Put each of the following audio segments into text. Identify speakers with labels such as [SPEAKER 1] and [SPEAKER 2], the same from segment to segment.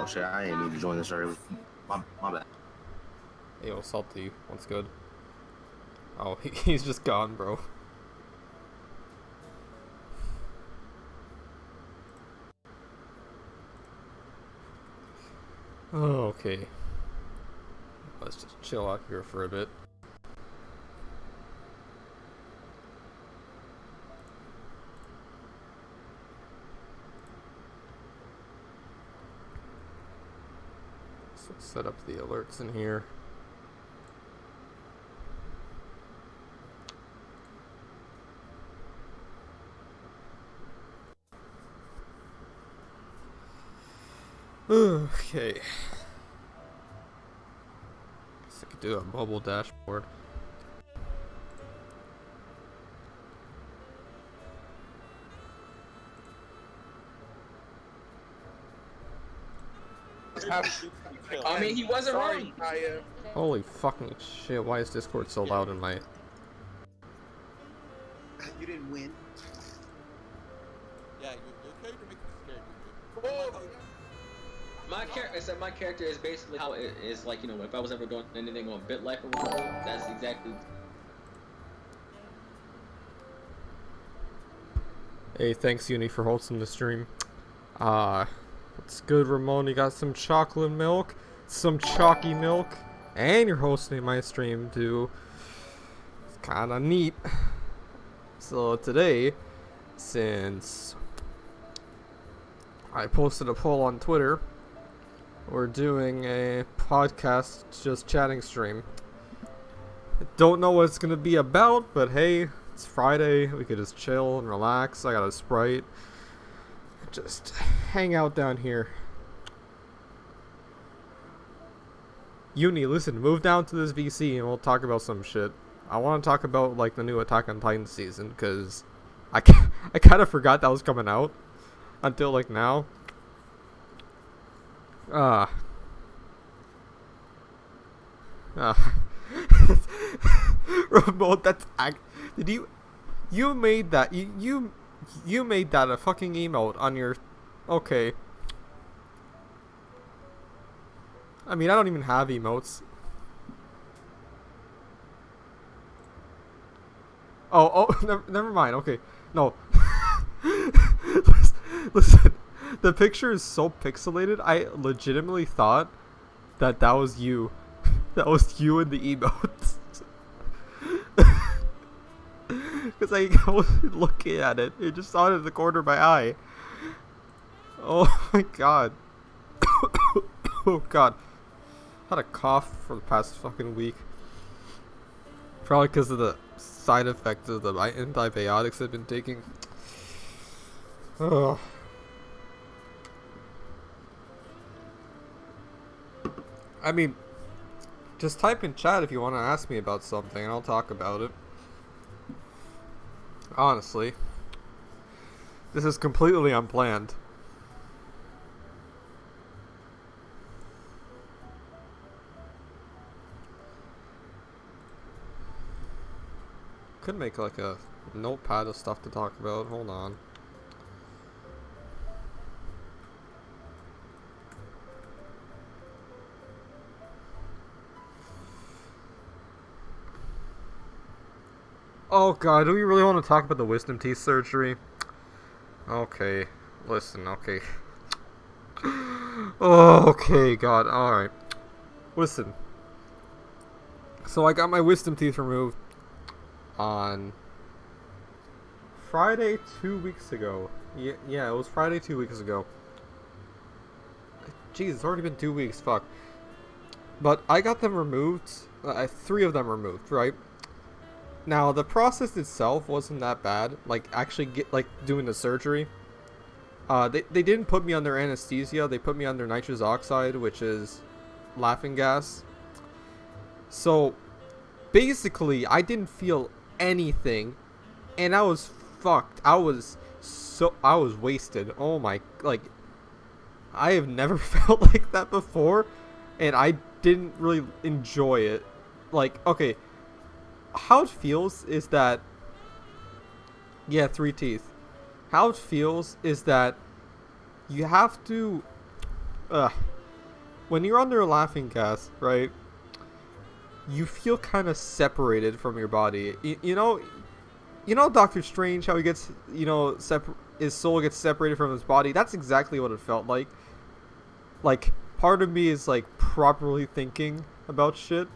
[SPEAKER 1] Oh shit, I ain't mean to join this early. My bad.
[SPEAKER 2] Yo, Salty, what's good? Oh, he's just gone, bro. Oh, okay. Let's just chill out here for a bit. So set up the alerts in here. Okay. Guess I could do a mobile dashboard.
[SPEAKER 3] I mean, he wasn't wrong.
[SPEAKER 2] Holy fucking shit, why is Discord so loud in my...
[SPEAKER 4] You didn't win.
[SPEAKER 5] Yeah, your character makes me scared.
[SPEAKER 3] My character is basically how it is, like, you know, if I was ever doing anything on BitLife or whatever, that's exactly.
[SPEAKER 2] Hey, thanks Uni for hosting the stream. What's good, Ramon? You got some chocolate milk, some chalky milk, and you're hosting my stream too. It's kinda neat. So today, since I posted a poll on Twitter, we're doing a podcast just chatting stream. Don't know what it's gonna be about, but hey, it's Friday, we could just chill and relax. I got a Sprite. Just hang out down here. Uni, listen, move down to this VC and we'll talk about some shit. I want to talk about like the new Attack on Titan season because I kind of forgot that was coming out until like now. Ramon, did you made that you made that a fucking emote on your... Okay. I mean, I don't even have emotes. Oh, never mind. Okay. No. Listen, the picture is so pixelated, I legitimately thought that was you. That was you in the emotes. Because I wasn't looking at it. It just saw it in the corner of my eye. Oh my god. Oh god. Had a cough for the past fucking week. Probably because of the side effects of the antibiotics I've been taking. Ugh. I mean, just type in chat if you want to ask me about something and I'll talk about it. Honestly, this is completely unplanned. Could make like a notepad of stuff to talk about. Hold on. Oh god, do we really want to talk about the wisdom teeth surgery? Okay, listen, okay. Oh, okay, god, alright. Listen. So I got my wisdom teeth removed on Friday 2 weeks ago. Yeah, it was Friday 2 weeks ago. Jeez, it's already been 2 weeks, fuck. But I got them removed, 3 of them removed, right? Now, the process itself wasn't that bad, like, actually doing the surgery. They didn't put me under anesthesia, they put me under nitrous oxide, which is laughing gas. So, basically, I didn't feel anything, and I was fucked. I was wasted. Oh my, like, I have never felt like that before, and I didn't really enjoy it. Like, okay, how it feels is that, yeah, 3 teeth. How it feels is that you have to, when you're under a laughing gas, right? You feel kind of separated from your body. You know Doctor Strange, how he gets, his soul gets separated from his body. That's exactly what it felt like. Like, part of me is like properly thinking about shit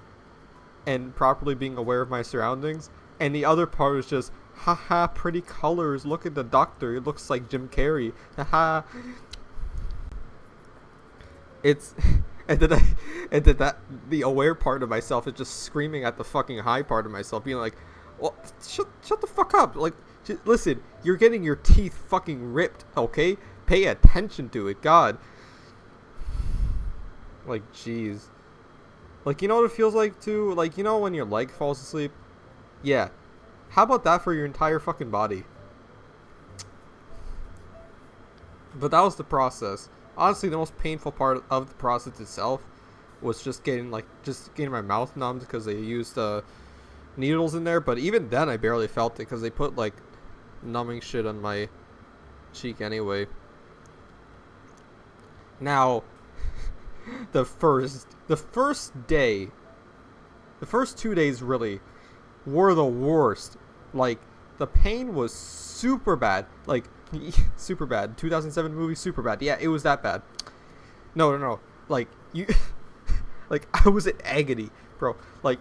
[SPEAKER 2] and properly being aware of my surroundings, and the other part is just, haha, pretty colors. Look at the doctor. It looks like Jim Carrey. Haha. It's and then the aware part of myself is just screaming at the fucking high part of myself, being like, well, shut the fuck up. Like, listen, you're getting your teeth fucking ripped, okay? Pay attention to it, God. Like, jeez. Like, you know what it feels like, too? Like, you know when your leg falls asleep? Yeah. How about that for your entire fucking body? But that was the process. Honestly, the most painful part of the process itself was just getting my mouth numbed because they used needles in there. But even then, I barely felt it because they put like numbing shit on my cheek anyway. Now, the first 2 days really were the worst. Like, the pain was super bad. Like, super bad. 2007 movie, super bad. Yeah, it was that bad. No. Like, you... like, I was in agony, bro. Like,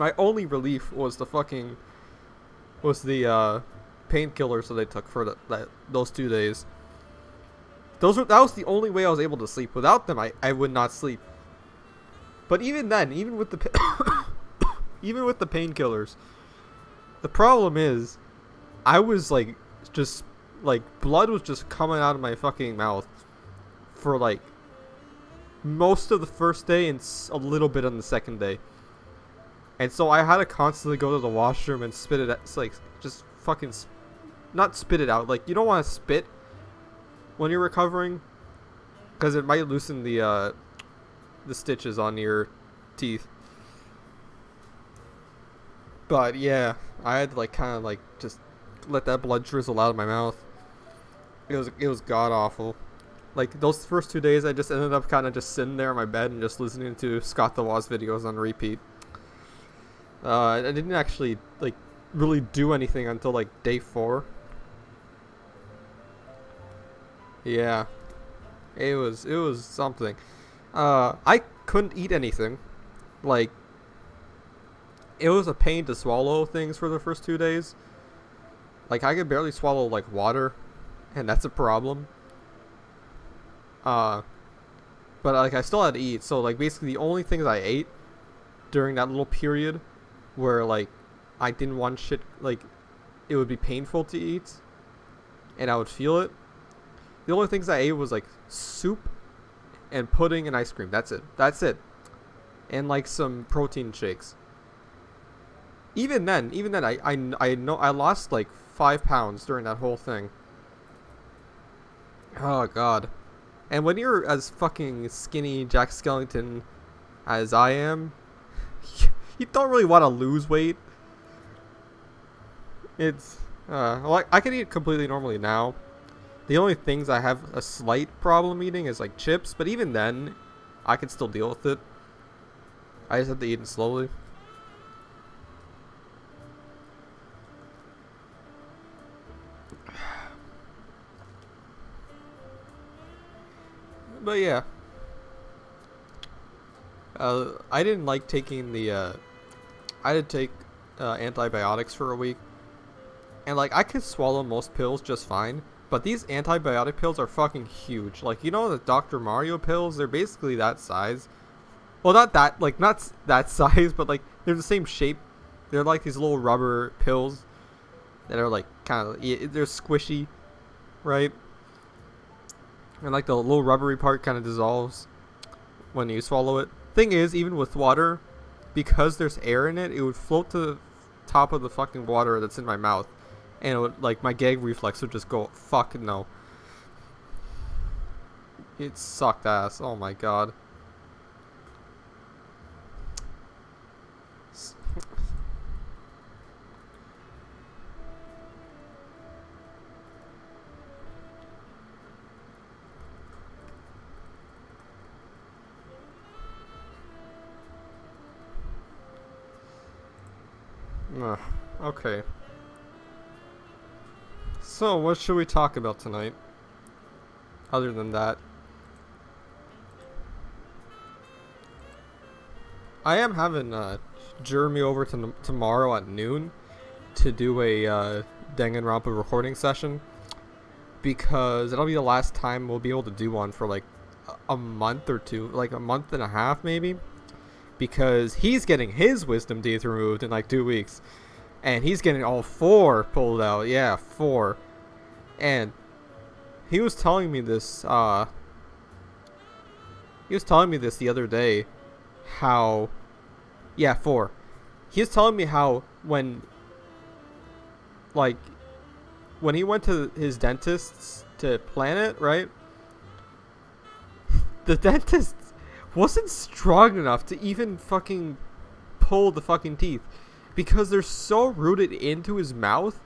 [SPEAKER 2] my only relief was the painkillers that I took for those 2 days. That was the only way I was able to sleep. Without them, I would not sleep. But even then, even with the even with the painkillers, the problem is, I was like, just like, blood was just coming out of my fucking mouth for like most of the first day and a little bit on the second day. And so I had to constantly go to the washroom and spit it out. It's like, just fucking, not spit it out. Like, you don't want to spit when you're recovering, because it might loosen the stitches on your teeth. But yeah, I had to like kind of like just let that blood drizzle out of my mouth. It was god awful. Like, those first 2 days, I just ended up kind of just sitting there in my bed and just listening to Scott the Woz videos on repeat. I didn't actually like really do anything until like day 4. Yeah, it was something. I couldn't eat anything. Like, it was a pain to swallow things for the first 2 days. Like, I could barely swallow like water, and that's a problem. But like, I still had to eat. So like, basically the only things I ate during that little period where like I didn't want shit, like it would be painful to eat and I would feel it. The only things I ate was like soup and pudding and ice cream. That's it. And like some protein shakes. Even then, I know I lost like 5 pounds during that whole thing. Oh god. And when you're as fucking skinny Jack Skellington as I am, you don't really want to lose weight. It's well, I can eat completely normally now. The only things I have a slight problem eating is like chips, but even then, I can still deal with it. I just have to eat it slowly. But yeah, I didn't like taking the. I did take antibiotics for a week, and like I could swallow most pills just fine. But these antibiotic pills are fucking huge. Like, you know the Dr. Mario pills? They're basically that size. Well, not that size, but like they're the same shape. They're like these little rubber pills that are like kind of, they're squishy, right? And like the little rubbery part kind of dissolves when you swallow it. Thing is, even with water, because there's air in it, it would float to the top of the fucking water that's in my mouth. And it would, like, my gag reflex would just go, fuck no. It sucked ass. Oh my god. Okay. So, what should we talk about tonight? Other than that. I am having Jeremy over tomorrow at noon to do a Danganronpa recording session. Because it'll be the last time we'll be able to do one for like a month or two. Like a month and a half maybe. Because he's getting his wisdom teeth removed in like 2 weeks. And he's getting all 4 pulled out. Yeah, 4. And he was telling me this, the other day. How... Yeah, 4. He was telling me how when he went to his dentist's to plan it, right? The dentist wasn't strong enough to even fucking pull the fucking teeth. Because they're so rooted into his mouth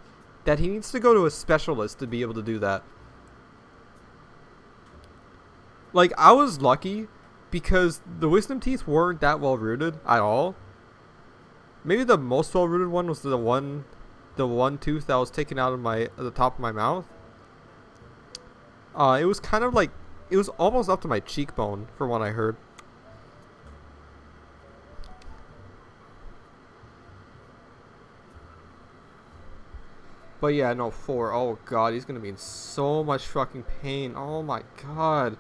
[SPEAKER 2] that he needs to go to a specialist to be able to do that. Like, I was lucky because the wisdom teeth weren't that well rooted at all. Maybe the most well rooted one was the one tooth that was taken out of the top of my mouth. It was kind of like, it was almost up to my cheekbone from what I heard. But yeah, no, 4. Oh god, he's gonna be in so much fucking pain. Oh my god.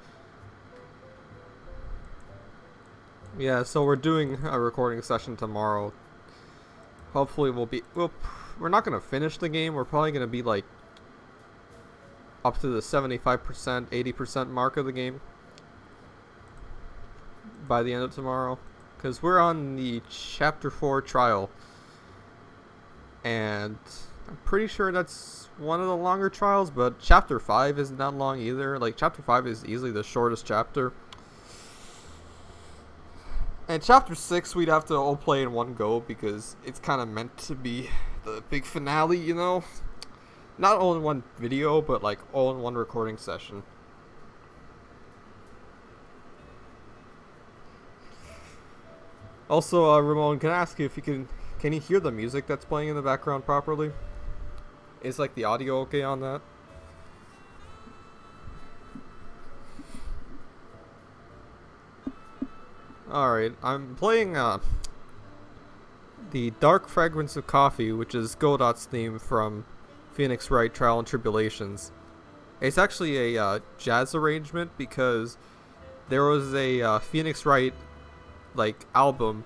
[SPEAKER 2] Yeah, so we're doing a recording session tomorrow. Hopefully we're not gonna finish the game. We're probably gonna be like up to the 75%, 80% mark of the game by the end of tomorrow. Because we're on the Chapter 4 trial. And I'm pretty sure that's one of the longer trials, but Chapter 5 isn't that long either. Like, Chapter 5 is easily the shortest chapter. And Chapter 6 we'd have to all play in one go because it's kind of meant to be the big finale, you know? Not all in one video, but like all in one recording session. Also, Ramon, can I ask you if you can you hear the music that's playing in the background properly? Is like the audio okay on that? Alright, I'm playing the Dark Fragrance of Coffee, which is Godot's theme from Phoenix Wright Trial and Tribulations. It's actually a jazz arrangement because there was a Phoenix Wright like album.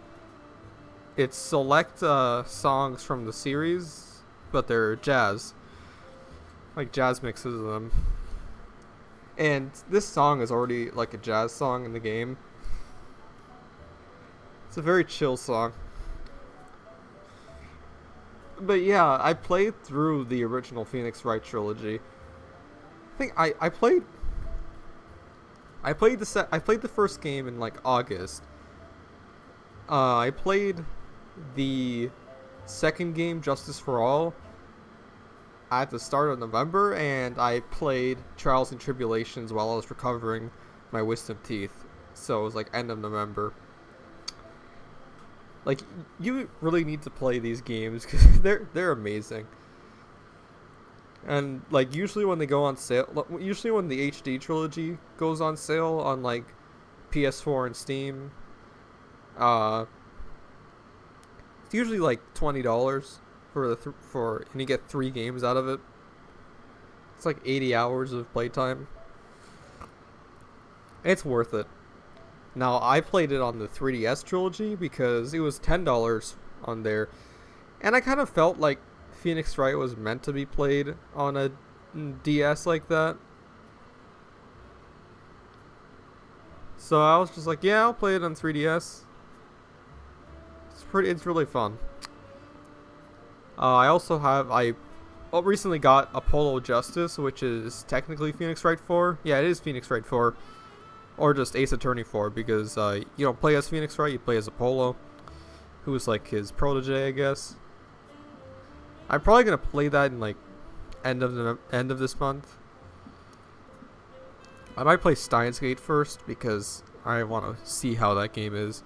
[SPEAKER 2] It's select songs from the series, but they're jazz. Like jazz mixes of them. And this song is already like a jazz song in the game. It's a very chill song. But yeah, I played through the original Phoenix Wright trilogy. I think I played the first game in like August. I played the second game, Justice for All, at the start of November, and I played Trials and Tribulations while I was recovering my wisdom teeth. So it was like end of November. Like, you really need to play these games because they're amazing. And like usually when they go on sale, usually when the HD trilogy goes on sale on like PS4 and Steam, it's usually like $20 and you get 3 games out of it. It's like 80 hours of playtime. It's worth it. Now, I played it on the 3DS trilogy because it was $10 on there. And I kind of felt like Phoenix Wright was meant to be played on a DS like that. So I was just like, yeah, I'll play it on 3DS. It's really fun. I recently got Apollo Justice, which is technically Phoenix Wright 4. Yeah, it is Phoenix Wright 4. Or just Ace Attorney 4, because you don't play as Phoenix Wright, you play as Apollo, who's like his protege, I guess. I'm probably gonna play that in like end of this month. I might play Steins Gate first because I want to see how that game is.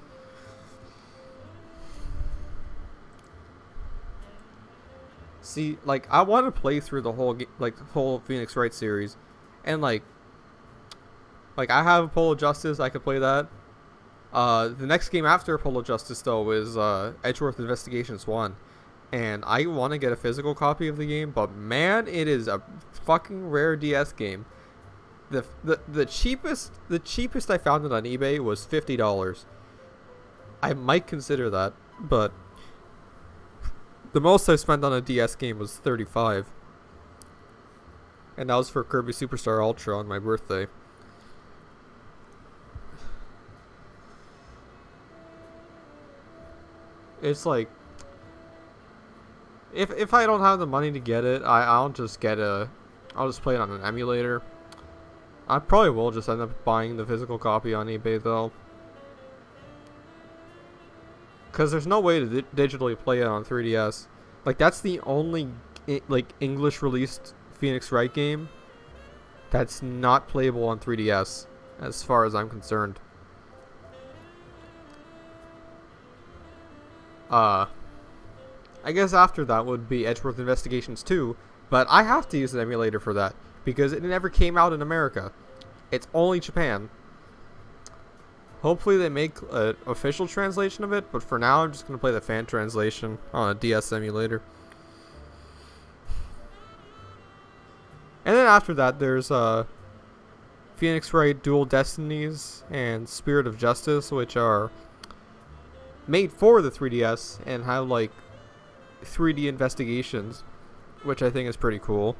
[SPEAKER 2] see, like, I want to play through the whole Phoenix Wright series, and like I have Apollo Justice, I could play that. The next game after Apollo Justice though is Edgeworth Investigations 1, and I want to get a physical copy of the game, but man, it is a fucking rare DS game. The cheapest I found it on eBay was $50. I might consider that, but the most I spent on a DS game was $35, and that was for Kirby Superstar Ultra on my birthday. It's like, if I don't have the money to get it, I'll just play it on an emulator. I probably will just end up buying the physical copy on eBay though, because there's no way to digitally play it on 3DS. Like, that's the only like English released Phoenix Wright game that's not playable on 3DS, as far as I'm concerned. I guess after that would be Edgeworth Investigations 2, but I have to use an emulator for that because it never came out in America. It's only Japan. Hopefully they make an official translation of it, but for now I'm just going to play the fan translation on a DS emulator. And then after that there's Phoenix Wright Dual Destinies and Spirit of Justice, which are made for the 3DS and have like 3D investigations, which I think is pretty cool.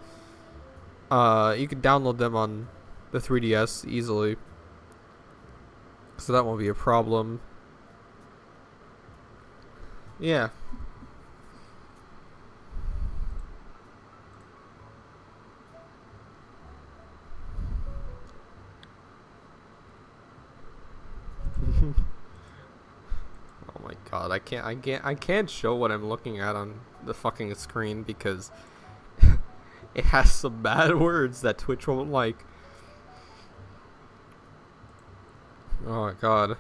[SPEAKER 2] You can download them on the 3DS easily, so that won't be a problem. Yeah. Oh my god, I can't show what I'm looking at on the fucking screen because it has some bad words that Twitch won't like. Oh my god.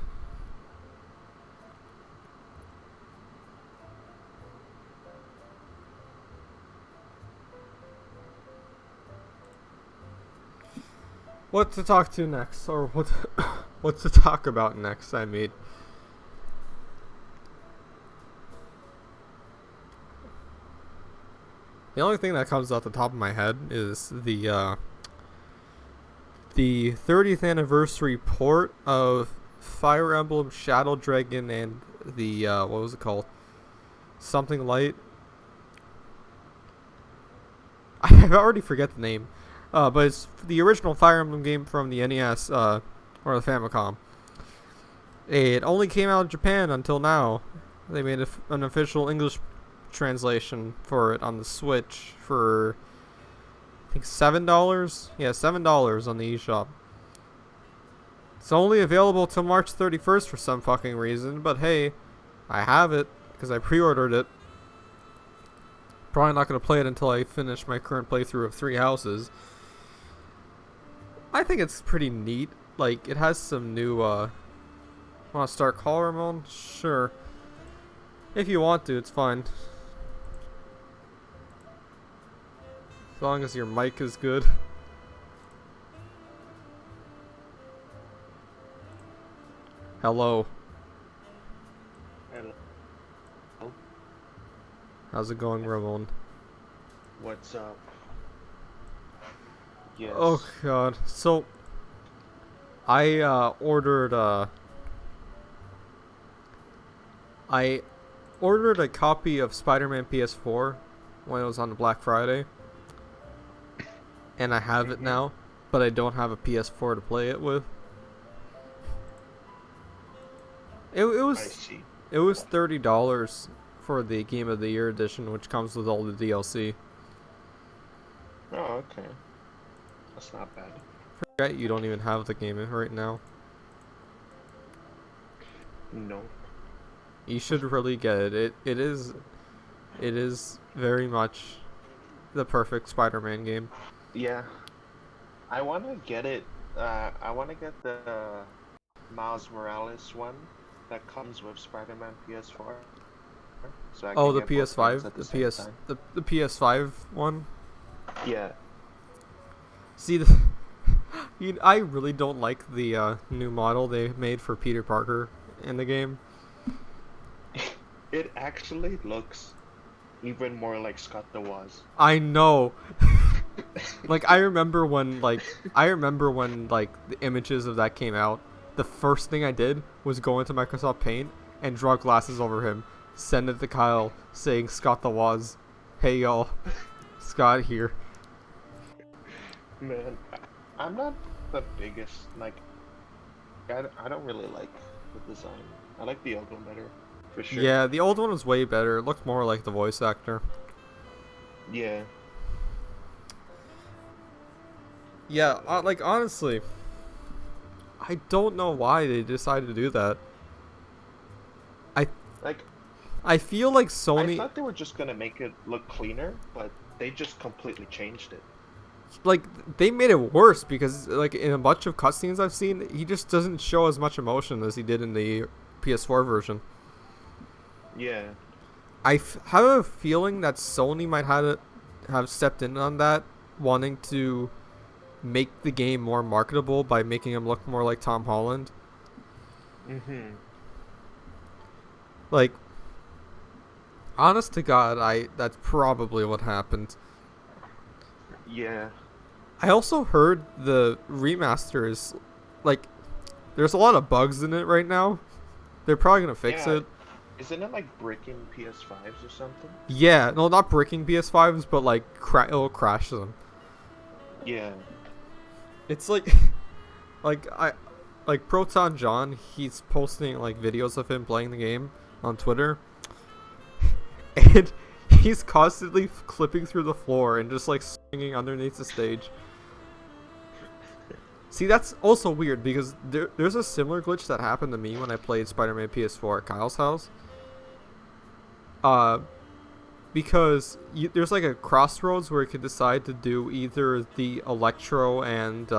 [SPEAKER 2] What to talk to next, or what to talk about next, I mean. The only thing that comes off the top of my head is the 30th anniversary port of Fire Emblem Shadow Dragon and the what was it called? Something Light. I've already forget the name. But it's the original Fire Emblem game from the NES or the Famicom. It only came out in Japan until now. They made an official English translation for it on the Switch for I think $7. Yeah, $7 on the eShop. It's only available till March 31st for some fucking reason, but hey, I have it because I pre-ordered it. Probably not going to play it until I finish my current playthrough of Three Houses. I think it's pretty neat. Like, it has some new want to start call, Ramon? Sure. If you want to, it's fine. As long as your mic is good. Hello.
[SPEAKER 4] Hello.
[SPEAKER 2] How's it going, Ramon?
[SPEAKER 4] What's up? Yes.
[SPEAKER 2] Oh god. So I ordered a copy of Spider-Man PS4 when it was on Black Friday. And I have it now, but I don't have a PS4 to play it with. It
[SPEAKER 4] I see.
[SPEAKER 2] was $30 for the Game of the Year edition, which comes with all the DLC.
[SPEAKER 4] Oh, okay. That's not bad.
[SPEAKER 2] Forget you don't even have the game right now.
[SPEAKER 4] No.
[SPEAKER 2] You should really get it. It is very much the perfect Spider-Man game.
[SPEAKER 4] Yeah. I want to get it. I want to get the Miles Morales one that comes with Spider-Man PS4. so I
[SPEAKER 2] Oh,
[SPEAKER 4] can
[SPEAKER 2] the
[SPEAKER 4] get both games
[SPEAKER 2] PS5,
[SPEAKER 4] at
[SPEAKER 2] the
[SPEAKER 4] same
[SPEAKER 2] PS,
[SPEAKER 4] time.
[SPEAKER 2] the PS5 one.
[SPEAKER 4] Yeah.
[SPEAKER 2] See, I really don't like the new model they made for Peter Parker in the game.
[SPEAKER 4] It actually looks even more like Scott the Woz.
[SPEAKER 2] I know. Like I remember when the images of that came out. The first thing I did was go into Microsoft Paint and draw glasses over him, send it to Kyle saying Scott the Woz. Hey y'all, Scott here.
[SPEAKER 4] Man, I'm not the biggest, like, I don't really like the design. I like the old one better, for sure.
[SPEAKER 2] Yeah, the old one was way better. It looked more like the voice actor.
[SPEAKER 4] Yeah.
[SPEAKER 2] Yeah, like honestly, I don't know why they decided to do that.
[SPEAKER 4] Like,
[SPEAKER 2] I feel like
[SPEAKER 4] I
[SPEAKER 2] Sony,
[SPEAKER 4] thought they were just gonna make it look cleaner, but they just completely changed it.
[SPEAKER 2] like, they made it worse because, like, in a bunch of cutscenes I've seen, he just doesn't show as much emotion as he did in the PS4 version.
[SPEAKER 4] Yeah.
[SPEAKER 2] Have a feeling that Sony might have stepped in on that, wanting to make the game more marketable by making him look more like Tom Holland.
[SPEAKER 4] Mm-hmm.
[SPEAKER 2] Like, honest to God, that's probably what happened.
[SPEAKER 4] Yeah.
[SPEAKER 2] I also heard the remaster is, like, there's a lot of bugs in it right now. They're probably gonna fix
[SPEAKER 4] Yeah.
[SPEAKER 2] it.
[SPEAKER 4] Isn't it like breaking PS5s or something?
[SPEAKER 2] Yeah, no, not breaking PS5s, but like it'll crash them.
[SPEAKER 4] Yeah.
[SPEAKER 2] It's like, like Proton John, he's posting like videos of him playing the game on Twitter, and he's constantly clipping through the floor and just like swinging underneath the stage. See, that's also weird because there's a similar glitch that happened to me when I played Spider-Man PS4 at Kyle's house. Because there's like a crossroads where you can decide to do either the Electro and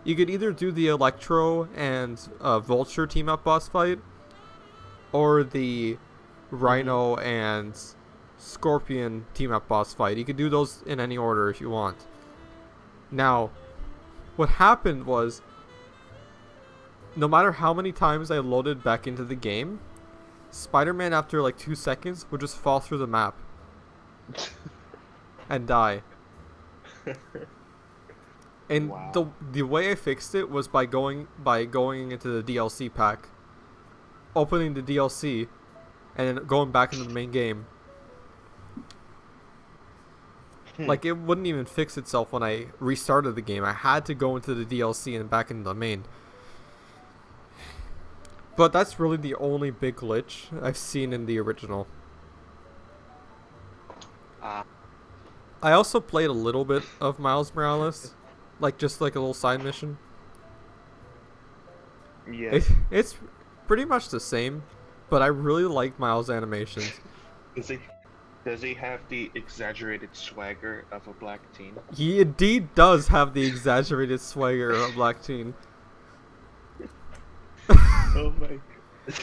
[SPEAKER 2] you could either do the Electro and Vulture team up boss fight, or the Rhino and Scorpion team up boss fight. You could do those in any order if you want. Now, what happened was, no matter how many times I loaded back into the game, Spider-Man after like 2 seconds would just fall through the map and die. And
[SPEAKER 4] Wow.
[SPEAKER 2] the way I fixed it was by going into the DLC pack, opening the DLC, and then going back into the main game. Like, it wouldn't even fix itself when I restarted the game. I had to go into the DLC and back into the main. But that's really the only big glitch I've seen in the original. I also played a little bit of Miles Morales, like just like a little side mission.
[SPEAKER 4] Yeah.
[SPEAKER 2] It's pretty much the same, but I really like Miles' animations.
[SPEAKER 4] Does he have the exaggerated swagger of a black teen?
[SPEAKER 2] He indeed does have the exaggerated swagger of a black teen.
[SPEAKER 4] Oh my god.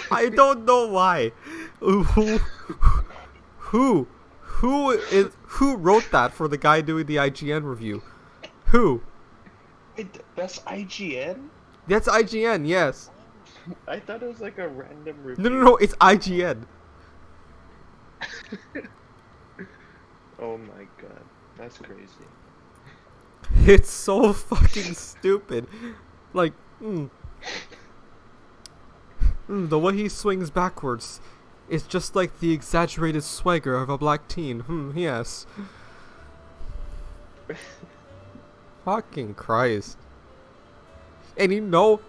[SPEAKER 2] I don't know why. Who wrote that for the guy doing the IGN review? Who?
[SPEAKER 4] That's IGN?
[SPEAKER 2] That's IGN, yes.
[SPEAKER 4] I thought it was like a random review.
[SPEAKER 2] No, it's IGN.
[SPEAKER 4] Oh my god. That's crazy.
[SPEAKER 2] It's so fucking stupid. Like, the way he swings backwards is just like the exaggerated swagger of a black teen. Yes. Fucking Christ. And you know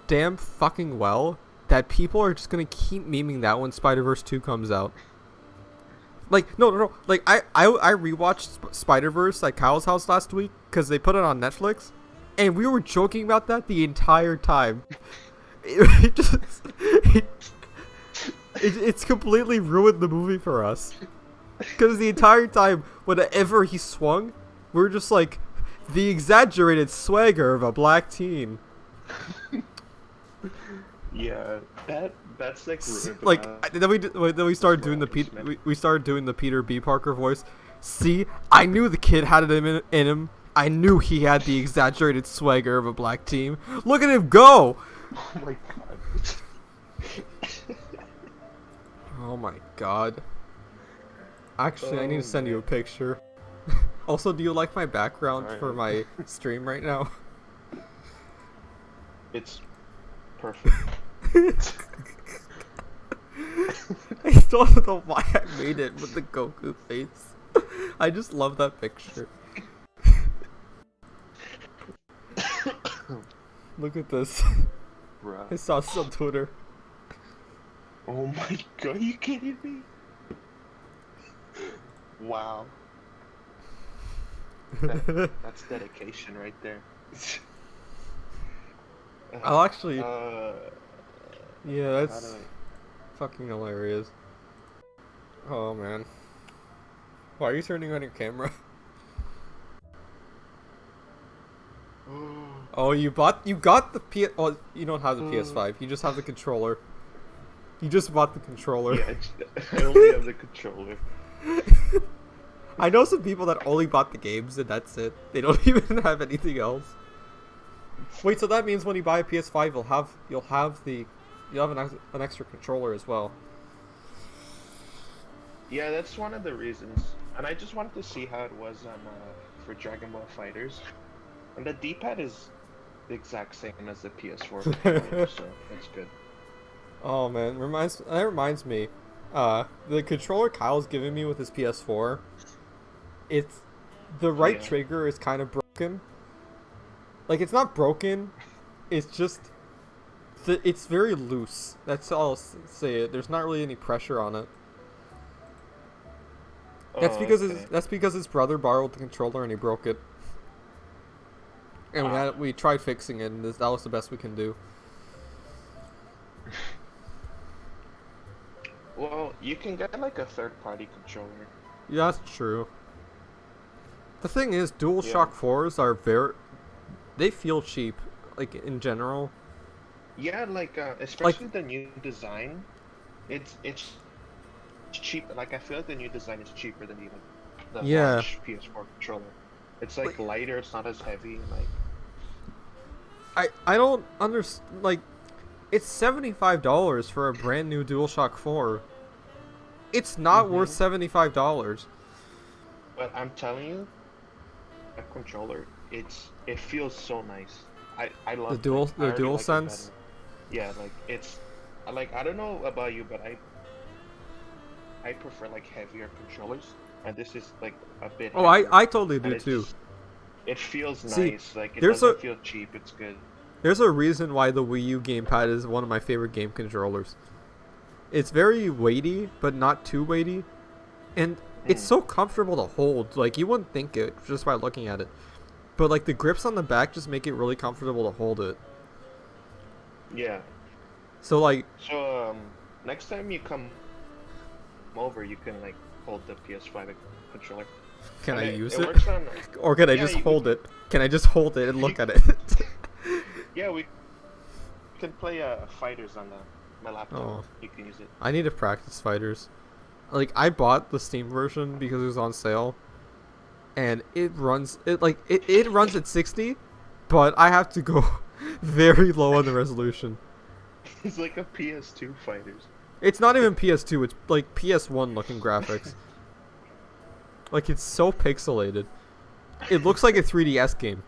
[SPEAKER 2] damn fucking well that people are just gonna keep memeing that when Spider-Verse 2 comes out. Like, no. Like, I rewatched Spider-Verse at Kyle's house last week because they put it on Netflix, and we were joking about that the entire time. It's completely ruined the movie for us. Because the entire time, whenever he swung, we were just like, the exaggerated swagger of a black teen.
[SPEAKER 4] Yeah, that's like ruined
[SPEAKER 2] Like
[SPEAKER 4] my
[SPEAKER 2] then we started doing the
[SPEAKER 4] establishment.
[SPEAKER 2] we started doing the Peter B. Parker voice. See, I knew the kid had it in him. I knew he had the exaggerated swagger of a black team. Look at him go!
[SPEAKER 4] Oh my god.
[SPEAKER 2] Oh my god. Actually, I need to send you a picture. Also, do you like my background for my stream right now?
[SPEAKER 4] It's perfect.
[SPEAKER 2] I don't know why I made it with the Goku face. I just love that picture. Look at this.
[SPEAKER 4] Bruh.
[SPEAKER 2] I saw this on Twitter.
[SPEAKER 4] Oh my god, are you kidding me? Wow. That's dedication right there.
[SPEAKER 2] I'll actually... yeah,
[SPEAKER 4] how
[SPEAKER 2] that's
[SPEAKER 4] do
[SPEAKER 2] fucking hilarious. Oh man. Why are you turning on your camera? Oh, you got the Oh, you don't have the PS5. You just have the controller. You just bought the controller.
[SPEAKER 4] Yeah, I only have the controller.
[SPEAKER 2] I know some people that only bought the games and that's it. They don't even have anything else. Wait, so that means when you buy a PS5, you'll have an extra controller as well.
[SPEAKER 4] Yeah, that's one of the reasons. And I just wanted to see how it was on for Dragon Ball Fighters. And the D-pad is the exact same as the PS4 controller, so that's good.
[SPEAKER 2] Oh man, that reminds me. The controller Kyle's giving me with his PS4, it's the right trigger is kind of broken. Like it's not broken, it's just it's very loose. That's all I'll say. There's not really any pressure on it. That's because his brother borrowed the controller and he broke it. And we tried fixing it, and that was the best we can do.
[SPEAKER 4] Well, you can get like a third-party controller.
[SPEAKER 2] Yeah, that's true. The thing is, DualShock 4s are they feel cheap, like in general.
[SPEAKER 4] Yeah, like especially the new design, it's cheap. Like I feel like the new design is cheaper than even the launch PS4 controller. It's like lighter. It's not as heavy. Like
[SPEAKER 2] I don't understand. Like, it's $75 for a brand new DualShock 4. It's not worth $75.
[SPEAKER 4] But I'm telling you, that controller, it feels so nice. I love
[SPEAKER 2] the DualSense.
[SPEAKER 4] Yeah, like it's like I don't know about you, but I prefer like heavier controllers, and this is like a bit.
[SPEAKER 2] Oh,
[SPEAKER 4] heavier,
[SPEAKER 2] I totally do too.
[SPEAKER 4] It feels nice. Like it
[SPEAKER 2] there's
[SPEAKER 4] doesn't feel cheap. It's good.
[SPEAKER 2] There's a reason why the Wii U gamepad is one of my favorite game controllers. It's very weighty, but not too weighty, and it's so comfortable to hold. Like you wouldn't think it just by looking at it, but like the grips on the back just make it really comfortable to hold it.
[SPEAKER 4] Yeah.
[SPEAKER 2] So like.
[SPEAKER 4] So next time you come over, you can like hold the PS5 controller.
[SPEAKER 2] Can I use it?
[SPEAKER 4] Works on,
[SPEAKER 2] or can I just hold it? Can I just hold it and look at it?
[SPEAKER 4] Yeah, we can play Fighters on my laptop.
[SPEAKER 2] Oh.
[SPEAKER 4] You can use it.
[SPEAKER 2] I need to practice Fighters. Like I bought the Steam version because it was on sale, and it runs runs at 60, but I have to go very low on the resolution.
[SPEAKER 4] It's like a PS2 Fighters.
[SPEAKER 2] It's not even PS2. It's like PS1 looking graphics. Like it's so pixelated. It looks like a 3DS game.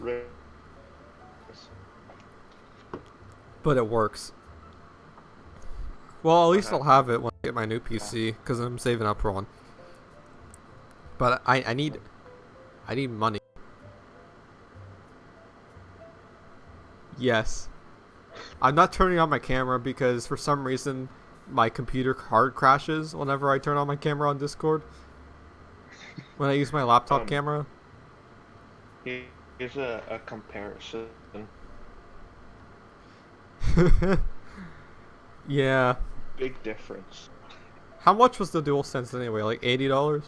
[SPEAKER 4] Right.
[SPEAKER 2] But it works. Well, at least I'll have it when I get my new PC, because I'm saving up for one. But I need money. Yes. I'm not turning on my camera because for some reason my computer hard crashes whenever I turn on my camera on Discord. When I use my laptop camera.
[SPEAKER 4] Here's a comparison.
[SPEAKER 2] Yeah.
[SPEAKER 4] Big difference.
[SPEAKER 2] How much was the DualSense anyway? Like $80?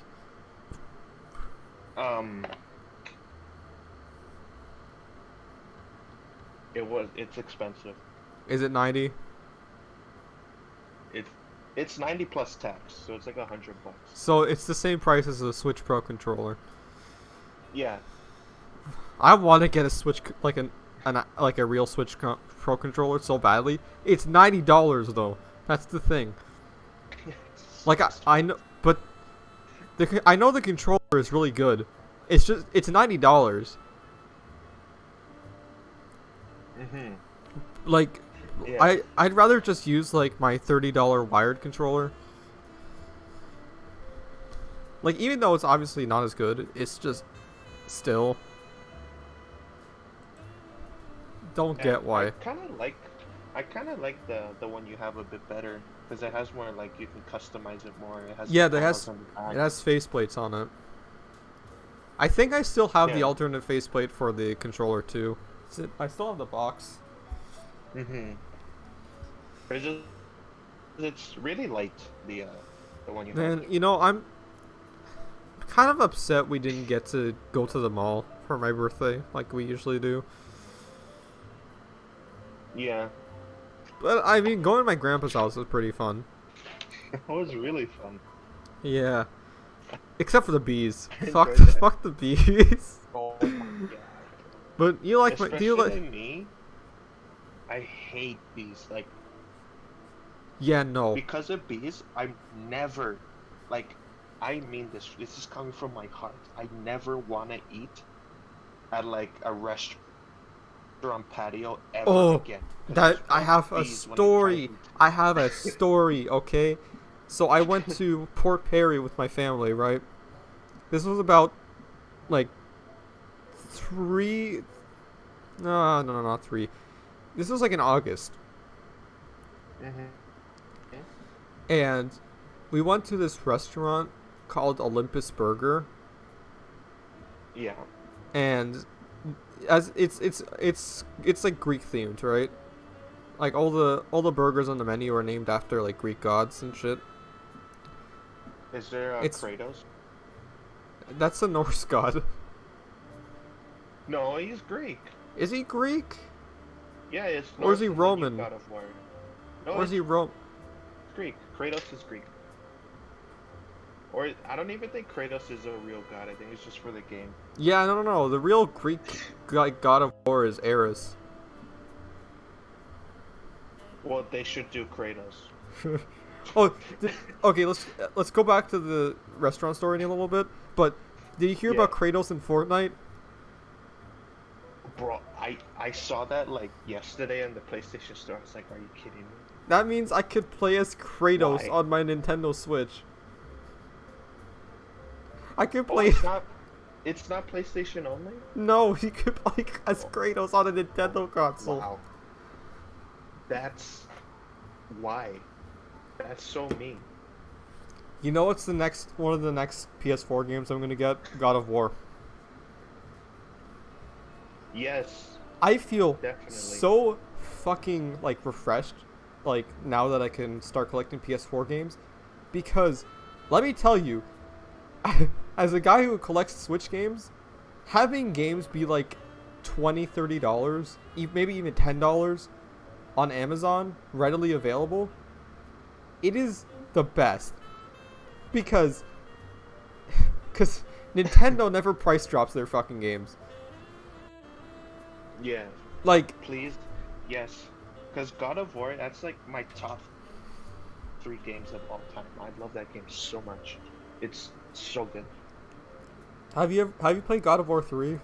[SPEAKER 4] It's expensive.
[SPEAKER 2] Is it 90?
[SPEAKER 4] It's it's 90 plus tax, so it's like $100.
[SPEAKER 2] So it's the same price as a Switch Pro controller.
[SPEAKER 4] Yeah.
[SPEAKER 2] I want to get a Switch like a real Switch Pro controller so badly. It's $90 though. That's the thing. Like I know, but I know the controller is really good. It's $90.
[SPEAKER 4] Mhm.
[SPEAKER 2] Like
[SPEAKER 4] Yeah.
[SPEAKER 2] I'd rather just use like my $30 wired controller. Like even though it's obviously not as good, it's just still don't
[SPEAKER 4] And
[SPEAKER 2] get why.
[SPEAKER 4] I kind of like the one you have a bit better because it has more like you can customize it more. It has
[SPEAKER 2] Yeah,
[SPEAKER 4] the
[SPEAKER 2] it
[SPEAKER 4] panels
[SPEAKER 2] has
[SPEAKER 4] on the back.
[SPEAKER 2] it has faceplates on it. I think I still have the
[SPEAKER 4] Yeah.
[SPEAKER 2] alternate faceplate for the controller too. I still have the box.
[SPEAKER 4] Mhm. But it's really light the one you have.
[SPEAKER 2] Man, you know, I'm kind of upset we didn't get to go to the mall for my birthday like we usually do.
[SPEAKER 4] Yeah.
[SPEAKER 2] But I mean, going to my grandpa's house was pretty fun.
[SPEAKER 4] It was really fun.
[SPEAKER 2] Yeah. Except for the bees.
[SPEAKER 4] I
[SPEAKER 2] Fuck
[SPEAKER 4] enjoyed that.
[SPEAKER 2] fuck the bees.
[SPEAKER 4] Oh my god.
[SPEAKER 2] But you like do you
[SPEAKER 4] Especially
[SPEAKER 2] like
[SPEAKER 4] me, I hate bees. Like
[SPEAKER 2] Yeah, no.
[SPEAKER 4] because of bees, I'm never like I mean this is coming from my heart. I never want to eat at like a restaurant patio ever
[SPEAKER 2] Oh,
[SPEAKER 4] again. 'Cause
[SPEAKER 2] that
[SPEAKER 4] there's
[SPEAKER 2] I have a
[SPEAKER 4] bees when I try
[SPEAKER 2] story.
[SPEAKER 4] to eat.
[SPEAKER 2] I have a story, okay? So I went to Port Perry with my family, right? This was about like 3 no, not 3. This was like in August.
[SPEAKER 4] Mhm.
[SPEAKER 2] And we went to this restaurant called Olympus Burger,
[SPEAKER 4] Yeah.
[SPEAKER 2] and as it's like Greek themed, right? Like all the burgers on the menu are named after like Greek gods and shit.
[SPEAKER 4] Is there
[SPEAKER 2] It's-
[SPEAKER 4] Kratos?
[SPEAKER 2] That's a Norse god.
[SPEAKER 4] No, he's Greek.
[SPEAKER 2] Is he Greek?
[SPEAKER 4] Yeah, it's
[SPEAKER 2] Or is he
[SPEAKER 4] Norse and then
[SPEAKER 2] Roman?
[SPEAKER 4] God of War. No,
[SPEAKER 2] Or is he Rome?
[SPEAKER 4] it's Greek. Kratos is Greek. Or I don't even think Kratos is a real god. I think it's just for the game.
[SPEAKER 2] Yeah, no. The real Greek god of war is Eris.
[SPEAKER 4] Well, they should do Kratos.
[SPEAKER 2] Oh, okay. Let's go back to the restaurant story in a little bit. But did you hear
[SPEAKER 4] Yeah.
[SPEAKER 2] about Kratos in Fortnite?
[SPEAKER 4] Bro, I saw that like yesterday in the PlayStation Store. I was like, are you kidding me?
[SPEAKER 2] That means I could play as Kratos
[SPEAKER 4] Why?
[SPEAKER 2] on my Nintendo Switch. I could
[SPEAKER 4] Oh,
[SPEAKER 2] play.
[SPEAKER 4] it's not PlayStation only?
[SPEAKER 2] No, you could play as Kratos on a Nintendo console.
[SPEAKER 4] Wow. That's why. That's so mean.
[SPEAKER 2] You know what's one of the next PS4 games I'm gonna get? God of War.
[SPEAKER 4] Yes,
[SPEAKER 2] I feel
[SPEAKER 4] definitely.
[SPEAKER 2] so fucking like refreshed, like now that I can start collecting PS4 games, because let me tell you, as a guy who collects Switch games, having games be like $20-$30, maybe even $10 on Amazon readily available, it is the best, because Nintendo never price drops their fucking games.
[SPEAKER 4] Yeah,
[SPEAKER 2] Like,
[SPEAKER 4] please. Yes. Because God of War, that's like my top 3 games of all time. I love that game so much. It's so good.
[SPEAKER 2] have you played God of War 3?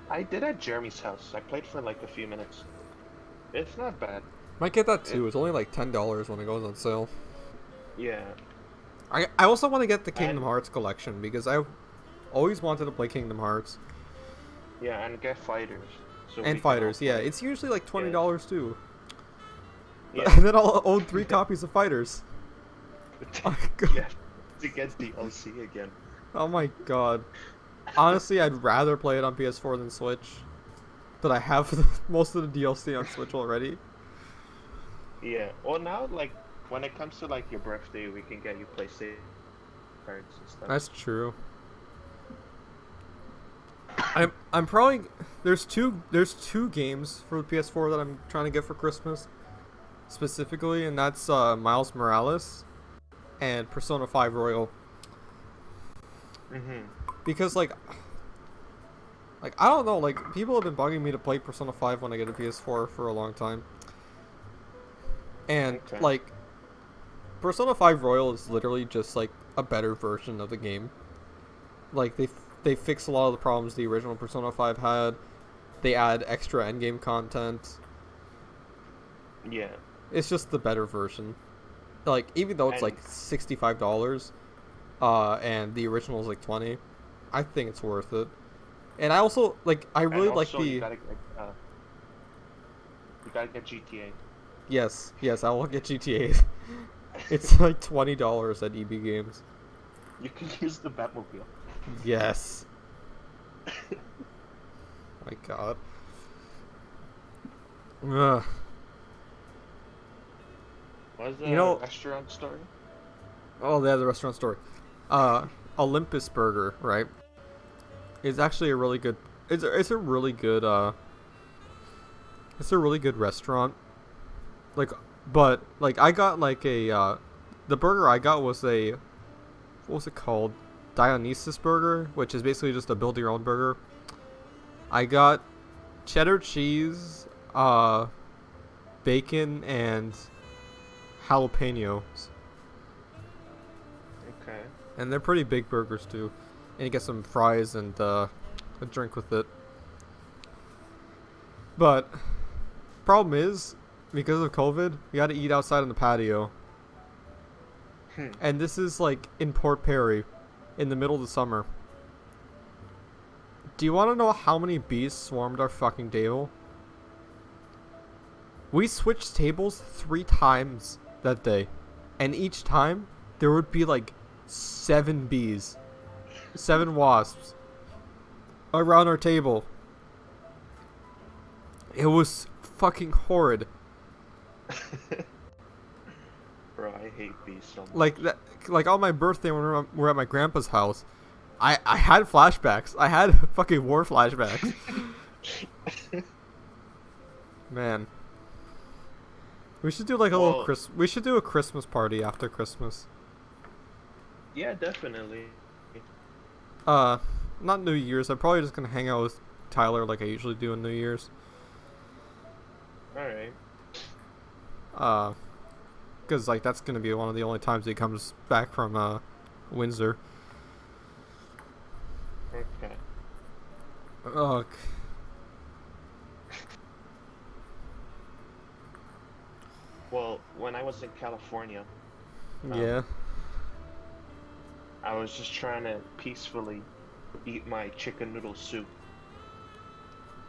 [SPEAKER 4] I did at Jeremy's house. I played for like a few minutes. It's not bad.
[SPEAKER 2] Might get that too. It's only like $10 when it goes on sale.
[SPEAKER 4] Yeah.
[SPEAKER 2] I also want to get the Kingdom
[SPEAKER 4] And-
[SPEAKER 2] Hearts collection because I always wanted to play Kingdom Hearts
[SPEAKER 4] Yeah, and get fighters. So we
[SPEAKER 2] and
[SPEAKER 4] can
[SPEAKER 2] Fighters.
[SPEAKER 4] all
[SPEAKER 2] Yeah,
[SPEAKER 4] play.
[SPEAKER 2] it's usually like $20 too.
[SPEAKER 4] Yeah.
[SPEAKER 2] And then I'll own 3 copies of Fighters. Oh my god.
[SPEAKER 4] Yeah. To get DLC again.
[SPEAKER 2] Oh my god. Honestly, I'd rather play it on PS4 than Switch. But I have most of the DLC on Switch already.
[SPEAKER 4] Yeah. Well, now like when it comes to like your birthday, we can get you PlayStation cards and stuff.
[SPEAKER 2] That's true. I'm probably there's two games for the PS4 that I'm trying to get for Christmas specifically, and that's Miles Morales and Persona 5 Royal.
[SPEAKER 4] Mhm.
[SPEAKER 2] Because like I don't know, like people have been bugging me to play Persona 5 when I get a PS4 for a long time. And
[SPEAKER 4] Okay.
[SPEAKER 2] like Persona 5 Royal is literally just like a better version of the game. Like they fix a lot of the problems the original Persona 5 had. They add extra endgame content.
[SPEAKER 4] Yeah.
[SPEAKER 2] It's just the better version. Like even though it's
[SPEAKER 4] And-
[SPEAKER 2] like $65, and the original is like 20, I think it's worth it. And I also like I really
[SPEAKER 4] and
[SPEAKER 2] like
[SPEAKER 4] also
[SPEAKER 2] the
[SPEAKER 4] you gotta get GTA.
[SPEAKER 2] yes I will get GTA. It's like $20 at EB Games.
[SPEAKER 4] You can use the Batmobile.
[SPEAKER 2] Yes. My God. Ugh.
[SPEAKER 4] What's the
[SPEAKER 2] You know-
[SPEAKER 4] restaurant story?
[SPEAKER 2] Oh, they have the restaurant story. Olympus Burger, right? Is actually a really good. It's a really good. It's a really good restaurant. Like, but like I got like a. The burger I got was a. What was it called? Dionysus burger, which is basically just a build your own burger. I got cheddar cheese, bacon, and jalapenos.
[SPEAKER 4] Okay.
[SPEAKER 2] And they're pretty big burgers too. And you get some fries and a drink with it. But problem is, because of COVID, we got to eat outside on the patio. And this is like in Port Perry, in the middle of the summer. Do you want to know how many bees swarmed our fucking table? We switched tables 3 times that day. And each time, there would be like 7 bees. 7 wasps. Around our table. It was fucking horrid.
[SPEAKER 4] Bro, I hate bees so much.
[SPEAKER 2] Like that, like on my birthday when we were at my grandpa's house, I had flashbacks. I had fucking war flashbacks. Man, we should do like a little We should do a Christmas party after Christmas.
[SPEAKER 4] Yeah, definitely.
[SPEAKER 2] Not New Year's. I'm probably just gonna hang out with Tyler like I usually do on New Year's.
[SPEAKER 4] Alright.
[SPEAKER 2] Because like that's gonna be one of the only times he comes back from Windsor.
[SPEAKER 4] Okay.
[SPEAKER 2] Ugh.
[SPEAKER 4] Well, when I was in California,
[SPEAKER 2] Yeah.
[SPEAKER 4] I was just trying to peacefully eat my chicken noodle soup.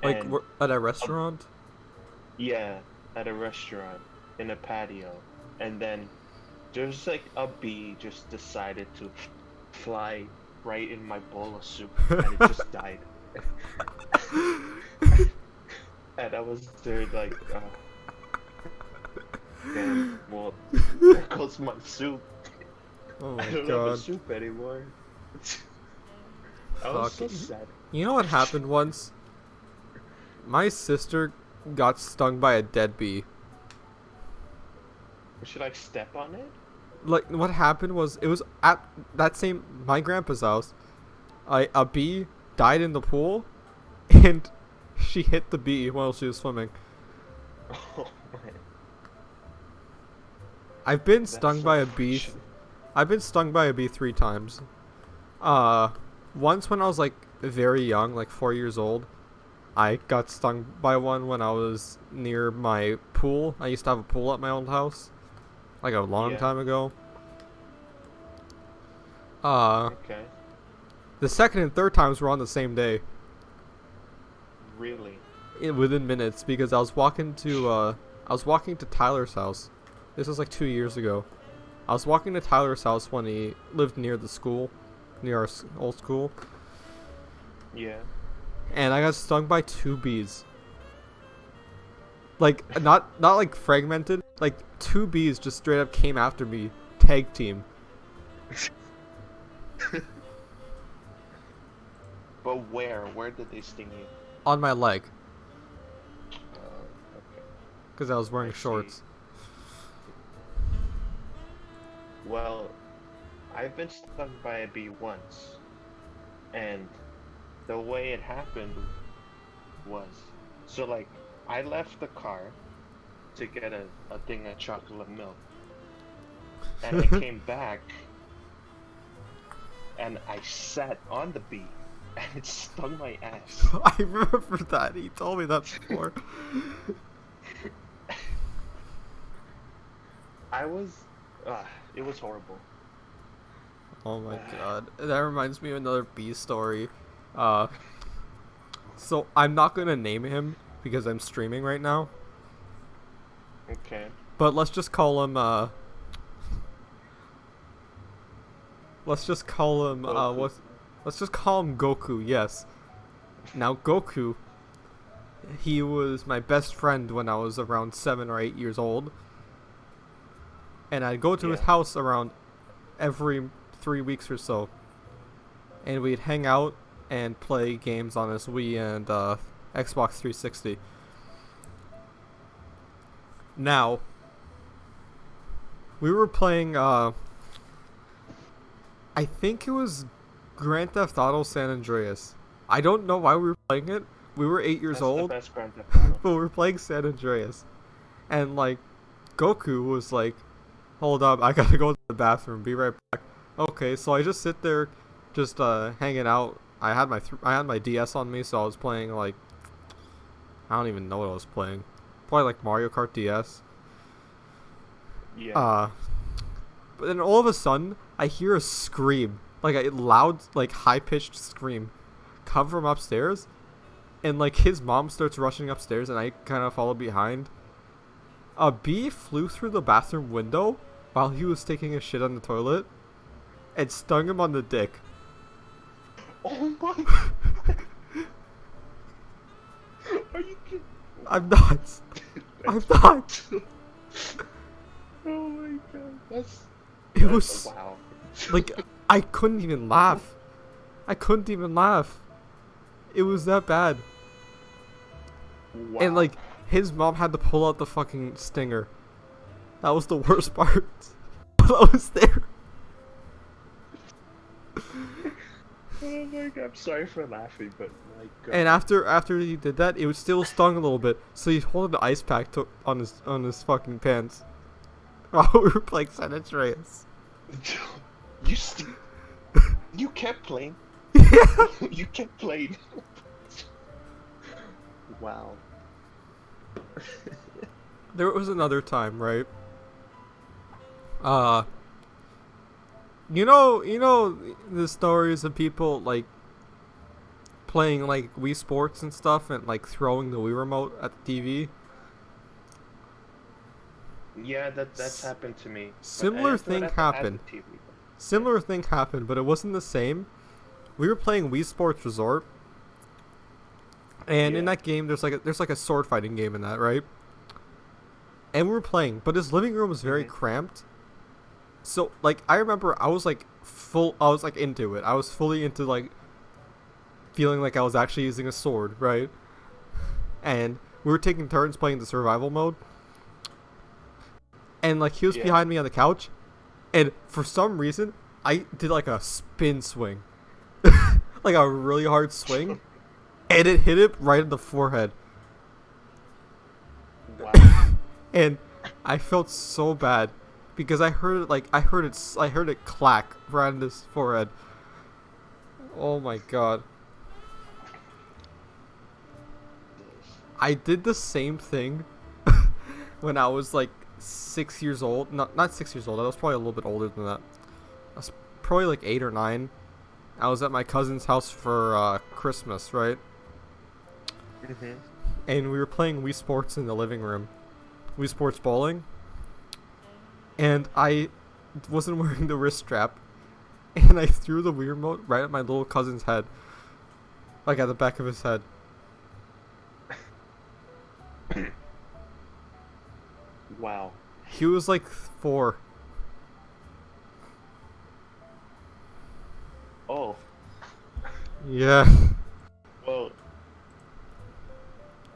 [SPEAKER 2] Like
[SPEAKER 4] And-
[SPEAKER 2] we're at a restaurant.
[SPEAKER 4] Yeah, at a restaurant in a patio, and then there's like a bee just decided to fly right in my bowl of soup, and it just died. And I was there like, damn, well, there goes my soup.
[SPEAKER 2] Oh
[SPEAKER 4] I
[SPEAKER 2] my
[SPEAKER 4] don't have a
[SPEAKER 2] God.
[SPEAKER 4] soup anymore. I was so
[SPEAKER 2] Fuck.
[SPEAKER 4] sad.
[SPEAKER 2] You know what happened once? My sister got stung by a dead bee.
[SPEAKER 4] Should I step on it?
[SPEAKER 2] Like what happened was it was at that same my grandpa's house. A bee died in the pool, and she hit the bee while she was swimming.
[SPEAKER 4] Oh man.
[SPEAKER 2] I've been
[SPEAKER 4] That's
[SPEAKER 2] stung
[SPEAKER 4] so
[SPEAKER 2] by a bee.
[SPEAKER 4] unfortunate.
[SPEAKER 2] I've been stung by a bee 3 times. Once when I was like very young, like 4 years old. I got stung by one when I was near my pool. I used to have a pool at my old house, like a long
[SPEAKER 4] Yeah.
[SPEAKER 2] time ago.
[SPEAKER 4] Okay.
[SPEAKER 2] The second and third times were on the same day,
[SPEAKER 4] Really?
[SPEAKER 2] within minutes, because I was walking to Tyler's house. This was like 2 years ago. I was walking to Tyler's house when he lived near the school, near our old school,
[SPEAKER 4] Yeah.
[SPEAKER 2] and I got stung by 2 bees. Like not like fragmented, like 2 bees just straight up came after me, tag team.
[SPEAKER 4] But where? Where did they sting you?
[SPEAKER 2] On my leg,
[SPEAKER 4] Okay.
[SPEAKER 2] because I was wearing
[SPEAKER 4] I see.
[SPEAKER 2] shorts.
[SPEAKER 4] Well, I've been stung by a bee once, and the way it happened was, so like, I left the car to get a thing of chocolate milk, and I came back, and I sat on the bee, and it stung my ass.
[SPEAKER 2] I remember that. He told me that before.
[SPEAKER 4] It was horrible.
[SPEAKER 2] Oh my god. That reminds me of another bee story. So I'm not gonna name him because I'm streaming right now.
[SPEAKER 4] Okay.
[SPEAKER 2] But let's just call him let's just call him
[SPEAKER 4] Goku.
[SPEAKER 2] let's just call him Goku, yes. Now Goku, he was my best friend when I was around 7 or 8 years old. And I'd go to his
[SPEAKER 4] Yeah.
[SPEAKER 2] house around every 3 weeks or so. And we'd hang out and play games on his Wii and Xbox 360. Now, we were playing, I think it was Grand Theft Auto San Andreas. I don't know why we were playing it. We were 8 years
[SPEAKER 4] That's
[SPEAKER 2] old,
[SPEAKER 4] the best Grand Theft Auto.
[SPEAKER 2] but we were playing San Andreas. And, like, Goku was like, hold up, I gotta go to the bathroom, be right back. Okay, so I just sit there, just hanging out. I had my DS on me, so I was playing like, I don't even know what I was playing. Probably like Mario Kart DS.
[SPEAKER 4] Yeah.
[SPEAKER 2] But then all of a sudden, I hear a scream, like a loud, like high pitched scream, come from upstairs, and like his mom starts rushing upstairs, and I kind of follow behind. A bee flew through the bathroom window while he was taking a shit on the toilet, and stung him on the dick.
[SPEAKER 4] Oh my! Are you kidding?
[SPEAKER 2] I'm not. I'm not.
[SPEAKER 4] Oh my god,
[SPEAKER 2] It was
[SPEAKER 4] wow.
[SPEAKER 2] like I couldn't even laugh. I couldn't even laugh. It was that bad.
[SPEAKER 4] Wow.
[SPEAKER 2] And like his mom had to pull out the fucking stinger. That was the worst part. I was there.
[SPEAKER 4] Oh my god, I'm sorry for laughing, but my god.
[SPEAKER 2] And after he did that, it was still stung a little bit. So he holding the ice pack on his fucking pants while we were playing San Andreas.
[SPEAKER 4] You kept playing.
[SPEAKER 2] Yeah.
[SPEAKER 4] You kept playing. Wow.
[SPEAKER 2] There was another time, right? You know the stories of people like playing like Wii Sports and stuff and like throwing the Wii remote at the TV.
[SPEAKER 4] Yeah, that's happened to me. But
[SPEAKER 2] Similar
[SPEAKER 4] I threw it
[SPEAKER 2] thing
[SPEAKER 4] at
[SPEAKER 2] happened.
[SPEAKER 4] the TV.
[SPEAKER 2] Similar thing happened, but it wasn't the same. We were playing Wii Sports Resort, and in
[SPEAKER 4] Yeah.
[SPEAKER 2] that game, there's like a sword fighting game in that, right? And we were playing, but his living room was very
[SPEAKER 4] Mhm.
[SPEAKER 2] cramped. So like I remember, I was like into it. I was fully into like feeling like I was actually using a sword, right? And we were taking turns playing the survival mode. And like he was
[SPEAKER 4] Yeah.
[SPEAKER 2] behind me on the couch, and for some reason I did like a spin swing. Like a really hard swing, and it hit him right in the forehead.
[SPEAKER 4] Wow.
[SPEAKER 2] And I felt so bad because I heard it clack right in his forehead. Oh my god. I did the same thing when I was like 6 years old. Not 6 years old. I was probably a little bit older than that. I was probably like 8 or 9. I was at my cousin's house for Christmas, right?
[SPEAKER 4] Mhm.
[SPEAKER 2] And we were playing Wii Sports in the living room. Wii Sports bowling. And I wasn't wearing the wrist strap. And I threw the Wii remote right at my little cousin's head. Like at the back of his head.
[SPEAKER 4] Wow.
[SPEAKER 2] He was like 4.
[SPEAKER 4] Oh.
[SPEAKER 2] Yeah.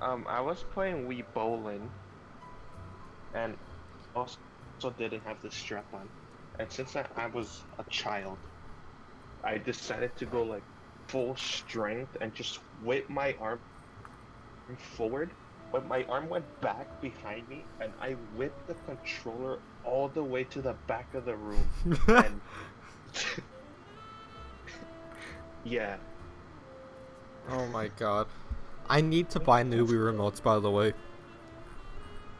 [SPEAKER 4] I was playing Wii Bowling, and also didn't have the strap on. And since I was a child, I decided to go like full strength and just whip my arm forward. But my arm went back behind me, and I whipped the controller all the way to the back of the room. And yeah.
[SPEAKER 2] Oh my god. I need to buy new Wii remotes, by the way.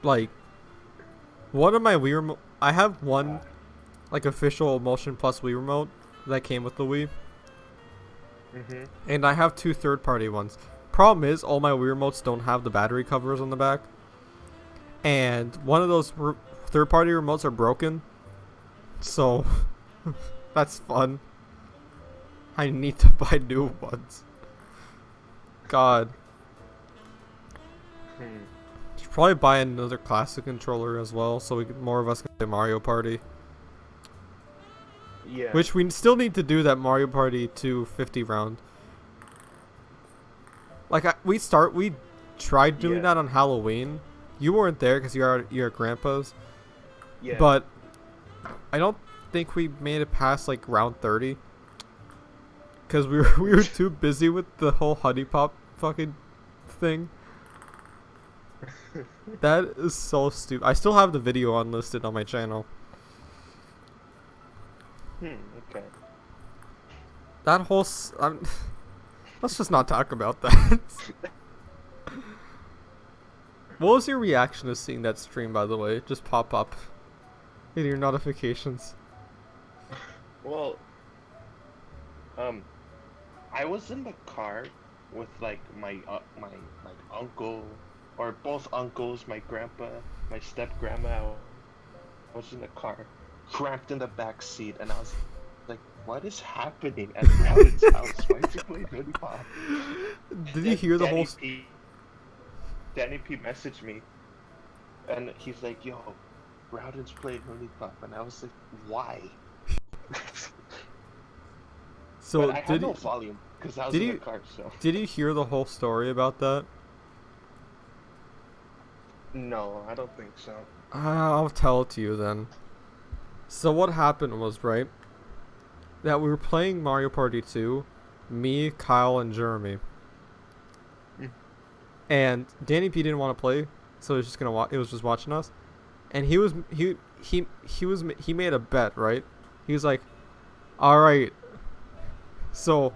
[SPEAKER 2] Like, one of my Wii remote, I have one, like, official Motion Plus Wii remote that came with the Wii. And I have 2 third-party ones. Problem is, all my Wii remotes don't have the battery covers on the back. And one of those third-party remotes are broken. So, that's fun. I need to buy new ones. God. Should probably buy another classic controller as well, so more of us can play Mario Party.
[SPEAKER 4] Yeah.
[SPEAKER 2] Which we still need to do that Mario Party 250 round. Like we tried doing that on Halloween. You weren't there because you're at Grandpa's.
[SPEAKER 4] Yeah.
[SPEAKER 2] But I don't think we made it past like round 30. Because we were too busy with the whole Honey Pop fucking thing. That is so stupid. I still have the video unlisted on my channel.
[SPEAKER 4] Okay.
[SPEAKER 2] That whole... let's just not talk about that. What was your reaction to seeing that stream, by the way? Just pop up in your notifications.
[SPEAKER 4] Well, I was in the car with like my uncle, or both uncles, my grandpa, my step grandma. I was in the car, cramped in the back seat, and I was like, "What is happening at Rabbit's house? Why is he playing Hoodie Pop?"
[SPEAKER 2] Did you hear the whole?
[SPEAKER 4] Danny P messaged me, and he's like, "Yo, Rowden's playing Hoodie Pop," and I was like, "Why?"
[SPEAKER 2] So
[SPEAKER 4] but I had no volume because I was in the car. So
[SPEAKER 2] did you hear the whole story about that?
[SPEAKER 4] no, I don't think so.
[SPEAKER 2] I'll tell it to you then. So what happened was, right, that we were playing Mario Party 2, me, Kyle, and Jeremy. And Danny P didn't want to play, so he was just gonna he was just watching us. And he made a bet, right? He was like, "All right, so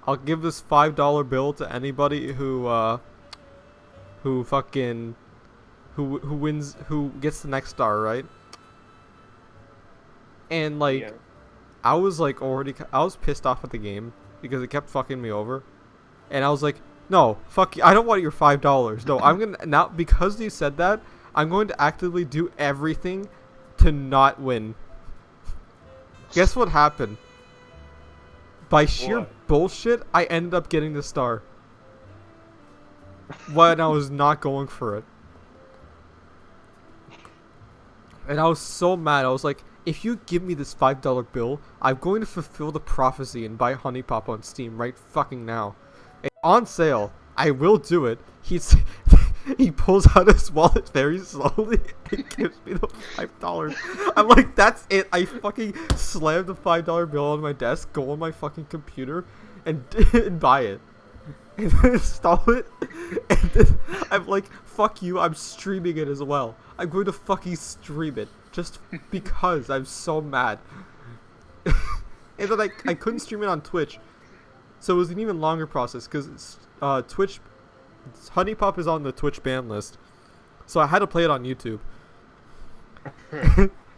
[SPEAKER 2] I'll give this $5 bill to anybody who wins, who gets the next star, right?" And like,
[SPEAKER 4] Yeah.
[SPEAKER 2] I was pissed off at the game because it kept fucking me over, and I was like, "No, fuck you, I don't want your $5. No, I'm gonna now, because you said that, I'm going to actively do everything to not win." Guess what happened? By sheer bullshit, I ended up getting the star when I was not going for it. And I was so mad. I was like, if you give me this $5 bill, I'm going to fulfill the prophecy and buy Honey Pop on Steam right fucking now. It's on sale. I will do it. He pulls out his wallet very slowly and gives me the $5. I'm like, that's it. I fucking slammed the $5 bill on my desk, go on my fucking computer, and buy it. And then install it. And then I'm like, fuck you, I'm streaming it as well. I'm going to fucking stream it. Just because I'm so mad. And then I couldn't stream it on Twitch. So it was an even longer process because Twitch... Honey Pop is on the Twitch ban list, so I had to play it on YouTube.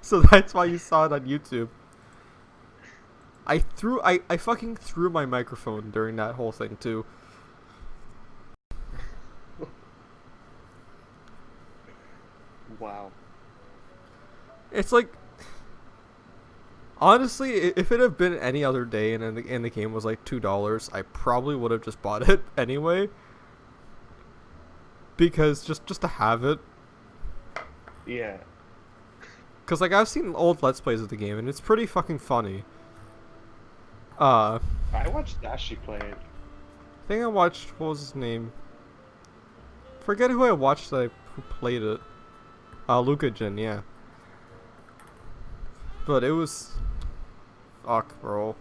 [SPEAKER 2] So that's why you saw it on YouTube. I fucking threw my microphone during that whole thing too.
[SPEAKER 4] Wow.
[SPEAKER 2] It's like, honestly, if it had been any other day and the game was like $2, I probably would have just bought it anyway. Because just to have it.
[SPEAKER 4] Yeah.
[SPEAKER 2] Because like I've seen old Let's Plays of the game and it's pretty fucking funny. I
[SPEAKER 4] watched Dashi play it.
[SPEAKER 2] think I watched, what was his name? forget who I watched who played it. Luca Jin, yeah. But it was... Fuck, bro.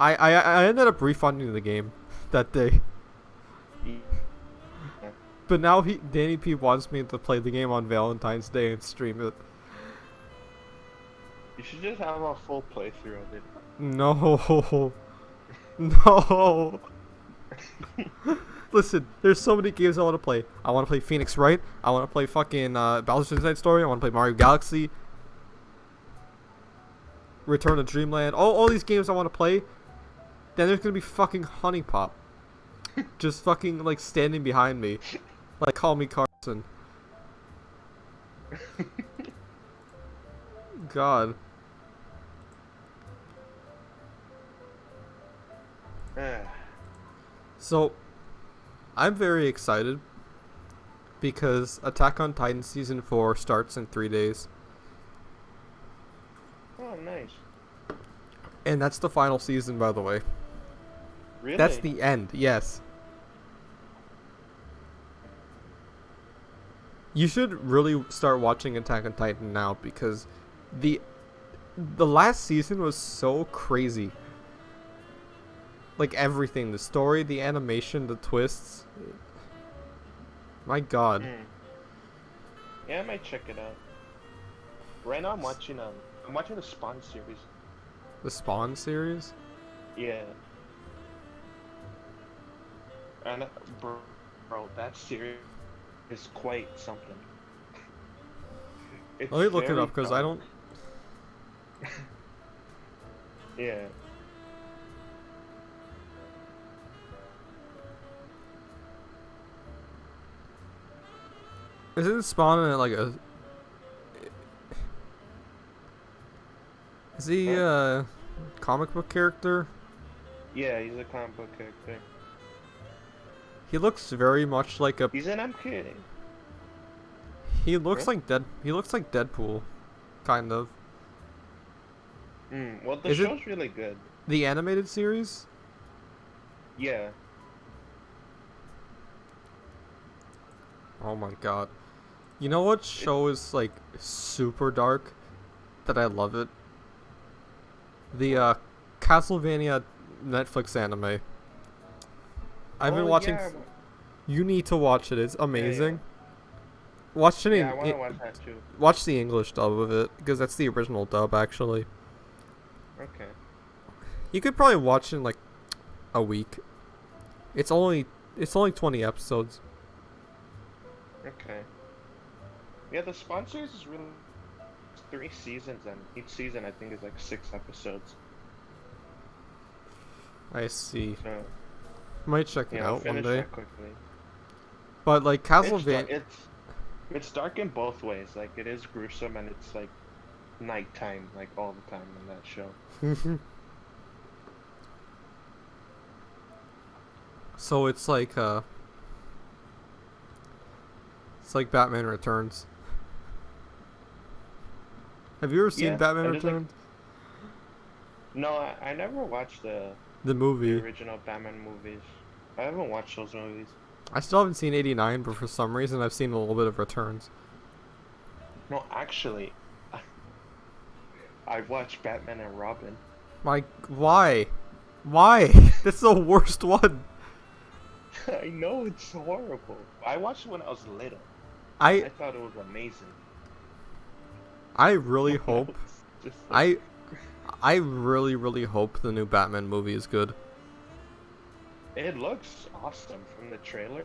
[SPEAKER 2] I ended up refunding the game that day. But now Danny P wants me to play the game on Valentine's Day and stream it.
[SPEAKER 4] You should just have a full playthrough of it.
[SPEAKER 2] No. No. Listen, there's so many games I want to play. I want to play Phoenix Wright. I want to play fucking Bowser's Inside Story. I want to play Mario Galaxy. Return to Dreamland. All these games I want to play. Then there's gonna be fucking Honey Pop. Just fucking like standing behind me. Like Call Me Carson. God. So, I'm very excited because Attack on Titan Season 4 starts in 3 days.
[SPEAKER 4] Oh, nice.
[SPEAKER 2] And that's the final season, by the way.
[SPEAKER 4] Really?
[SPEAKER 2] That's the end, yes. You should really start watching Attack on Titan now because the last season was so crazy. Like everything, the story, the animation, the twists. My god.
[SPEAKER 4] Yeah, I might check it out. Right now I'm watching the Spawn series.
[SPEAKER 2] The Spawn series?
[SPEAKER 4] Yeah. And bro, that series is quite something. It's
[SPEAKER 2] Let me look it
[SPEAKER 4] very
[SPEAKER 2] up because I don't.
[SPEAKER 4] Yeah.
[SPEAKER 2] Isn't Spawn in like a? Is he a comic book character?
[SPEAKER 4] Yeah, he's a comic book character.
[SPEAKER 2] He looks very much like a.
[SPEAKER 4] He's an MK.
[SPEAKER 2] He looks
[SPEAKER 4] Huh?
[SPEAKER 2] like He looks like Deadpool, kind of.
[SPEAKER 4] Well, the
[SPEAKER 2] Is it-
[SPEAKER 4] show's really good.
[SPEAKER 2] The animated series.
[SPEAKER 4] Yeah.
[SPEAKER 2] Oh my god. You know what show is like super dark that I love it? The Castlevania Netflix anime. I've been watching.
[SPEAKER 4] Yeah,
[SPEAKER 2] You need to watch it. It's amazing. Watch it
[SPEAKER 4] yeah, I want to watch that too.
[SPEAKER 2] watch the English dub of it because that's the original dub actually.
[SPEAKER 4] Okay.
[SPEAKER 2] You could probably watch it in like a week. It's only 20 episodes.
[SPEAKER 4] Okay. Yeah, the Spawn series is really 3 seasons, and each season I think is like 6 episodes.
[SPEAKER 2] I see.
[SPEAKER 4] So
[SPEAKER 2] Might check it
[SPEAKER 4] yeah, I'll
[SPEAKER 2] out one
[SPEAKER 4] finish
[SPEAKER 2] day.
[SPEAKER 4] that quickly.
[SPEAKER 2] But like Castlevania.
[SPEAKER 4] It's dark in both ways. Like it is gruesome, and it's like nighttime, like all the time in that show.
[SPEAKER 2] So it's like Batman Returns. Have you ever seen
[SPEAKER 4] Yeah,
[SPEAKER 2] Batman
[SPEAKER 4] it is like-
[SPEAKER 2] Returns?
[SPEAKER 4] No, I never watched the
[SPEAKER 2] The
[SPEAKER 4] original Batman movies. I haven't watched those movies.
[SPEAKER 2] I still haven't seen 89, but for some reason I've seen a little bit of Returns.
[SPEAKER 4] No, actually, I watched Batman and Robin.
[SPEAKER 2] Why? Why? That's the worst one.
[SPEAKER 4] I know it's horrible. I watched it when I was little.
[SPEAKER 2] I
[SPEAKER 4] I thought it was amazing.
[SPEAKER 2] I really hope
[SPEAKER 4] It's just like-
[SPEAKER 2] I really hope the new Batman movie is good.
[SPEAKER 4] It looks awesome from the trailer.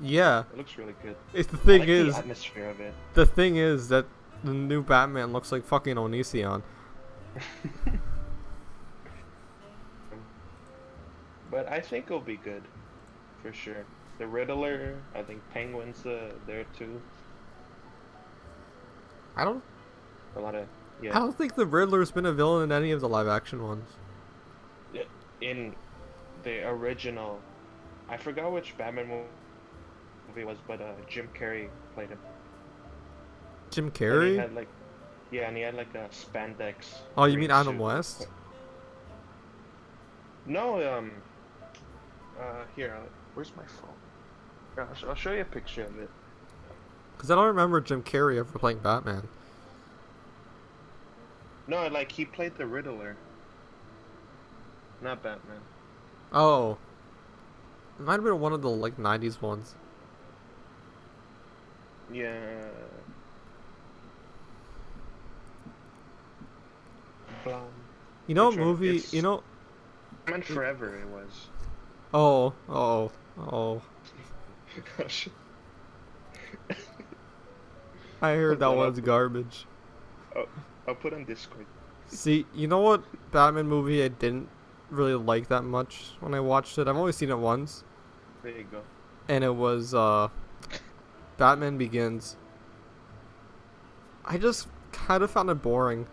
[SPEAKER 2] Yeah,
[SPEAKER 4] It looks really good.
[SPEAKER 2] it's the
[SPEAKER 4] I
[SPEAKER 2] thing
[SPEAKER 4] like
[SPEAKER 2] is
[SPEAKER 4] the atmosphere of it.
[SPEAKER 2] the thing is that the new Batman looks like fucking Onision.
[SPEAKER 4] But I think it'll be good, for sure. The Riddler, I think Penguin's there too.
[SPEAKER 2] I don't
[SPEAKER 4] A lot of
[SPEAKER 2] I
[SPEAKER 4] yeah.
[SPEAKER 2] don't think the Riddler's been a villain in any of the live action ones.
[SPEAKER 4] In the original, I forgot which Batman movie it was, but Jim Carrey played him.
[SPEAKER 2] Jim
[SPEAKER 4] And he
[SPEAKER 2] Carrey?
[SPEAKER 4] had like, yeah, and he had like a spandex.
[SPEAKER 2] Oh, you
[SPEAKER 4] green
[SPEAKER 2] mean Adam
[SPEAKER 4] suit.
[SPEAKER 2] West?
[SPEAKER 4] No, here, where's my phone? I'll show you a picture of it.
[SPEAKER 2] Because I don't remember Jim Carrey ever playing Batman.
[SPEAKER 4] No, like he played the Riddler, not Batman.
[SPEAKER 2] Oh. It might have been one of the, like, 90s ones.
[SPEAKER 4] Yeah.
[SPEAKER 2] You know,
[SPEAKER 4] Which one?
[SPEAKER 2] movie,
[SPEAKER 4] It's-
[SPEAKER 2] you know...
[SPEAKER 4] Batman Forever it was.
[SPEAKER 2] Oh. I heard that
[SPEAKER 4] Hold on,
[SPEAKER 2] one's garbage.
[SPEAKER 4] I'll put on Discord.
[SPEAKER 2] See, you know what Batman movie I didn't really like that much when I watched it? I've only seen it once.
[SPEAKER 4] There you go.
[SPEAKER 2] And it was, Batman Begins. I just kind of found it boring.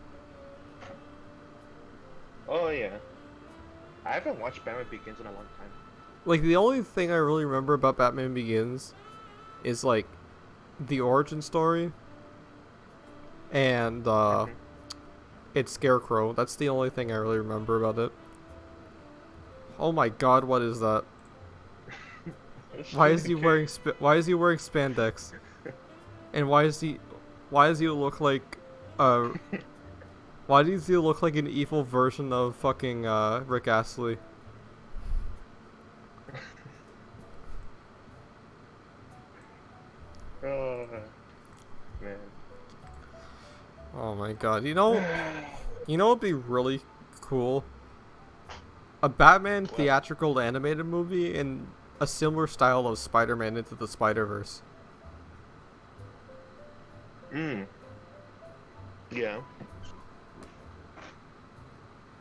[SPEAKER 4] Oh yeah. I haven't watched Batman Begins in a long time.
[SPEAKER 2] Like, the only thing I really remember about Batman Begins is, like, the origin story. And, it's Scarecrow. That's the only thing I really remember about it. Oh my god, what is that? Why is he wearing spandex? And why does he look like why does he look like an evil version of fucking Rick Astley?
[SPEAKER 4] Oh man.
[SPEAKER 2] Oh my god. You know what'd be really cool? A Batman theatrical animated movie in a similar style of Spider-Man Into the Spider-Verse.
[SPEAKER 4] Yeah.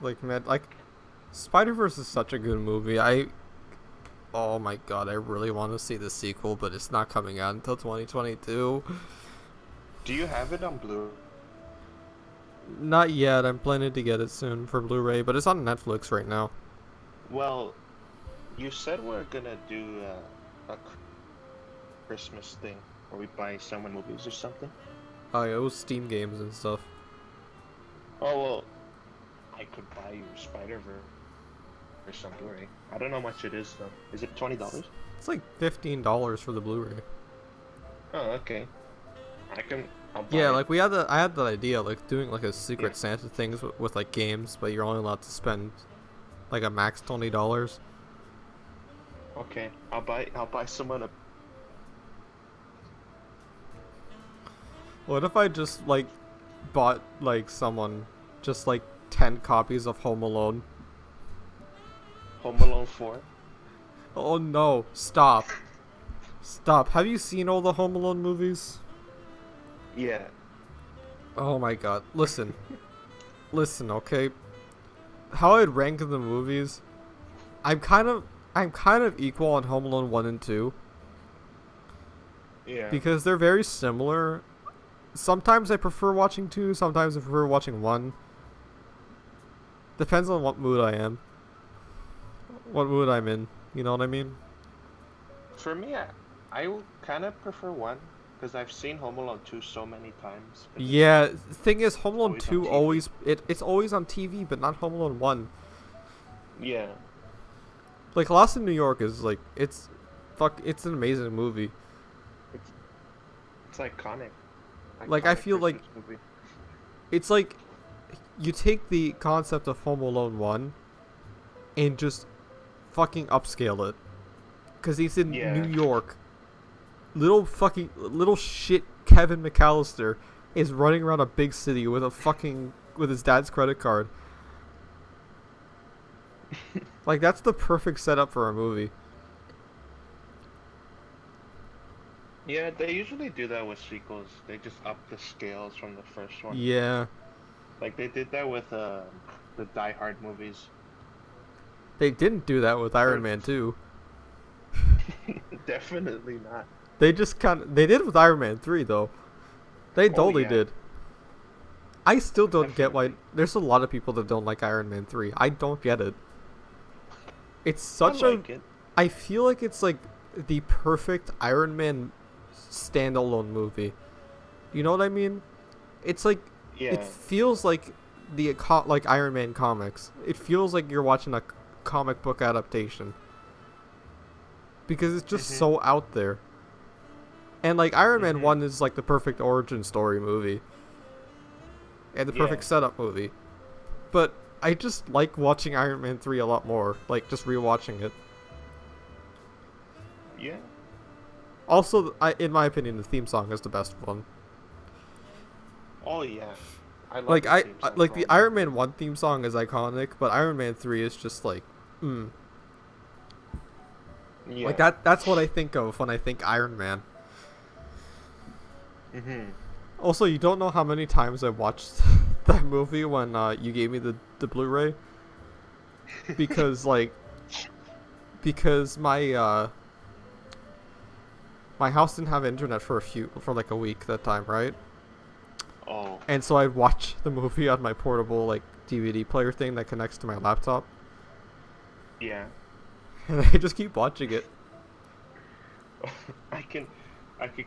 [SPEAKER 2] Like, man, like, Spider-Verse is such a good movie. Oh my god, I really want to see the sequel, but it's not coming out until 2022.
[SPEAKER 4] Do you have it on Blue?
[SPEAKER 2] Not yet. I'm planning to get it soon for Blu-ray, but it's on Netflix right now.
[SPEAKER 4] Well, you said we're gonna do a Christmas thing where we buy someone movies or something.
[SPEAKER 2] Oh yeah, it was Steam games and stuff.
[SPEAKER 4] Oh well, I could buy you Spider-Verse or some Blu-ray. I don't know how much it is though. Is it $20?
[SPEAKER 2] It's like $15 for the Blu-ray.
[SPEAKER 4] Oh, okay. I'll buy
[SPEAKER 2] Yeah,
[SPEAKER 4] it.
[SPEAKER 2] like I had that idea, like doing like a Secret Santa things with like games, but you're only allowed to spend like a max $20.
[SPEAKER 4] Okay, I'll buy someone a.
[SPEAKER 2] What if I just like bought like someone just like 10 copies of Home Alone?
[SPEAKER 4] Home Alone 4.
[SPEAKER 2] Oh no, stop. Stop. Have you seen all the Home Alone movies?
[SPEAKER 4] Yeah.
[SPEAKER 2] Oh my god. Listen. Listen, okay? How I'd rank the movies, I'm kind of equal on Home Alone 1 and 2
[SPEAKER 4] Yeah.
[SPEAKER 2] because they're very similar. Sometimes I prefer watching 2, sometimes I prefer watching 1. Depends on what mood I am. What mood I'm in, you know what I mean?
[SPEAKER 4] For me, I kind of prefer 1 because I've seen Home Alone 2 so many times. but
[SPEAKER 2] Yeah, the thing is Home Alone
[SPEAKER 4] always on
[SPEAKER 2] 2
[SPEAKER 4] TV.
[SPEAKER 2] always it's always on TV, but not Home Alone 1.
[SPEAKER 4] Yeah.
[SPEAKER 2] Like Lost in New York is like it's an amazing movie.
[SPEAKER 4] It's iconic.
[SPEAKER 2] Like, I
[SPEAKER 4] Iconic
[SPEAKER 2] feel like-
[SPEAKER 4] Christmas movie.
[SPEAKER 2] It's like you take the concept of Home Alone 1 and just fucking upscale it. Cuz he's in
[SPEAKER 4] Yeah.
[SPEAKER 2] New York. Little shit Kevin McAllister is running around a big city with with his dad's credit card. Like that's the perfect setup for a movie.
[SPEAKER 4] Yeah, they usually do that with sequels. They just up the scales from the first one.
[SPEAKER 2] Yeah.
[SPEAKER 4] Like they did that with the Die Hard movies.
[SPEAKER 2] They didn't do that with Iron Man 2.
[SPEAKER 4] Definitely not.
[SPEAKER 2] They did with Iron Man 3 though. They totally
[SPEAKER 4] yeah.
[SPEAKER 2] did. I still don't get why
[SPEAKER 4] Definitely.
[SPEAKER 2] there's a lot of people that don't like Iron Man 3. I don't get it. It's such
[SPEAKER 4] I like it.
[SPEAKER 2] I feel like it's like the perfect Iron Man standalone movie. You know what I mean? It's like
[SPEAKER 4] Yeah.
[SPEAKER 2] it feels like like Iron Man comics. It feels like you're watching a comic book adaptation. because it's just so out there. And like Iron Man 1 is like the perfect origin story movie. And the perfect setup movie. But I just like watching Iron Man 3 a lot more, like just rewatching it.
[SPEAKER 4] Yeah.
[SPEAKER 2] Also, in my opinion, the theme song is the best one.
[SPEAKER 4] Oh yeah. I love
[SPEAKER 2] Like
[SPEAKER 4] the theme song
[SPEAKER 2] like
[SPEAKER 4] for
[SPEAKER 2] the Iron Man 1 theme song is iconic, but Iron Man 3 is just like,
[SPEAKER 4] Yeah.
[SPEAKER 2] Like that's what I think of when I think Iron Man. Also, you don't know how many times I watched that movie when you gave me the Blu-ray, because my my house didn't have internet for like a week that time, right?
[SPEAKER 4] Oh.
[SPEAKER 2] And so I watch the movie on my portable like DVD player thing that connects to my laptop,
[SPEAKER 4] Yeah.
[SPEAKER 2] and I just keep watching it.
[SPEAKER 4] I can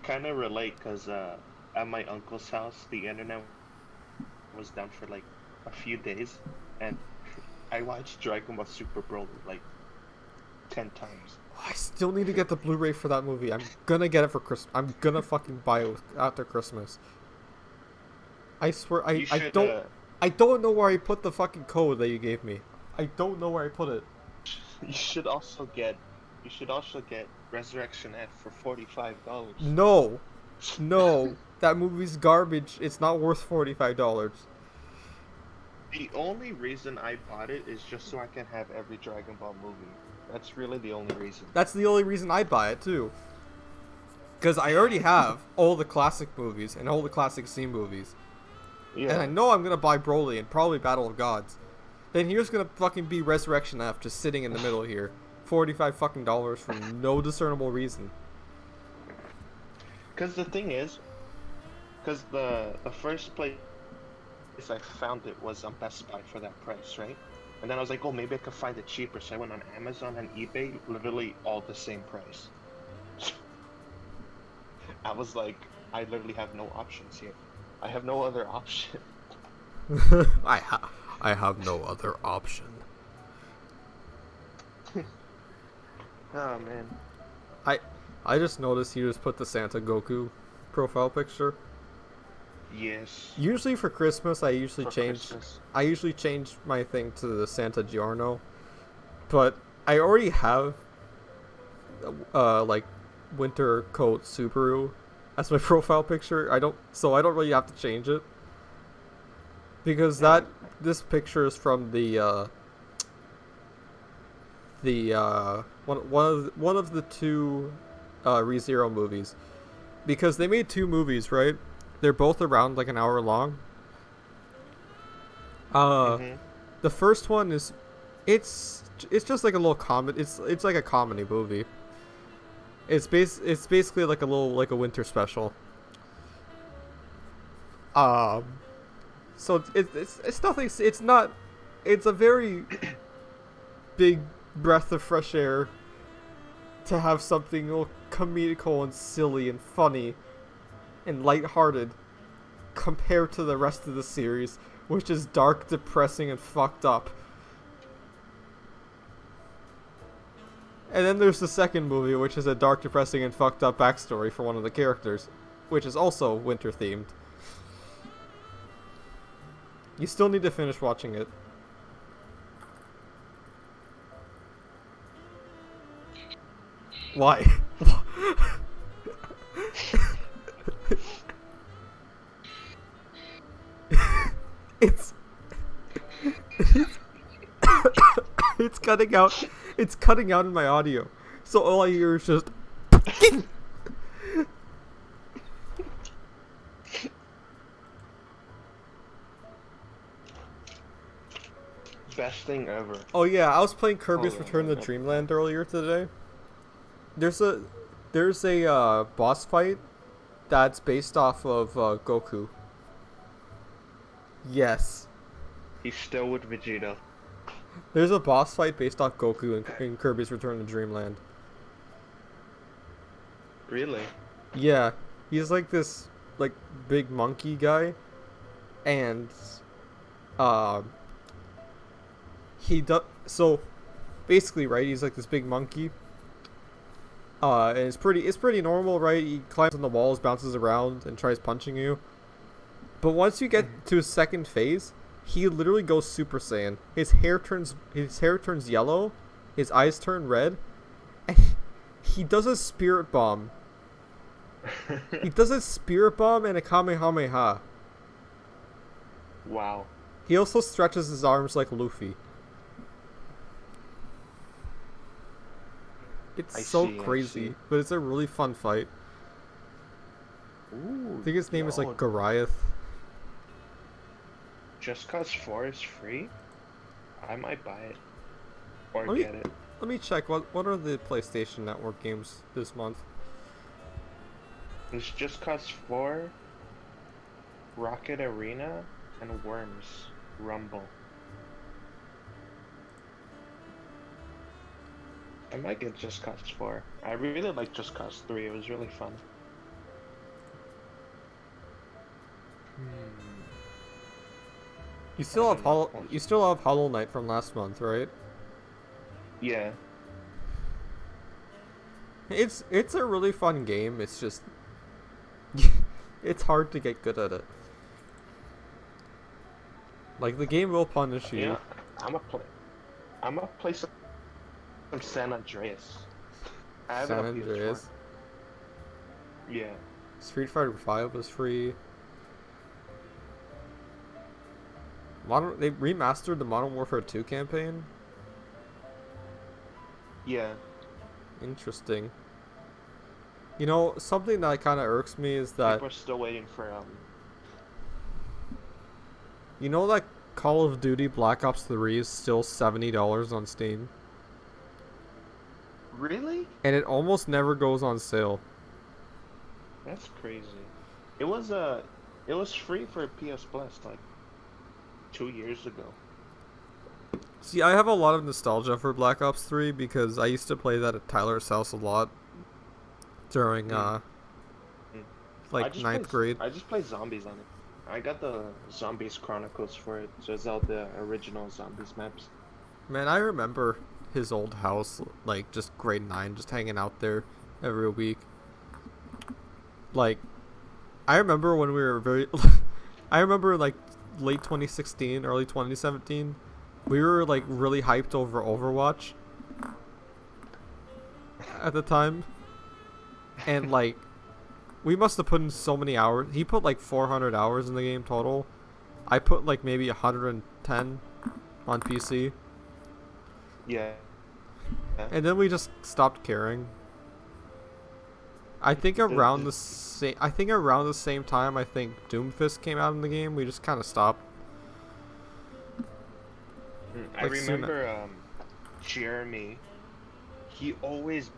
[SPEAKER 4] kind of relate because at my uncle's house the internet was down for like a few days, and I watched Dragon Ball Super Broly like 10 times.
[SPEAKER 2] I still need to get the Blu-ray for that movie. I'm gonna get it for Christmas. I'm gonna fucking buy it after Christmas. I swear, I don't know where I put the fucking code that you gave me. I don't know where I put it.
[SPEAKER 4] You should also get Resurrection F for $45.
[SPEAKER 2] No, that movie's garbage. It's not worth $45.
[SPEAKER 4] The only reason I bought it is just so I can have every Dragon Ball movie. That's really the only reason.
[SPEAKER 2] That's the only reason I buy it too. Because I already have all the classic movies and all the classic Z movies.
[SPEAKER 4] Yeah.
[SPEAKER 2] And I know I'm gonna buy Broly and probably Battle of Gods. Then here's gonna fucking be Resurrection F just sitting in the middle here. $45 fucking for no discernible reason.
[SPEAKER 4] Because the thing is, because the first place I found it was on Best Buy for that price, right? And then I was like, oh, maybe I could find it cheaper. So I went on Amazon and eBay, literally all the same price. I was like, I literally have no options here. I have no other option.
[SPEAKER 2] I have no other option.
[SPEAKER 4] Oh man.
[SPEAKER 2] I just noticed you just put the Santa Goku profile picture.
[SPEAKER 4] Yes.
[SPEAKER 2] Usually for Christmas, I usually
[SPEAKER 4] Christmas.
[SPEAKER 2] change my thing to the Santa Giorno, but I already have like winter coat Subaru as my profile picture. I don't really have to change it, because this picture is from the one of the two ReZero movies, because they made two movies, right? They're both around like an hour long. The first one is, it's just like a little comedy. It's like a comedy movie. It's basically like a little, like a winter special. So it's nothing. It's a very big breath of fresh air to have something a little comedical and silly and funny and lighthearted compared to the rest of the series, which is dark, depressing, and fucked up. And then there's the second movie, which is a dark, depressing, and fucked up backstory for one of the characters, which is also winter themed. You still need to finish watching it. Why? It's cutting out. It's cutting out in my audio, so all I hear is just.
[SPEAKER 4] Best thing ever.
[SPEAKER 2] Oh yeah, I was playing Kirby's
[SPEAKER 4] Hold on,
[SPEAKER 2] Return to
[SPEAKER 4] hold on.
[SPEAKER 2] Dreamland earlier today. There's a boss fight that's based off of Goku. Yes.
[SPEAKER 4] He's still with Vegeta.
[SPEAKER 2] There's a boss fight based off Goku in Kirby's Return to Dreamland.
[SPEAKER 4] Really?
[SPEAKER 2] Yeah, he's like this like big monkey guy, and he does so basically, right? He's like this big monkey, And it's pretty normal, right? He climbs on the walls, bounces around, and tries punching you. But once you get to his second phase, he literally goes Super Saiyan. His hair turns yellow, his eyes turn red, and he does a spirit bomb. He does a spirit bomb and a Kamehameha.
[SPEAKER 4] Wow.
[SPEAKER 2] He also stretches his arms like Luffy. It's so crazy, but it's a really fun fight.
[SPEAKER 4] Ooh,
[SPEAKER 2] I think his name is like Goliath.
[SPEAKER 4] Just Cause 4 is free? I might buy it. Or
[SPEAKER 2] Let me-
[SPEAKER 4] get it.
[SPEAKER 2] Let me check, what are the PlayStation Network games this month?
[SPEAKER 4] It's Just Cause 4, Rocket Arena, and Worms Rumble. I might get Just Cause 4. I really like Just Cause 3, it was really fun.
[SPEAKER 2] You still have Hollow Knight from last month, right?
[SPEAKER 4] Yeah.
[SPEAKER 2] It's a really fun game. It's just it's hard to get good at it. Like the game will punish you.
[SPEAKER 4] Yeah, I'm gonna play some San Andreas. I have it
[SPEAKER 2] San
[SPEAKER 4] on PS4.
[SPEAKER 2] Andreas.
[SPEAKER 4] Yeah.
[SPEAKER 2] Street Fighter V was free. They remastered the Modern Warfare 2 campaign.
[SPEAKER 4] Yeah.
[SPEAKER 2] Interesting. You know, something that kind of irks me is that
[SPEAKER 4] People are still waiting for
[SPEAKER 2] you know that Call of Duty Black Ops 3 is still $70 on Steam,
[SPEAKER 4] Really?
[SPEAKER 2] and it almost never goes on sale.
[SPEAKER 4] That's crazy. It was free for PS Plus like 2 years ago.
[SPEAKER 2] See, I have a lot of nostalgia for Black Ops 3 because I used to play that at Tyler's house a lot during like ninth grade.
[SPEAKER 4] I just play zombies on it. I got the Zombies Chronicles for it, so it's all the original zombies maps.
[SPEAKER 2] Man, I remember his old house, like just grade 9, just hanging out there every week. Like, I remember when we were I remember like late 2016, early 2017, we were like really hyped over Overwatch at the time. And like, we must have put in so many hours. He put like 400 hours in the game total. I put like maybe 110 on PC.
[SPEAKER 4] Yeah.
[SPEAKER 2] And then we just stopped caring. I think around the same time I think Doomfist came out in the game, we just kind of stopped.
[SPEAKER 4] I remember Jeremy, he always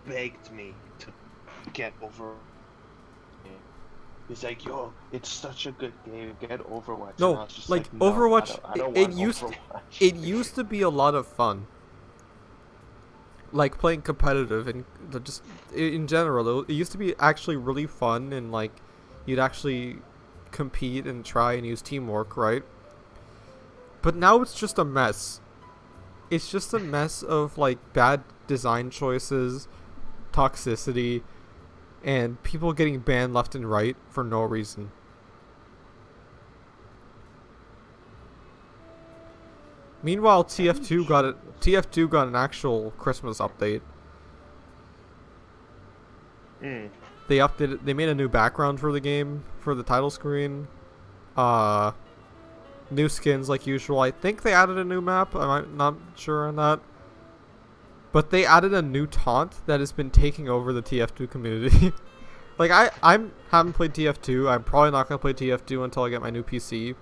[SPEAKER 4] begged me to get over. He's like, yo, it's such a good game, get Overwatch.
[SPEAKER 2] No,
[SPEAKER 4] and I was just
[SPEAKER 2] like
[SPEAKER 4] no,
[SPEAKER 2] Overwatch,
[SPEAKER 4] I don't
[SPEAKER 2] it
[SPEAKER 4] want
[SPEAKER 2] used
[SPEAKER 4] Overwatch.
[SPEAKER 2] it used to be a lot of fun. Like playing competitive and just in general, it used to be actually really fun, and like you'd actually compete and try and use teamwork, right? But now it's just a mess. It's just a mess of like bad design choices, toxicity, and people getting banned left and right for no reason. Meanwhile, TF2 got an actual Christmas update. They updated. They made a new background for the game for the title screen. New skins like usual. I think they added a new map. I'm not sure on that. But they added a new taunt that has been taking over the TF2 community. Like I haven't played TF2. I'm probably not gonna play TF2 until I get my new PC.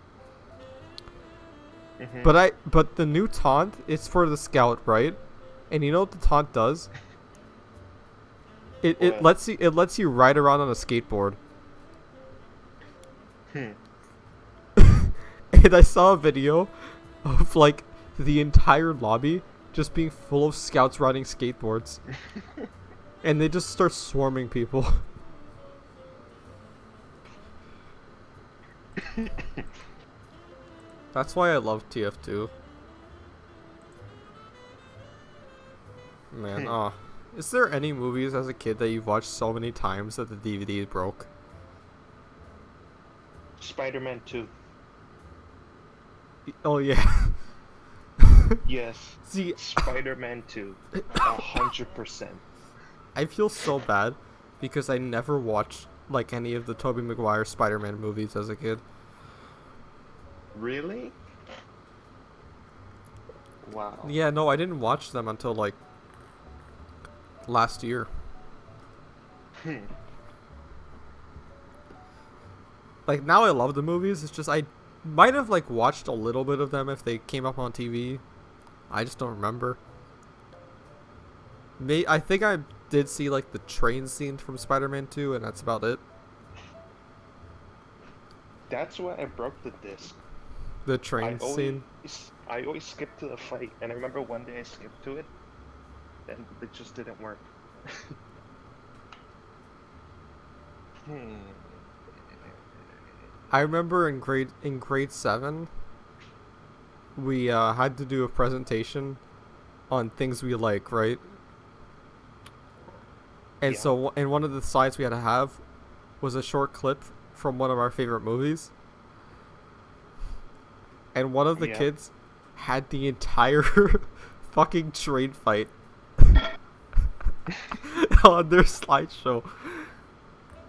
[SPEAKER 2] But the new taunt is for the scout, right? And you know what the taunt does? It lets you ride around on a skateboard. And I saw a video of like the entire lobby just being full of scouts riding skateboards. And they just start swarming people. That's why I love TF2. Man, Is there any movies as a kid that you've watched so many times that the DVD broke?
[SPEAKER 4] Spider-Man 2.
[SPEAKER 2] Oh yeah.
[SPEAKER 4] Yes.
[SPEAKER 2] See,
[SPEAKER 4] Spider-Man 2. 100%.
[SPEAKER 2] I feel so bad because I never watched like any of the Tobey Maguire Spider-Man movies as a kid.
[SPEAKER 4] Really? Wow.
[SPEAKER 2] Yeah, no, I didn't watch them until like last year.
[SPEAKER 4] Hmm.
[SPEAKER 2] Like now I love the movies. It's just I might have like watched a little bit of them if they came up on TV. I just don't remember. I think I did see like the train scene from Spider-Man 2 and that's about it.
[SPEAKER 4] That's why I broke the disc.
[SPEAKER 2] The train scene.
[SPEAKER 4] I always skip to the fight, and I remember one day I skipped to it, and it just didn't work.
[SPEAKER 2] I remember in grade 7 we had to do a presentation on things we like, right? And
[SPEAKER 4] Yeah.
[SPEAKER 2] so in one of the slides we had to have was a short clip from one of our favorite movies. And one of the
[SPEAKER 4] Yeah.
[SPEAKER 2] kids had the entire fucking train fight on their slideshow.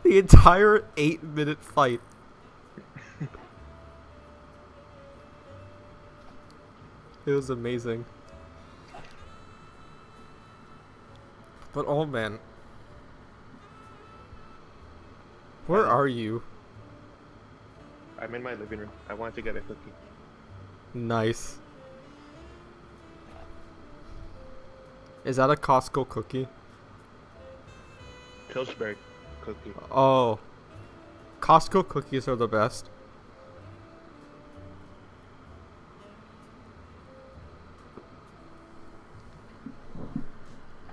[SPEAKER 2] The entire 8-minute fight. It was amazing. But oh man. Where are you?
[SPEAKER 4] I'm in my living room. I wanted to get a cookie.
[SPEAKER 2] Nice. Is that a Costco cookie?
[SPEAKER 4] Pillsbury cookie.
[SPEAKER 2] Oh. Costco cookies are the best.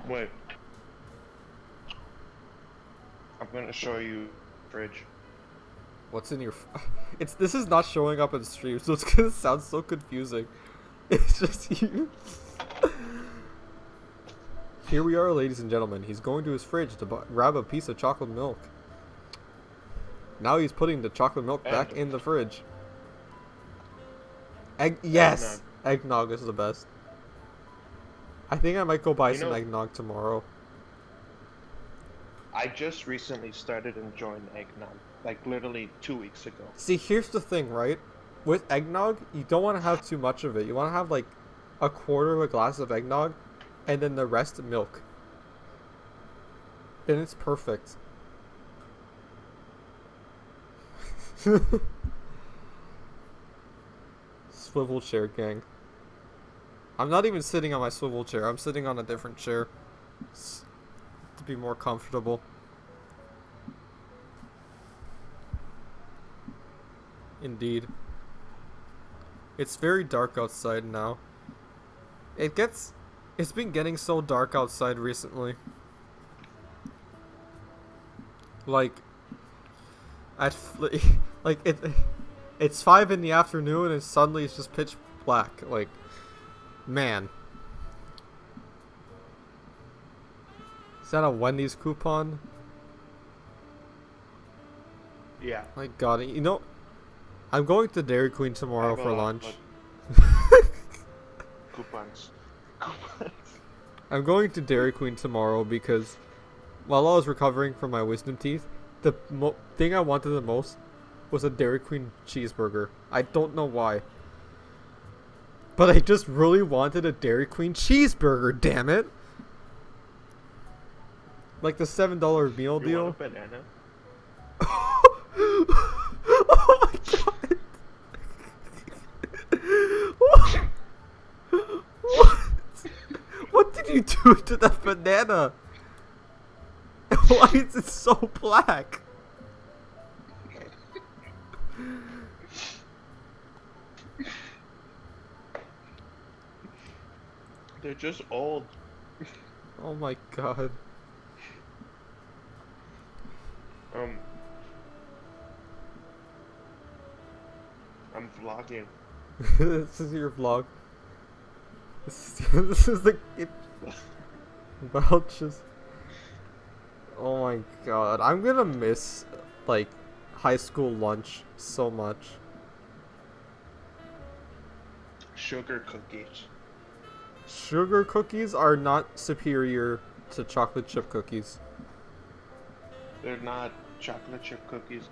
[SPEAKER 4] Wait. I'm gonna show you fridge.
[SPEAKER 2] What's in your this is not showing up in stream, so it's gonna sound so confusing. It's just you. Here we are, ladies and gentlemen. He's going to his fridge to grab a piece of chocolate milk. Now he's putting the chocolate milk back in the fridge. Yes! Eggnog is the best. I think I might go buy some eggnog tomorrow.
[SPEAKER 4] I just recently started enjoying eggnog, like literally 2 weeks ago.
[SPEAKER 2] See, here's the thing, right? With eggnog, you don't want to have too much of it. You want to have like a quarter of a glass of eggnog, and then the rest milk. Then it's perfect. Swivel chair gang. I'm not even sitting on my swivel chair. I'm sitting on a different chair to be more comfortable. Indeed. It's very dark outside now. It's been getting so dark outside recently. Like it's 5 in the afternoon and suddenly it's just pitch black. Like, man. Is that a Wendy's coupon?
[SPEAKER 4] Yeah.
[SPEAKER 2] My god, you know, I'm going to Dairy Queen tomorrow for lunch.
[SPEAKER 4] Coupons.
[SPEAKER 2] I'm going to Dairy Queen tomorrow because while I was recovering from my wisdom teeth, the thing I wanted the most was a Dairy Queen cheeseburger. I don't know why. But I just really wanted a Dairy Queen cheeseburger, damn it! Like the $7 meal deal.
[SPEAKER 4] You want a banana?
[SPEAKER 2] Oh my god! What? What did you do to that banana? Why is it so black?
[SPEAKER 4] They're just old.
[SPEAKER 2] Oh my god.
[SPEAKER 4] I'm vlogging.
[SPEAKER 2] This is your vlog. This is the. Belches. Oh my god, I'm gonna miss like high school lunch so much.
[SPEAKER 4] Sugar cookies.
[SPEAKER 2] Sugar cookies are not superior to chocolate chip cookies.
[SPEAKER 4] They're not chocolate chip cookies.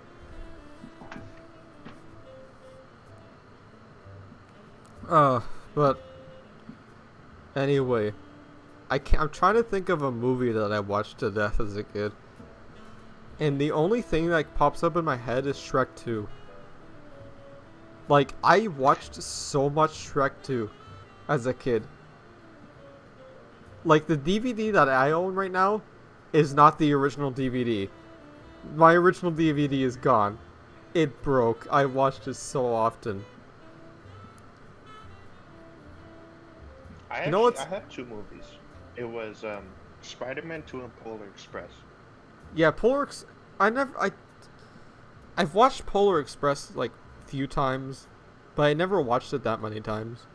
[SPEAKER 2] But anyway, I'm trying to think of a movie that I watched to death as a kid. And the only thing that pops up in my head is Shrek 2. Like, I watched so much Shrek 2 as a kid. Like, the DVD that I own right now is not the original DVD. My original DVD is gone. It broke. I watched it so often.
[SPEAKER 4] I
[SPEAKER 2] You know what's-
[SPEAKER 4] I have two movies. It was Spider-Man 2 and Polar Express.
[SPEAKER 2] Yeah, I've watched Polar Express like a few times, but I never watched it that many times.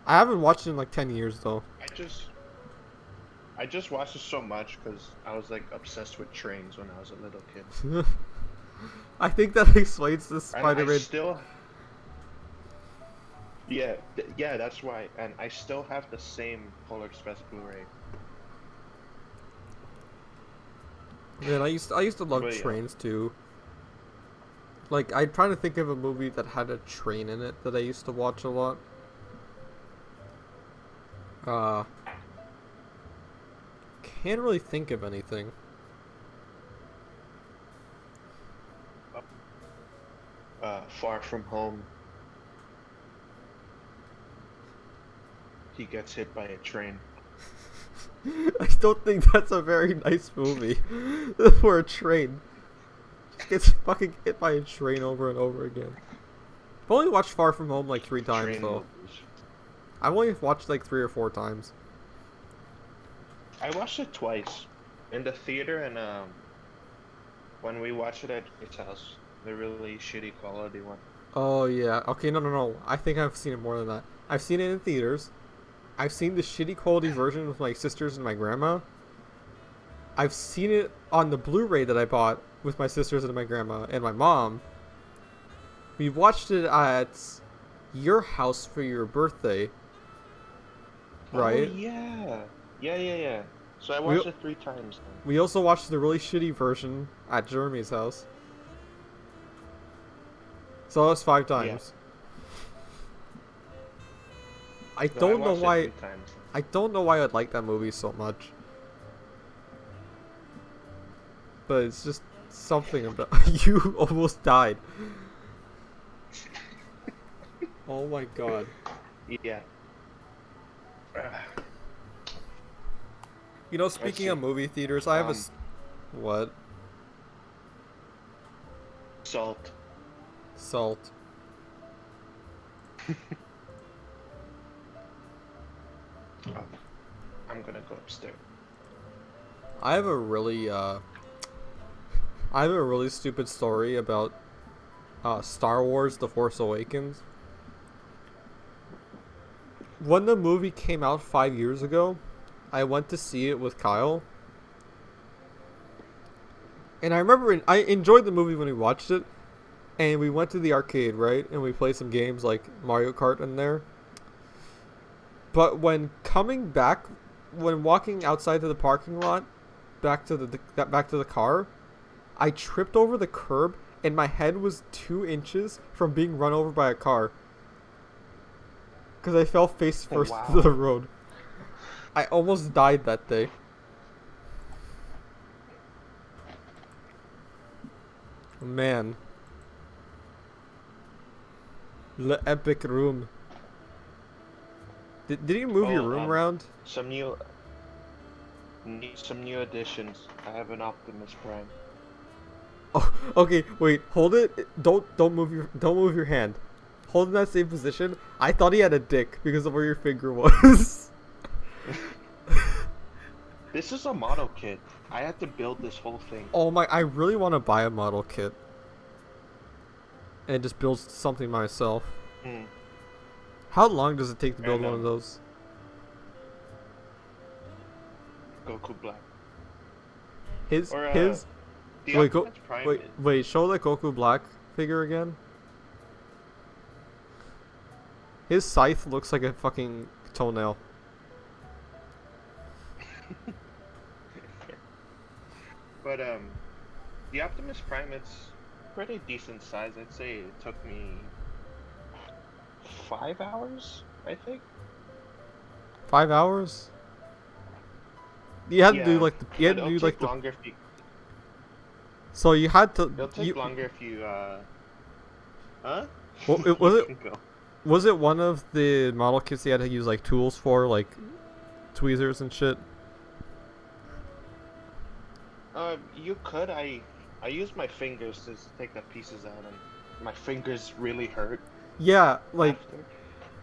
[SPEAKER 2] I haven't watched it in like 10 years though.
[SPEAKER 4] I just watched it so much because I was like obsessed with trains when I was a little kid.
[SPEAKER 2] I think that explains the
[SPEAKER 4] And
[SPEAKER 2] Spider-Man.
[SPEAKER 4] I still. Yeah, yeah, that's why. And I still have the same Polar Express Blu-ray.
[SPEAKER 2] Man, I used to love
[SPEAKER 4] But yeah.
[SPEAKER 2] trains too. Like, I'm trying to think of a movie that had a train in it that I used to watch a lot. Can't really think of anything.
[SPEAKER 4] Far From Home. He gets hit by a train.
[SPEAKER 2] I don't think that's a very nice movie for a train. Just gets fucking hit by a train over and over again. I've only watched Far From Home like 3 times
[SPEAKER 4] Train
[SPEAKER 2] though.
[SPEAKER 4] movies.
[SPEAKER 2] I've only watched like 3 or 4 times.
[SPEAKER 4] I watched it twice. In the theater and when we watched it at its house. The really shitty quality one.
[SPEAKER 2] Oh yeah. Okay, no. I think I've seen it more than that. I've seen it in theaters. I've seen the shitty quality version with my sisters and my grandma. I've seen it on the Blu-ray that I bought with my sisters and my grandma and my mom. We watched it at your house for your birthday. Right?
[SPEAKER 4] Oh, yeah. Yeah. So I watched it 3 times then.
[SPEAKER 2] We also watched the really shitty version at Jeremy's house. So that was 5 times. I
[SPEAKER 4] No,
[SPEAKER 2] don't know
[SPEAKER 4] watched it
[SPEAKER 2] why.
[SPEAKER 4] 3 times.
[SPEAKER 2] I don't know why I'd like that movie so much. But it's just something about you almost died. Oh my god.
[SPEAKER 4] Yeah.
[SPEAKER 2] You know, speaking of
[SPEAKER 4] see.
[SPEAKER 2] movie theaters, I have what?
[SPEAKER 4] Salt.
[SPEAKER 2] Salt.
[SPEAKER 4] I'm gonna go upstairs.
[SPEAKER 2] I have a really stupid story about Star Wars The Force Awakens. When the movie came out 5 years ago, I went to see it with Kyle. And I remember I enjoyed the movie when we watched it. And we went to the arcade, right? And we played some games like Mario Kart in there. But when coming back, when walking outside to the parking lot, back to the car, I tripped over the curb and my head was 2 inches from being run over by a car. Because I fell face first to the road. I almost died that day. Man. Le epic room. Did you move your room around?
[SPEAKER 4] Some new additions. I have an Optimus Prime.
[SPEAKER 2] Oh, okay. Wait. Hold it. Don't move your hand. Hold in that same position. I thought he had a dick because of where your finger was.
[SPEAKER 4] This is a model kit. I had to build this whole thing.
[SPEAKER 2] Oh my! I really want to buy a model kit and just build something myself. How long does it take to build one of those?
[SPEAKER 4] Goku Black.
[SPEAKER 2] His
[SPEAKER 4] Or
[SPEAKER 2] his
[SPEAKER 4] the
[SPEAKER 2] wait
[SPEAKER 4] Optimus Prime.
[SPEAKER 2] wait, show the Goku Black figure again. His scythe looks like a fucking toenail.
[SPEAKER 4] But the Optimus Prime, it's pretty decent size. I'd say it took me 5 hours, I think.
[SPEAKER 2] 5 hours? You had to do
[SPEAKER 4] Yeah,
[SPEAKER 2] like you had
[SPEAKER 4] but
[SPEAKER 2] to do
[SPEAKER 4] it'll
[SPEAKER 2] like
[SPEAKER 4] take
[SPEAKER 2] the.
[SPEAKER 4] longer if you.
[SPEAKER 2] So you had to.
[SPEAKER 4] It'll take longer if you. Huh?
[SPEAKER 2] Well, was
[SPEAKER 4] You
[SPEAKER 2] it
[SPEAKER 4] can go.
[SPEAKER 2] was it one of the model kits you had to use like tools for, like tweezers and shit?
[SPEAKER 4] You could. I used my fingers to take the pieces out, and my fingers really hurt
[SPEAKER 2] Yeah, like
[SPEAKER 4] after.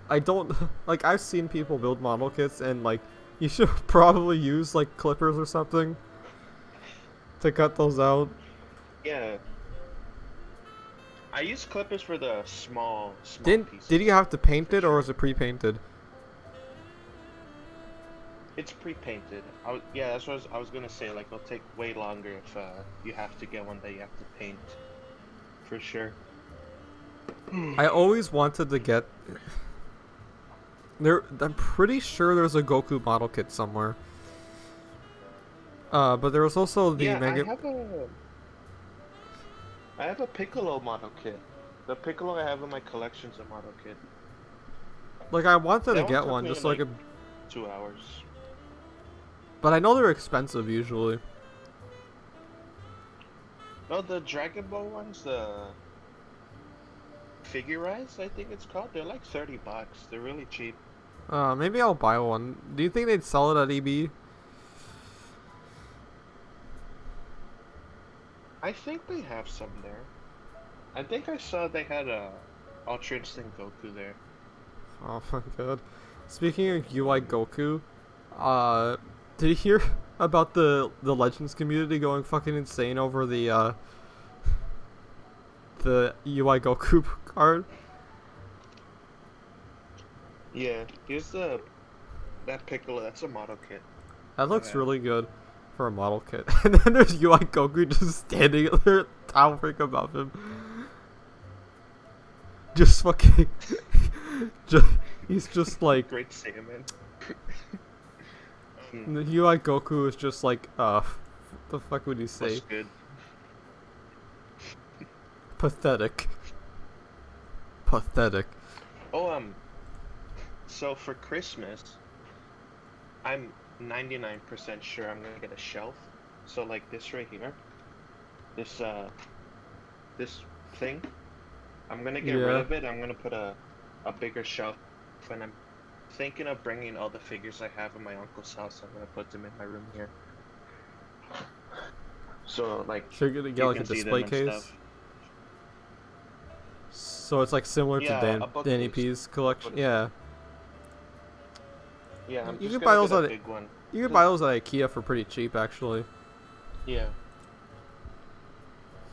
[SPEAKER 2] I don't like I've seen people build model kits and like you should probably use like clippers or something to cut those out.
[SPEAKER 4] Yeah. I use clippers for the small pieces.
[SPEAKER 2] Did you have to paint
[SPEAKER 4] for
[SPEAKER 2] it or
[SPEAKER 4] sure.
[SPEAKER 2] was it pre-painted?
[SPEAKER 4] It's pre-painted. Yeah, that's what I was gonna say. Like, it'll take way longer if you have to get one that you have to paint, for sure.
[SPEAKER 2] I always wanted to get. I'm pretty sure there's a Goku model kit somewhere. But there was also the
[SPEAKER 4] Yeah,
[SPEAKER 2] Mega.
[SPEAKER 4] I have a Piccolo model kit. The Piccolo I have in my collection's a model kit.
[SPEAKER 2] Like I wanted to
[SPEAKER 4] That one
[SPEAKER 2] get
[SPEAKER 4] took
[SPEAKER 2] one
[SPEAKER 4] me,
[SPEAKER 2] just so I
[SPEAKER 4] like,
[SPEAKER 2] could.
[SPEAKER 4] 2 hours.
[SPEAKER 2] But I know they're expensive usually.
[SPEAKER 4] No, the Dragon Ball ones, the Figurize, I think it's called. They're like $30. They're really cheap.
[SPEAKER 2] Maybe I'll buy one. Do you think they'd sell it at EB?
[SPEAKER 4] I think they have some there. I think I saw they had a Ultra Instinct Goku there.
[SPEAKER 2] Oh my god. Speaking of UI Goku, did you hear about the Legends community going fucking insane over the UI Goku card?
[SPEAKER 4] Yeah, here's that Piccolo. That's a model kit.
[SPEAKER 2] That looks
[SPEAKER 4] Okay.
[SPEAKER 2] really good for a model kit. And then there's UI Goku just standing there, towering above him. Just fucking. He's just like.
[SPEAKER 4] Great Saiyaman.
[SPEAKER 2] The UI Goku is just like, what the fuck would you say?
[SPEAKER 4] Looks good.
[SPEAKER 2] Pathetic. Pathetic.
[SPEAKER 4] Oh, so for Christmas, I'm 99% sure I'm gonna get a shelf. So like this right here, this thing, I'm gonna get rid
[SPEAKER 2] Yeah.
[SPEAKER 4] of it. I'm gonna put a bigger shelf, and I'm thinking of bringing all the figures I have in my uncle's house. I'm gonna put them in my room here. So like
[SPEAKER 2] So you're gonna get
[SPEAKER 4] you
[SPEAKER 2] like a
[SPEAKER 4] can see
[SPEAKER 2] display
[SPEAKER 4] them and
[SPEAKER 2] case?
[SPEAKER 4] stuff.
[SPEAKER 2] So it's like similar
[SPEAKER 4] Yeah,
[SPEAKER 2] to
[SPEAKER 4] a bookcase.
[SPEAKER 2] Danny P's collection?
[SPEAKER 4] What is
[SPEAKER 2] Yeah.
[SPEAKER 4] Yeah, I'm
[SPEAKER 2] You
[SPEAKER 4] just
[SPEAKER 2] can buy
[SPEAKER 4] gonna
[SPEAKER 2] those
[SPEAKER 4] get a
[SPEAKER 2] at-
[SPEAKER 4] big one.
[SPEAKER 2] You can buy those at IKEA for pretty cheap, actually.
[SPEAKER 4] Yeah.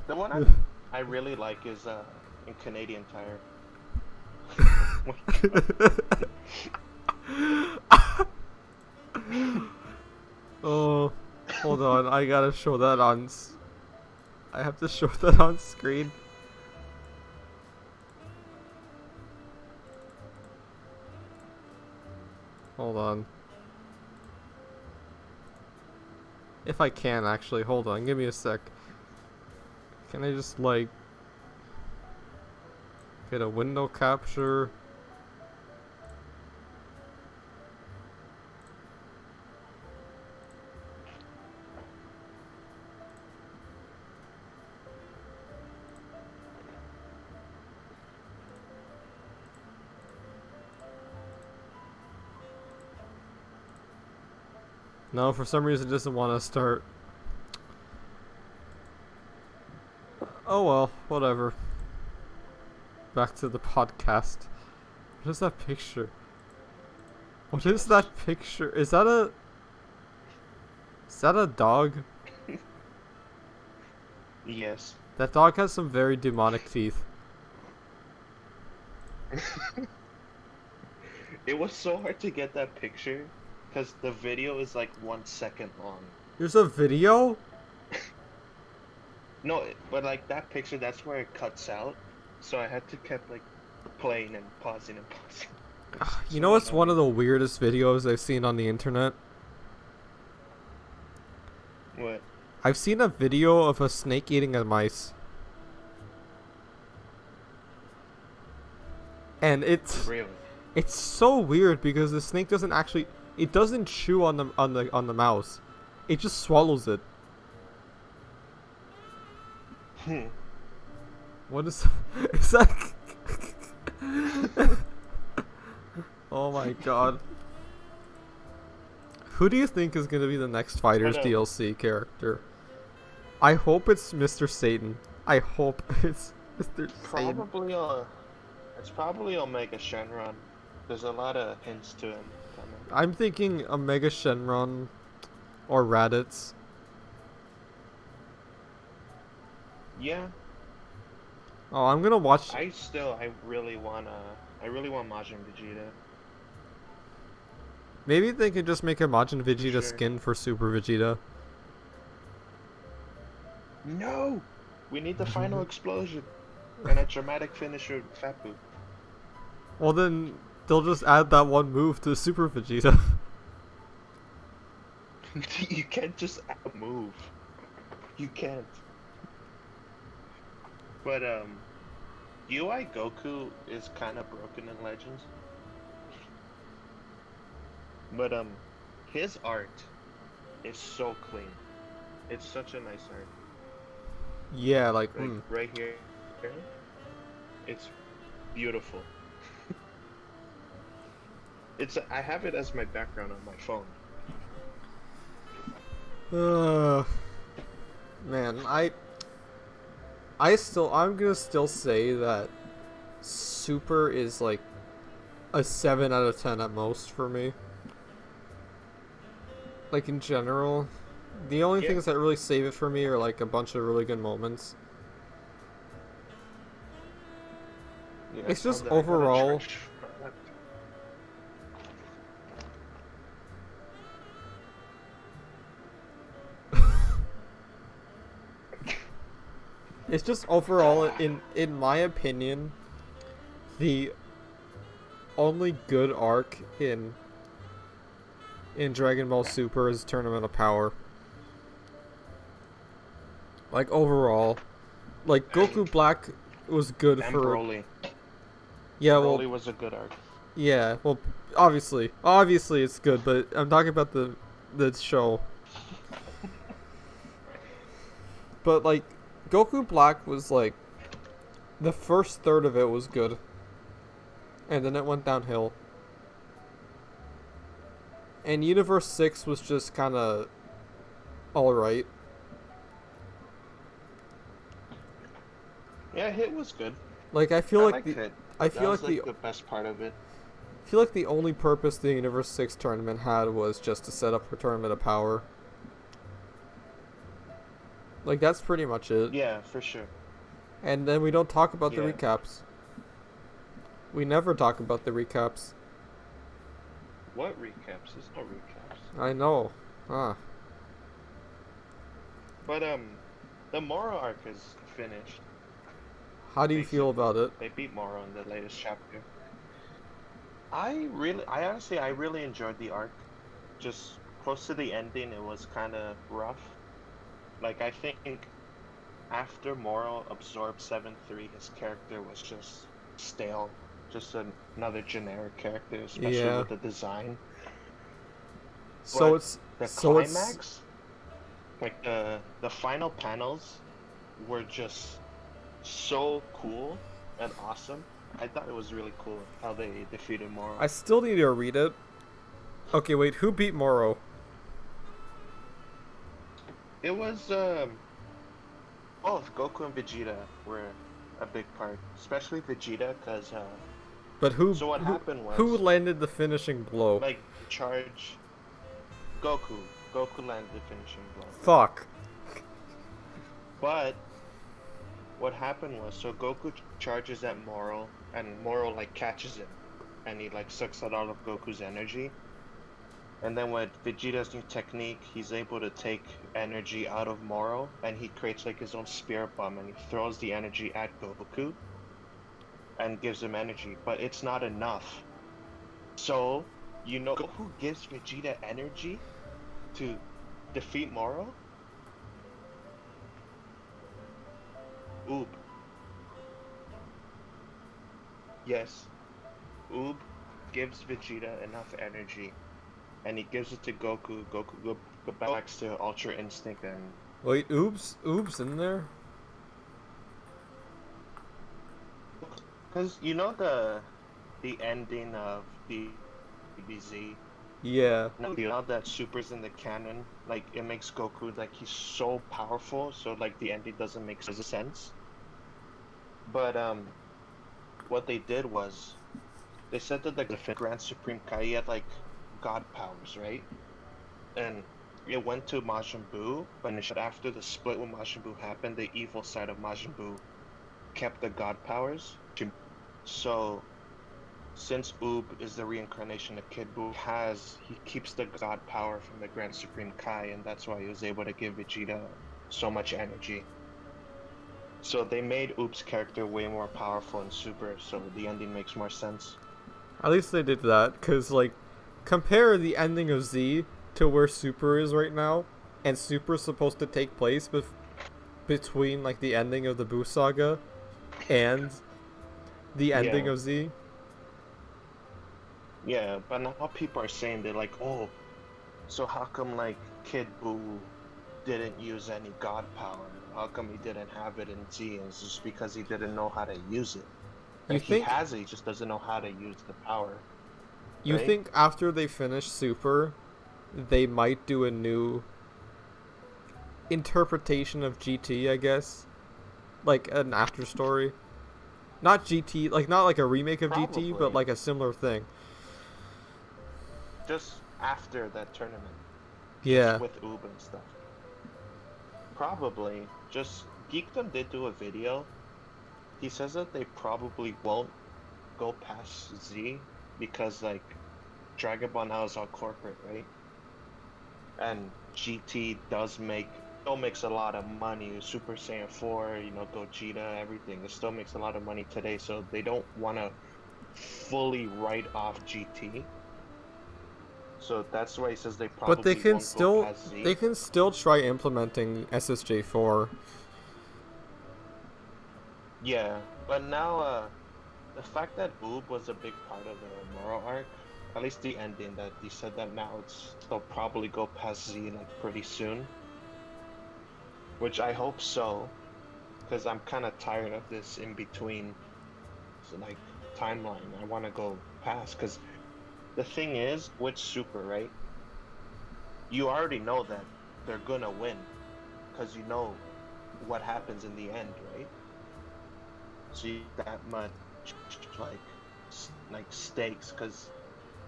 [SPEAKER 4] The one I really like is in Canadian Tire.
[SPEAKER 2] Oh, hold on. I gotta show that on. I have to show that on screen. Hold on. If I can, actually. Hold on. Give me a sec. Can I just, like, get a window capture? No, for some reason it doesn't want to start. Oh well, whatever. Back to the podcast. What is that picture? What is that picture? Is that a... Is that a dog?
[SPEAKER 4] Yes.
[SPEAKER 2] That dog has some very demonic teeth.
[SPEAKER 4] It was so hard to get that picture because the video is like 1 second long.
[SPEAKER 2] There's a video?
[SPEAKER 4] No, but like that picture, that's where it cuts out. So I had to keep like playing and pausing and pausing.
[SPEAKER 2] You know what's one of the weirdest videos I've seen on the internet?
[SPEAKER 4] What?
[SPEAKER 2] I've seen a video of a snake eating a mice. And it's
[SPEAKER 4] Really?
[SPEAKER 2] it's so weird because the snake doesn't actually, it doesn't chew on the mouse. It just swallows it. What is is that? Oh my god. Who do you think is gonna be the next Fighters DLC character? I hope it's Mr. Satan. I hope it's Mr. Satan.
[SPEAKER 4] Probably it's probably Omega Shenron. There's a lot of hints to him coming.
[SPEAKER 2] I'm thinking Omega Shenron or Raditz.
[SPEAKER 4] Yeah.
[SPEAKER 2] Oh, I'm gonna watch.
[SPEAKER 4] I really want Majin Vegeta.
[SPEAKER 2] Maybe they could just make a Majin Vegeta
[SPEAKER 4] Sure.
[SPEAKER 2] skin for Super Vegeta.
[SPEAKER 4] No! We need the final explosion and a dramatic finish with Fat Boo.
[SPEAKER 2] Well then, they'll just add that one move to Super Vegeta.
[SPEAKER 4] You can't just move. You can't. But UI Goku is kind of broken in Legends. But his art is so clean. It's such a nice art.
[SPEAKER 2] Yeah, like,
[SPEAKER 4] Right here, it's beautiful. I have it as my background on my phone.
[SPEAKER 2] Man, I'm gonna still say that Super is like a 7 out of 10 at most for me. Like in general, the only things that really save it for me are like a bunch of really good moments.
[SPEAKER 4] Yeah,
[SPEAKER 2] It's just
[SPEAKER 4] I got a
[SPEAKER 2] overall.
[SPEAKER 4] trash product.
[SPEAKER 2] It's just overall, in my opinion, the only good arc in Dragon Ball Super is Tournament of Power. Like overall, like Goku Black was good
[SPEAKER 4] And
[SPEAKER 2] for.
[SPEAKER 4] Broly.
[SPEAKER 2] Yeah, well,
[SPEAKER 4] Broly was a good arc.
[SPEAKER 2] yeah, well, obviously it's good, but I'm talking about the show. But like, Goku Black was like, the first third of it was good, and then it went downhill. And Universe 6 was just kind of alright.
[SPEAKER 4] Yeah, Hit was good.
[SPEAKER 2] Like, I feel like
[SPEAKER 4] Hit.
[SPEAKER 2] I
[SPEAKER 4] That
[SPEAKER 2] feel
[SPEAKER 4] was
[SPEAKER 2] like
[SPEAKER 4] the best part of it.
[SPEAKER 2] I feel like the only purpose the Universe 6 tournament had was just to set up for Tournament of Power. Like, that's pretty much it.
[SPEAKER 4] Yeah, for sure.
[SPEAKER 2] And then we don't talk about the
[SPEAKER 4] Yeah.
[SPEAKER 2] recaps. We never talk about the recaps.
[SPEAKER 4] What recaps? There's no recaps.
[SPEAKER 2] I know.
[SPEAKER 4] But the Moro arc is finished.
[SPEAKER 2] How do you feel about it?
[SPEAKER 4] They beat Moro in the latest chapter. I really enjoyed the arc. Just close to the ending, it was kind of rough. Like, I think after Moro absorbed 7-3, his character was just stale. Just another generic character, especially with the design.
[SPEAKER 2] So
[SPEAKER 4] But
[SPEAKER 2] it's
[SPEAKER 4] the
[SPEAKER 2] so
[SPEAKER 4] climax, like the final panels, were just so cool and awesome. I thought it was really cool how they defeated Moro.
[SPEAKER 2] I still need to read it. Okay, wait, who beat Moro?
[SPEAKER 4] It was both Goku and Vegeta were a big part, especially Vegeta, because
[SPEAKER 2] But who?
[SPEAKER 4] So what happened was,
[SPEAKER 2] who landed the finishing blow?
[SPEAKER 4] like, charge Goku. Goku landed the finishing blow.
[SPEAKER 2] Fuck.
[SPEAKER 4] But what happened was, so Goku charges at Moro, and Moro like catches him, and he like sucks out all of Goku's energy. And then with Vegeta's new technique, he's able to take energy out of Moro, and he creates like his own spirit bomb, and he throws the energy at Goku and gives him energy, but it's not enough. So, who gives Vegeta energy to defeat Moro? Oob. Yes, Oob gives Vegeta enough energy, and he gives it to Goku. Goku go back to Ultra Instinct, and
[SPEAKER 2] Wait, oops in there?
[SPEAKER 4] because the ending of the DBZ.
[SPEAKER 2] Yeah.
[SPEAKER 4] Now that Super's in the canon, like it makes Goku like he's so powerful, so like the ending doesn't make sense. But what they did was they said that the Grand Supreme Kai had like god powers, right? And it went to Majin Buu, but after the split with Majin Buu happened, the evil side of Majin Buu kept the god powers. So since Oob is the reincarnation of Kid Buu, he keeps the god power from the Grand Supreme Kai, and that's why he was able to give Vegeta so much energy. So they made Oob's character way more powerful in Super, so the ending makes more sense.
[SPEAKER 2] At least they did that, because, like, compare the ending of Z to where Super is right now, and Super's supposed to take place between, like, the ending of the Buu Saga and the ending of Z.
[SPEAKER 4] Yeah, but now people are saying, they're like, oh, so how come, like, Kid Buu didn't use any god power? How come he didn't have it in Z? And it's just because he didn't know how to use it. He has it, he just doesn't know how to use the power.
[SPEAKER 2] You
[SPEAKER 4] right?
[SPEAKER 2] think after they finish Super, they might do a new interpretation of GT, I guess? Like an after story? Not GT, like not like a remake of
[SPEAKER 4] Probably.
[SPEAKER 2] GT, but like a similar thing.
[SPEAKER 4] Just after that tournament.
[SPEAKER 2] Yeah.
[SPEAKER 4] Just with Oob and stuff. Probably. Just Geekdom did do a video. He says that they probably won't go past Z because like Dragon Ball now is all corporate, right? And GT still makes a lot of money. Super Saiyan 4, Gogeta, everything. It still makes a lot of money today, so they don't want to fully write off GT. So that's why he says they probably
[SPEAKER 2] But they can
[SPEAKER 4] won't
[SPEAKER 2] still
[SPEAKER 4] go past Z.
[SPEAKER 2] they can still try implementing SSJ4.
[SPEAKER 4] Yeah, but now the fact that Oob was a big part of the Moro arc, at least the ending, that he said that now they'll probably go past Z like pretty soon. Which I hope so, because I'm kind of tired of this in between, like, timeline. I want to go past, because the thing is, with Super, right? You already know that they're gonna win, because you know what happens in the end, right? So you that much, like stakes, because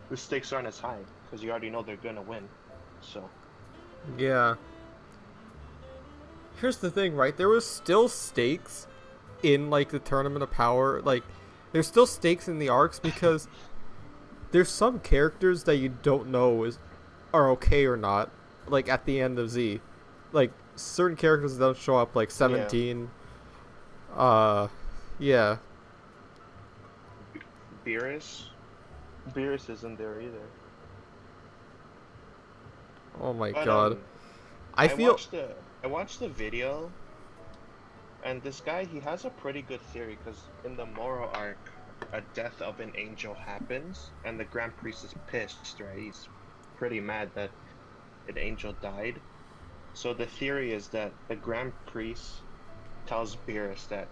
[SPEAKER 4] the stakes aren't as high, because you already know they're gonna win, so.
[SPEAKER 2] Yeah. Here's the thing, right? There was still stakes in, like, the Tournament of Power. Like, there's still stakes in the arcs because there's some characters that you don't know are okay or not, like, at the end of Z. Like, certain characters don't show up, like 17. Yeah.
[SPEAKER 4] Beerus? Beerus isn't there either.
[SPEAKER 2] Oh my
[SPEAKER 4] But,
[SPEAKER 2] god. I feel...
[SPEAKER 4] I watched the video, and this guy, he has a pretty good theory, because in the Moro arc, a death of an angel happens, and the Grand Priest is pissed, right? He's pretty mad that an angel died. So the theory is that the Grand Priest tells Beerus that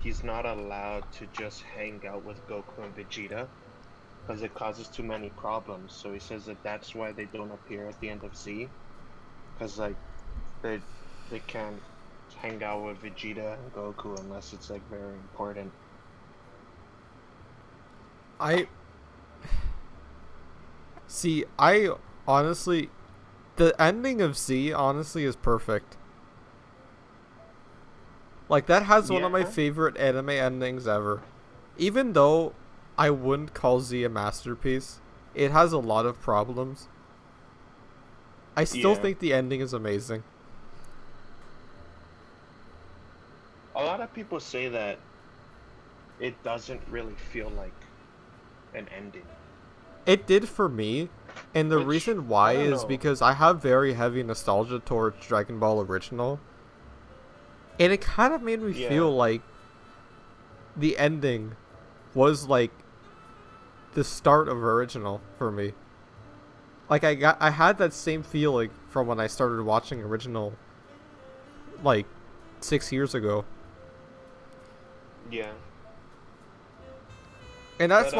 [SPEAKER 4] he's not allowed to just hang out with Goku and Vegeta, because it causes too many problems. So he says that that's why they don't appear at the end of Z, because, like, they can't hang out with Vegeta and Goku unless it's like very important.
[SPEAKER 2] I honestly, the ending of Z honestly is perfect. Like, that has one of my favorite anime endings ever. Even though I wouldn't call Z a masterpiece, it has a lot of problems. I still
[SPEAKER 4] Yeah.
[SPEAKER 2] think the ending is amazing.
[SPEAKER 4] A lot of people say that it doesn't really feel like an ending.
[SPEAKER 2] It did for me, and the
[SPEAKER 4] Which,
[SPEAKER 2] reason why
[SPEAKER 4] I don't
[SPEAKER 2] is
[SPEAKER 4] know.
[SPEAKER 2] because I have very heavy nostalgia towards Dragon Ball Original, and it kind of made me
[SPEAKER 4] Yeah.
[SPEAKER 2] feel like the ending was like the start of Original for me. Like I had that same feeling from when I started watching Original like 6 years ago.
[SPEAKER 4] Yeah.
[SPEAKER 2] And
[SPEAKER 4] But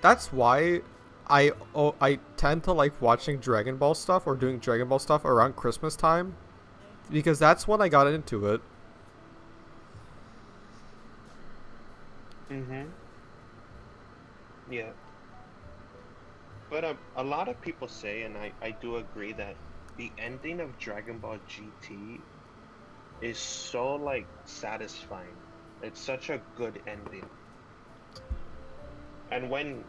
[SPEAKER 2] that's why I tend to like watching Dragon Ball stuff or doing Dragon Ball stuff around Christmas time, because that's when I got into it.
[SPEAKER 4] Mhm. Yeah. But a lot of people say, and I do agree, that the ending of Dragon Ball GT is so like satisfying. It's such a good ending. And when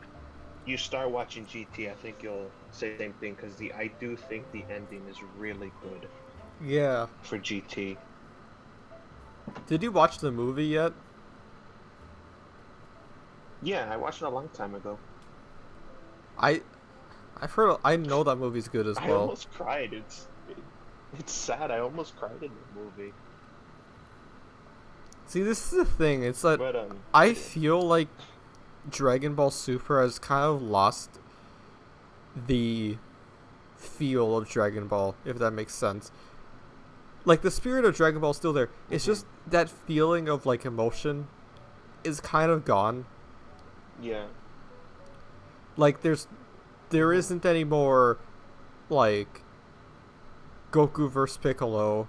[SPEAKER 4] you start watching GT, I think you'll say the same thing, because I do think the ending is really good
[SPEAKER 2] Yeah.
[SPEAKER 4] for GT.
[SPEAKER 2] Did you watch the movie yet?
[SPEAKER 4] Yeah, I watched it a long time ago.
[SPEAKER 2] I I know that movie's good as
[SPEAKER 4] I
[SPEAKER 2] well.
[SPEAKER 4] almost cried. It's sad. I almost cried in the movie.
[SPEAKER 2] See, this is the thing. It's that
[SPEAKER 4] But
[SPEAKER 2] I feel like Dragon Ball Super has kind of lost the feel of Dragon Ball, if that makes sense. Like, the spirit of Dragon Ball is still there. It's just that feeling of like emotion is kind of gone.
[SPEAKER 4] yeah.
[SPEAKER 2] Like, there isn't any more like Goku vs Piccolo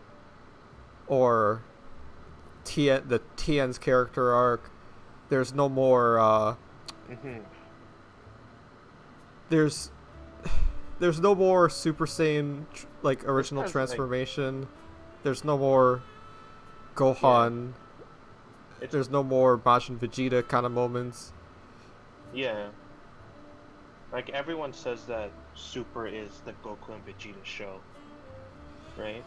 [SPEAKER 2] or the Tien's character arc. There's no more
[SPEAKER 4] Mhm.
[SPEAKER 2] there's no more Super Saiyan like original
[SPEAKER 4] Because, like,
[SPEAKER 2] transformation. There's no more Gohan.
[SPEAKER 4] It's,
[SPEAKER 2] There's no more Majin Vegeta kind of moments.
[SPEAKER 4] yeah. Like, everyone says that Super is the Goku and Vegeta show, right?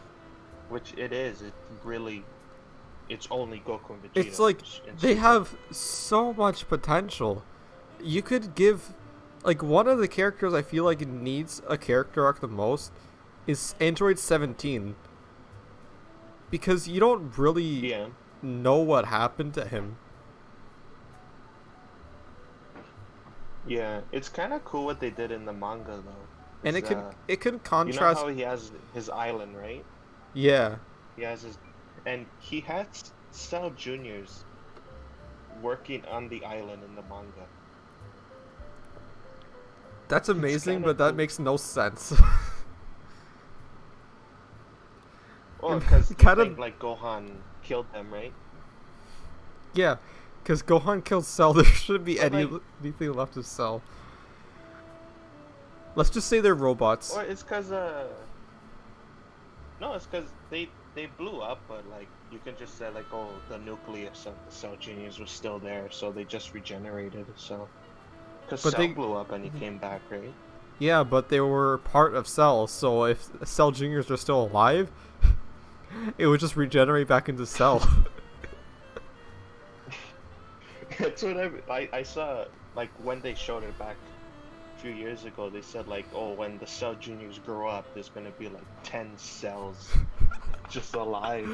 [SPEAKER 4] Which it is. It's only Goku and Vegeta.
[SPEAKER 2] It's like
[SPEAKER 4] in
[SPEAKER 2] they
[SPEAKER 4] Super.
[SPEAKER 2] have so much potential. You could give like one of the characters I feel like needs a character arc the most is Android 17. Because you don't really
[SPEAKER 4] Yeah.
[SPEAKER 2] know what happened to him.
[SPEAKER 4] Yeah. It's kind of cool what they did in the manga, though.
[SPEAKER 2] And
[SPEAKER 4] Is,
[SPEAKER 2] it can
[SPEAKER 4] you know
[SPEAKER 2] contrast.
[SPEAKER 4] how he has his island, right?
[SPEAKER 2] Yeah.
[SPEAKER 4] He has his, and he has Cell Juniors working on the island in the manga.
[SPEAKER 2] That's amazing,
[SPEAKER 4] kinda
[SPEAKER 2] but that
[SPEAKER 4] cool.
[SPEAKER 2] makes no sense.
[SPEAKER 4] Oh, because you
[SPEAKER 2] Kinda-
[SPEAKER 4] think like Gohan killed them, right?
[SPEAKER 2] Yeah, because Gohan killed Cell. There shouldn't be
[SPEAKER 4] But, like-
[SPEAKER 2] anything left of Cell. Let's just say they're robots.
[SPEAKER 4] Or it's because no, it's because they blew up, but like you can just say like, oh, the nucleus of the Cell Genius was still there, so they just regenerated. So because
[SPEAKER 2] But
[SPEAKER 4] Cell
[SPEAKER 2] they-
[SPEAKER 4] blew up and he came back, right?
[SPEAKER 2] Yeah, but they were part of Cell, so if Cell Juniors are still alive, it would just regenerate back into Cell.
[SPEAKER 4] That's what I saw. Like when they showed it back a few years ago, they said like, oh, when the Cell Juniors grow up, there's gonna be like 10 cells just alive.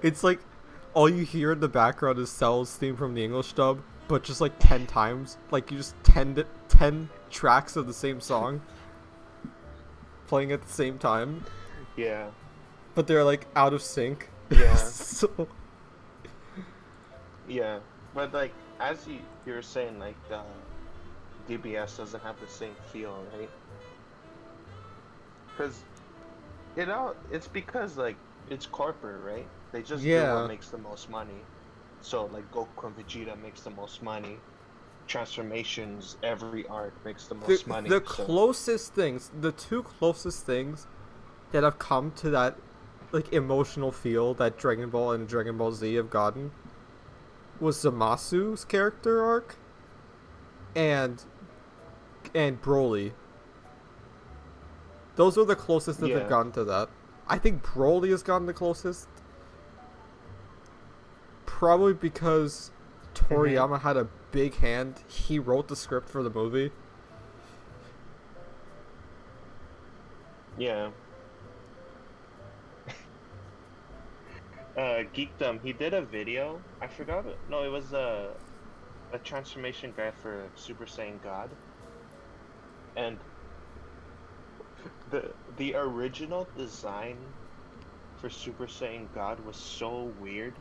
[SPEAKER 2] It's like all you hear in the background is Cell's theme from the English dub, but just like 10 times. Like you just 10 tracks of the same song playing at the same time,
[SPEAKER 4] Yeah.
[SPEAKER 2] but they're like out of sync.
[SPEAKER 4] Yeah.
[SPEAKER 2] So
[SPEAKER 4] Yeah, but like as you were saying, like DBS doesn't have the same feel, right? Because it's because like it's corporate, right? They just do
[SPEAKER 2] Yeah.
[SPEAKER 4] what makes the most money. So like Goku and Vegeta makes the most money. Transformations, every arc makes the most money.
[SPEAKER 2] the
[SPEAKER 4] so-
[SPEAKER 2] closest things, the two closest things that have come to that like emotional feel that Dragon Ball and Dragon Ball Z have gotten was Zamasu's character arc and Broly. Those are the closest that
[SPEAKER 4] Yeah.
[SPEAKER 2] they've gotten to that. I think Broly has gotten the closest. Probably because Toriyama had a big hand. He wrote the script for the movie.
[SPEAKER 4] Yeah. Geekdom, he did a video. I forgot it. No, it was a transformation guide for Super Saiyan God. And the original design for Super Saiyan God was so weird.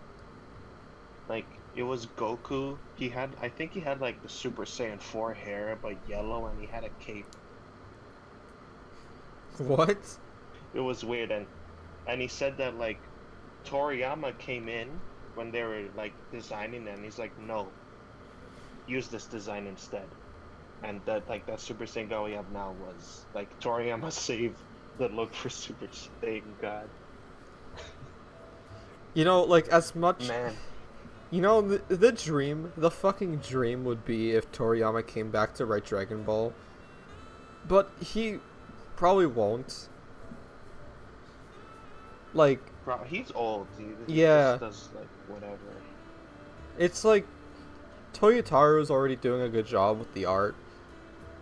[SPEAKER 4] Like, it was Goku. I think he had like the Super Saiyan 4 hair, but yellow, and he had a cape.
[SPEAKER 2] What?
[SPEAKER 4] It was weird, and he said that like Toriyama came in when they were like designing it, and he's like, no, use this design instead. And that Super Saiyan God we have now was like Toriyama saved the look for Super Saiyan God.
[SPEAKER 2] You know, like, as much...
[SPEAKER 4] Man.
[SPEAKER 2] You know, the fucking dream would be if Toriyama came back to write Dragon Ball. But he probably won't. Like...
[SPEAKER 4] Bro, he's old, dude. He
[SPEAKER 2] Yeah.
[SPEAKER 4] just does like whatever.
[SPEAKER 2] It's like... Toyotaro's already doing a good job with the art.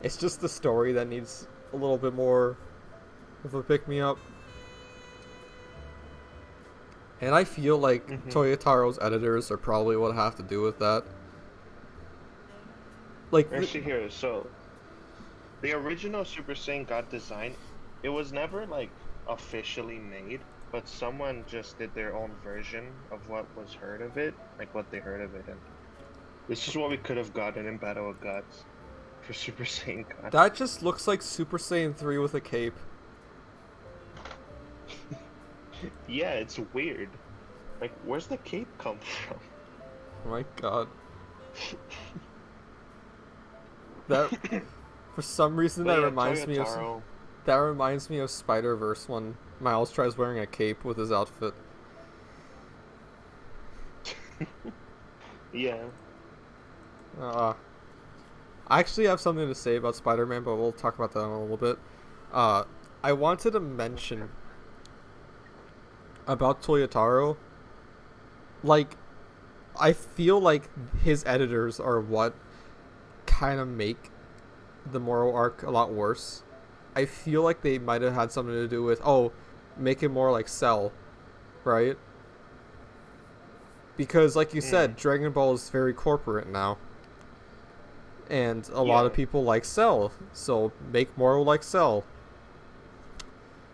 [SPEAKER 2] It's just the story that needs a little bit more of a pick-me-up. And I feel like Toyotaro's editors are probably what have to do with that. Like,
[SPEAKER 4] Actually, here, so the original Super Saiyan God design, it was never like officially made, but someone just did their own version of what was heard of it, like what they heard of it, and this is what we could have gotten in Battle of Gods for Super Saiyan God.
[SPEAKER 2] that just looks like Super Saiyan 3 with a cape.
[SPEAKER 4] Yeah, it's weird. Like, where's the cape come from?
[SPEAKER 2] Oh my god. That, for some reason,
[SPEAKER 4] But
[SPEAKER 2] that
[SPEAKER 4] yeah,
[SPEAKER 2] reminds me of...
[SPEAKER 4] Toyotaro-
[SPEAKER 2] That reminds me of Spider-Verse when Miles tries wearing a cape with his outfit.
[SPEAKER 4] Yeah.
[SPEAKER 2] I actually have something to say about Spider-Man, but we'll talk about that in a little bit. I wanted to mention about Toyotaro. Like, I feel like his editors are what kind of make the Moro arc a lot worse. I feel like they might have had something to do with, make it more like Cell, right? Because, like you said, Dragon Ball is very corporate now. And a lot of people like Cell, so make Moro like Cell.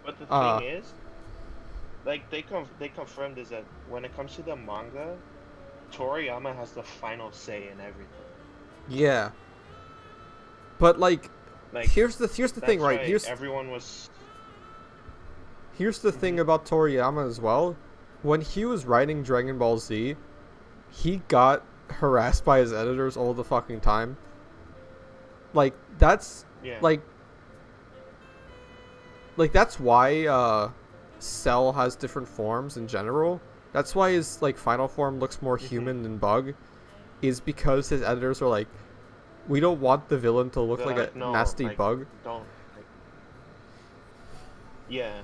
[SPEAKER 4] But the thing is, like, they confirmed is that when it comes to the manga, Toriyama has the final say in everything.
[SPEAKER 2] Yeah. But, like here's the thing, right?
[SPEAKER 4] Everyone was...
[SPEAKER 2] Here's the thing about Toriyama as well. When he was writing Dragon Ball Z, he got harassed by his editors all the fucking time. Like, that's...
[SPEAKER 4] Yeah.
[SPEAKER 2] Like, that's why, Cell has different forms in general. That's why his, like, final form looks more human than Bug. Is because his editors are like, we don't want the villain to look like a nasty bug.
[SPEAKER 4] Don't. Yeah.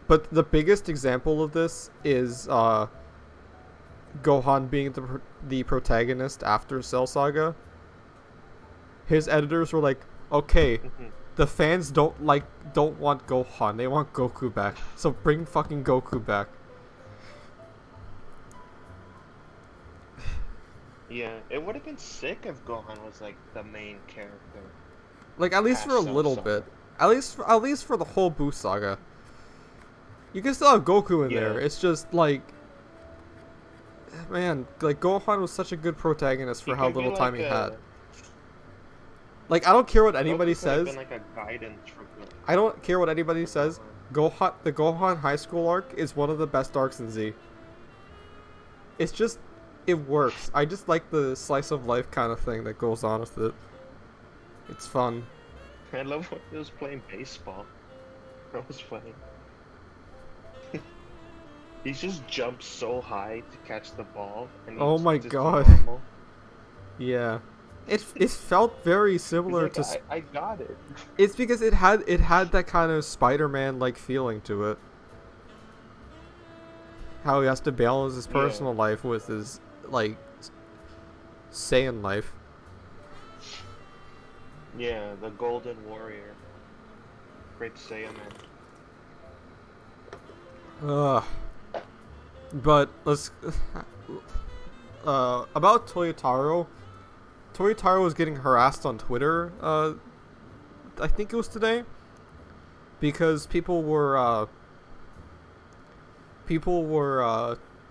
[SPEAKER 2] But the biggest example of this is Gohan being the protagonist after Cell Saga. His editors were like, okay, the fans don't want Gohan, they want Goku back. So bring fucking Goku back.
[SPEAKER 4] Yeah, it would have been sick if Gohan was like the main character.
[SPEAKER 2] Like, at least for a
[SPEAKER 4] Cell
[SPEAKER 2] little
[SPEAKER 4] Saga.
[SPEAKER 2] bit. At least for the whole Buu saga. You can still have Goku in there. It's just like, man, like, Gohan was such a good protagonist for how little time he had. Like, I don't care what anybody says.
[SPEAKER 4] Been like a guidance for Goku.
[SPEAKER 2] I don't care what anybody says. The Gohan high school arc is one of the best arcs in Z. It's just, it works. I just like the slice of life kind of thing that goes on with it. It's fun.
[SPEAKER 4] I love when he was playing baseball. That was funny. He just jumps so high to catch the ball. And he
[SPEAKER 2] Oh my
[SPEAKER 4] just do
[SPEAKER 2] God.
[SPEAKER 4] normal.
[SPEAKER 2] Yeah. it felt very
[SPEAKER 4] He's
[SPEAKER 2] similar
[SPEAKER 4] like,
[SPEAKER 2] to.
[SPEAKER 4] I got it.
[SPEAKER 2] It's because it had that kind of Spider-Man like feeling to it. How he has to balance his personal life with his like Saiyan life.
[SPEAKER 4] Yeah, the Golden Warrior. Great Saiyan man.
[SPEAKER 2] Ugh. But let's about Toyotaro. Toyotaro was getting harassed on Twitter. I think it was today, because people were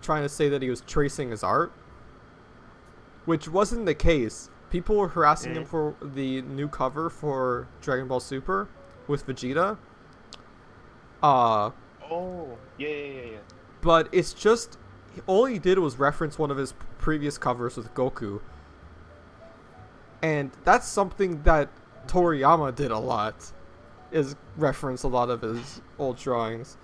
[SPEAKER 2] trying to say that he was tracing his art, which wasn't the case. People were harassing him for the new cover for Dragon Ball Super with Vegeta.
[SPEAKER 4] Oh, yeah.
[SPEAKER 2] But it's just, all he did was reference one of his previous covers with Goku. And that's something that Toriyama did a lot, is reference a lot of his old drawings.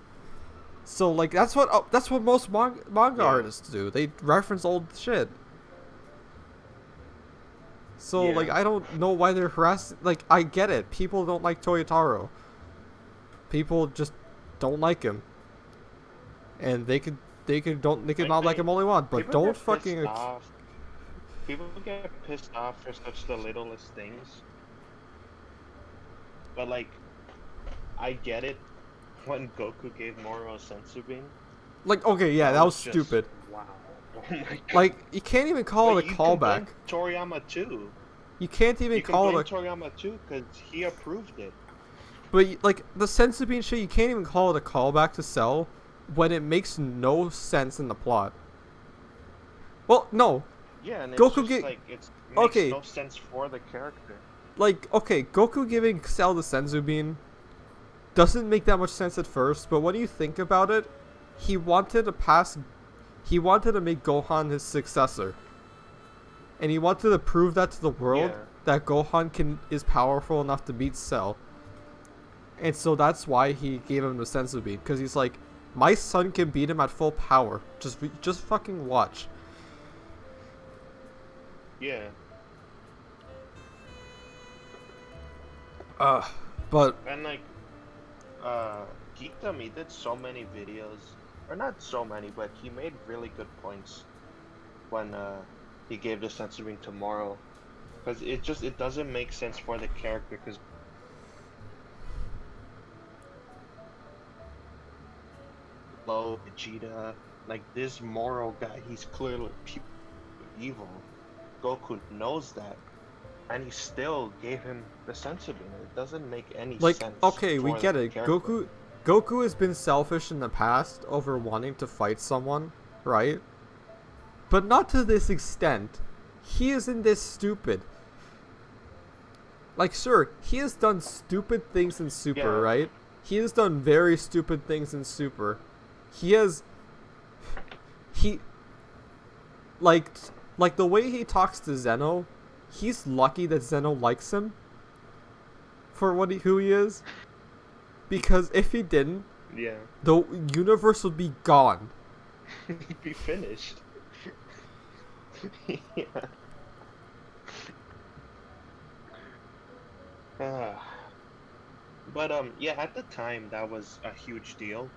[SPEAKER 2] So like that's what most manga artists do. They reference old shit. So like I don't know why they're harassing. Like I get it. People don't like Toyotaro. People just don't like him. And they could not like him all they want, but don't fucking.
[SPEAKER 4] People get pissed off for such the littlest things. But like, I get it. When Goku gave Moro a sensu bean.
[SPEAKER 2] Like, okay, yeah, that was stupid.
[SPEAKER 4] Wow. Oh my God.
[SPEAKER 2] Like, you can't even call it a callback.
[SPEAKER 4] Toriyama too.
[SPEAKER 2] You can't even call it a
[SPEAKER 4] Toriyama too because he approved it.
[SPEAKER 2] But like the sensu bean shit, you can't even call it a callback to Cell when it makes no sense in the plot. Well, no.
[SPEAKER 4] Yeah, and it's
[SPEAKER 2] Goku
[SPEAKER 4] just like it makes no sense for the character. Like,
[SPEAKER 2] okay, Goku giving Cell the sensu bean doesn't make that much sense at first, but when you think about it, he wanted to make Gohan his successor. And he wanted to prove that to the world that Gohan is powerful enough to beat Cell. And so that's why he gave him the sensu bean, because he's like, my son can beat him at full power. Just fucking watch.
[SPEAKER 4] Yeah.
[SPEAKER 2] But
[SPEAKER 4] and like Geekdom, he did so many videos, or not so many, but he made really good points when he gave the sensu bean to Moro, because it doesn't make sense for the character, because Vegeta, like this Moro guy, he's clearly evil. Goku knows that, and he still gave him the sensu bean. It doesn't make any sense.
[SPEAKER 2] Like, okay, we get it. Goku has been selfish in the past over wanting to fight someone, right? But not to this extent. He isn't this stupid. Like, sure, he has done stupid things in Super, right? He has done very stupid things in Super. Like the way he talks to Zeno, he's lucky that Zeno likes him for who he is. Because if he didn't, the universe would be gone.
[SPEAKER 4] He'd be finished. But at the time that was a huge deal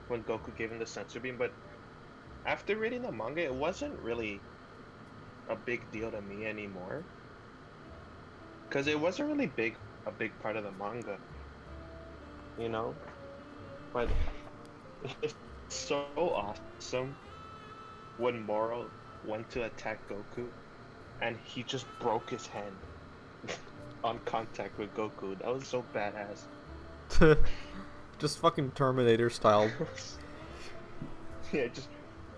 [SPEAKER 4] when Goku gave him the sensu bean, but after reading the manga, it wasn't really a big deal to me anymore, because it wasn't really a big part of the manga, you know. But it's so awesome when Moro went to attack Goku and he just broke his hand on contact with Goku. That was so badass.
[SPEAKER 2] Just fucking Terminator style.
[SPEAKER 4] Yeah,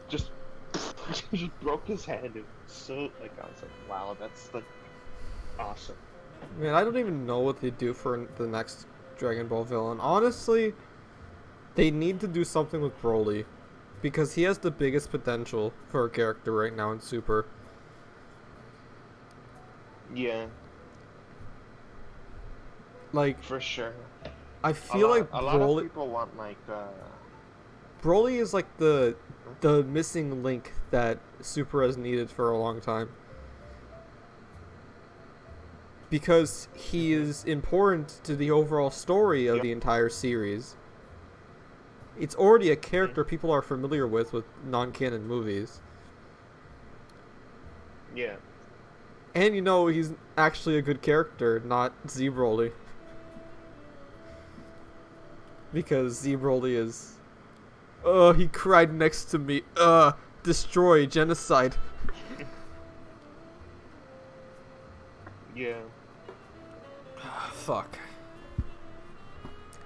[SPEAKER 4] just broke his hand. It was so, like, I was like, wow, that's like awesome.
[SPEAKER 2] Man, I don't even know what they do for the next Dragon Ball villain. Honestly, they need to do something with Broly, because he has the biggest potential for a character right now in Super.
[SPEAKER 4] Yeah.
[SPEAKER 2] Like,
[SPEAKER 4] for sure.
[SPEAKER 2] I feel like
[SPEAKER 4] a lot of people want like
[SPEAKER 2] Broly is like the missing link that Super has needed for a long time. because he is important to the overall story of
[SPEAKER 4] Yep.
[SPEAKER 2] the entire series. It's already a character people are familiar with non-canon movies.
[SPEAKER 4] Yeah.
[SPEAKER 2] And you know he's actually a good character, not Z Broly. Because Z Broly is... he cried next to me. Destroy, genocide.
[SPEAKER 4] Yeah.
[SPEAKER 2] Fuck.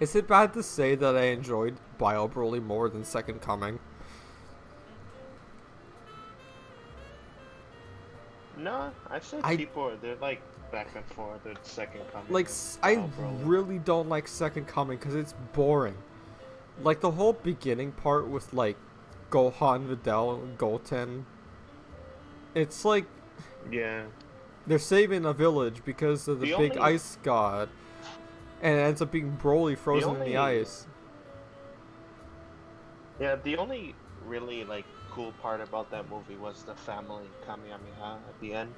[SPEAKER 2] Is it bad to say that I enjoyed Bio Broly more than Second Coming?
[SPEAKER 4] No, I said people they're like back and forth. They're second coming.
[SPEAKER 2] Like,
[SPEAKER 4] and
[SPEAKER 2] I
[SPEAKER 4] Broly.
[SPEAKER 2] really don't like Second Coming because it's boring. Like, the whole beginning part with, like, Gohan, Videl, and Goten. It's like
[SPEAKER 4] Yeah.
[SPEAKER 2] they're saving a village because of the
[SPEAKER 4] The
[SPEAKER 2] big
[SPEAKER 4] only-
[SPEAKER 2] ice god. And it ends up being Broly frozen in the
[SPEAKER 4] only-
[SPEAKER 2] ice.
[SPEAKER 4] Yeah. The only really like cool part about that movie was the family Kamehameha at the end.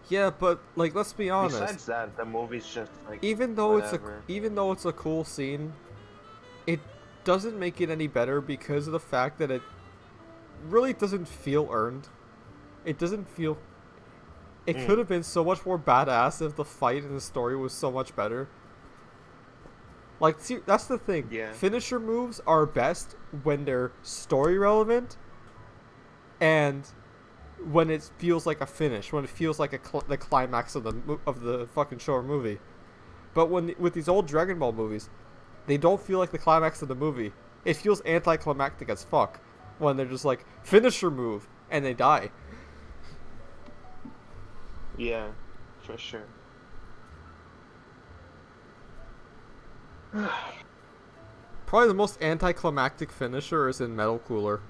[SPEAKER 2] Yeah, but, like, let's be honest.
[SPEAKER 4] Besides that, the movie's just like
[SPEAKER 2] even though
[SPEAKER 4] whatever.
[SPEAKER 2] it's a cool scene, it doesn't make it any better because of the fact that it really doesn't feel earned. It doesn't feel... It could have been so much more badass if the fight and the story was so much better. Like, see, that's the thing.
[SPEAKER 4] Yeah.
[SPEAKER 2] Finisher moves are best when they're story relevant and when it feels like a finish, when it feels like the climax of the fucking show or movie. But with these old Dragon Ball movies, they don't feel like the climax of the movie. It feels anticlimactic as fuck when they're just like, finisher move, and they die.
[SPEAKER 4] Yeah, for sure.
[SPEAKER 2] Probably the most anticlimactic finisher is in Metal Cooler.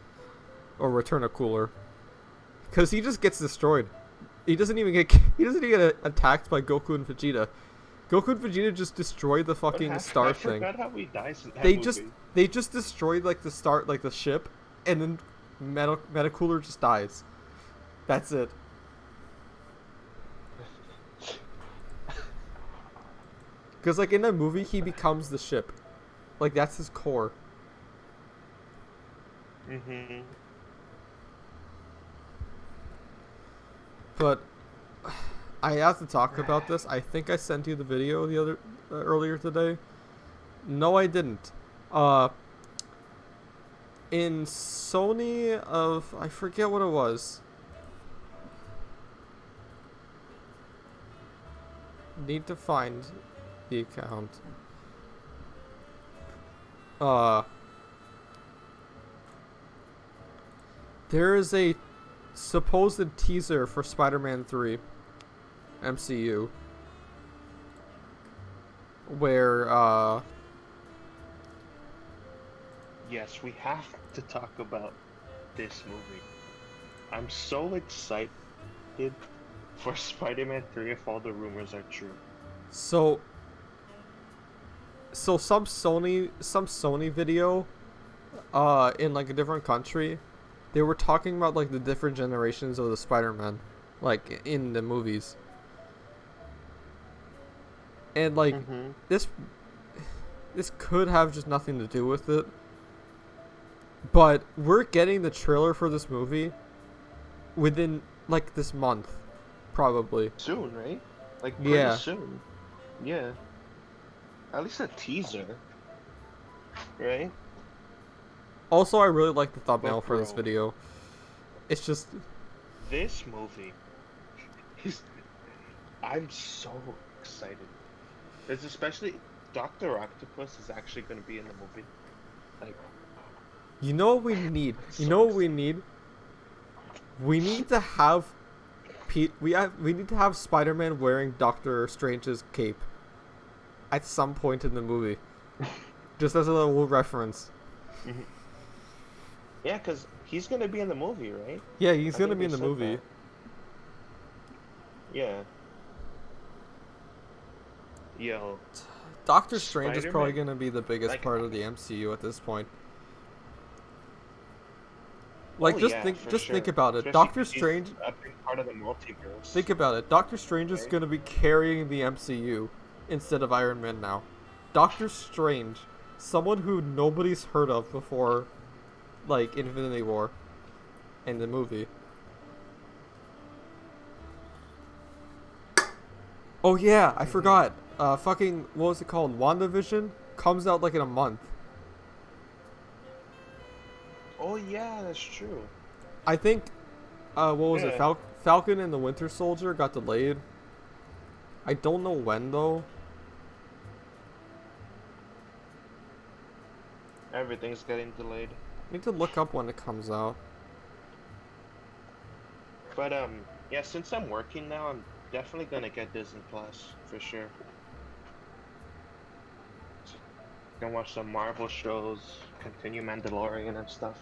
[SPEAKER 2] Or Return of Cooler. Because he just gets destroyed. He doesn't even get attacked by Goku and Vegeta. Goku and Vegeta just destroyed the fucking star
[SPEAKER 4] I
[SPEAKER 2] thing.
[SPEAKER 4] forgot how he dies in that
[SPEAKER 2] They
[SPEAKER 4] movie.
[SPEAKER 2] just destroyed like the ship, and then Metacooler just dies. That's it. Because like in that movie, he becomes the ship. Like that's his core.
[SPEAKER 4] Mhm.
[SPEAKER 2] But I have to talk about this. I think I sent you the video earlier today. No, I didn't. In Sony of I forget what it was. Need to find the account. There is a supposed teaser for Spider-Man 3 MCU where
[SPEAKER 4] Yes, we have to talk about this movie. I'm so excited for Spider-Man 3 if all the rumors are true.
[SPEAKER 2] so some Sony video in like a different country, they were talking about like the different generations of the Spider-Man like in the movies. And like this could have just nothing to do with it. But we're getting the trailer for this movie within like this month, probably.
[SPEAKER 4] Soon, right? Like pretty
[SPEAKER 2] Yeah.
[SPEAKER 4] soon. Yeah. At least a teaser. Right?
[SPEAKER 2] Also, I really like the thumbnail
[SPEAKER 4] But
[SPEAKER 2] for this
[SPEAKER 4] bro.
[SPEAKER 2] video. It's just
[SPEAKER 4] This movie is I'm so excited. It's especially Dr. Octopus is actually gonna be in the movie. Like
[SPEAKER 2] you know what we need. You
[SPEAKER 4] So
[SPEAKER 2] know what we need. We need to have we need to have Spider-Man wearing Doctor Strange's cape at some point in the movie, just as a little reference.
[SPEAKER 4] yeah, cause he's gonna be in the movie, right?
[SPEAKER 2] Yeah, he's
[SPEAKER 4] I
[SPEAKER 2] gonna
[SPEAKER 4] think
[SPEAKER 2] be in
[SPEAKER 4] they
[SPEAKER 2] the
[SPEAKER 4] said
[SPEAKER 2] movie.
[SPEAKER 4] that. Yeah. Yo,
[SPEAKER 2] Doctor Strange is probably
[SPEAKER 4] Spider-Man,
[SPEAKER 2] gonna be the biggest
[SPEAKER 4] like-
[SPEAKER 2] part of the MCU at this point. Like
[SPEAKER 4] Oh,
[SPEAKER 2] just
[SPEAKER 4] yeah,
[SPEAKER 2] think,
[SPEAKER 4] for
[SPEAKER 2] just think
[SPEAKER 4] sure.
[SPEAKER 2] about it.
[SPEAKER 4] Especially
[SPEAKER 2] Doctor
[SPEAKER 4] 'cause he's
[SPEAKER 2] Strange.
[SPEAKER 4] a big part of the multiverse.
[SPEAKER 2] Think about it. Doctor Strange is
[SPEAKER 4] Right?
[SPEAKER 2] gonna be carrying the MCU instead of Iron Man now. Doctor Strange, someone who nobody's heard of before, like Infinity War, in the movie. Oh yeah, I forgot. Fucking what was it called? WandaVision comes out like in a month.
[SPEAKER 4] Oh, yeah, that's true.
[SPEAKER 2] I think. What was it?
[SPEAKER 4] Yeah.
[SPEAKER 2] Falcon and the Winter Soldier got delayed. I don't know when though.
[SPEAKER 4] Everything's getting delayed.
[SPEAKER 2] I need to look up when it comes out.
[SPEAKER 4] But, yeah, since I'm working now, I'm definitely gonna get Disney Plus, for sure. Can watch some Marvel shows, continue Mandalorian and stuff.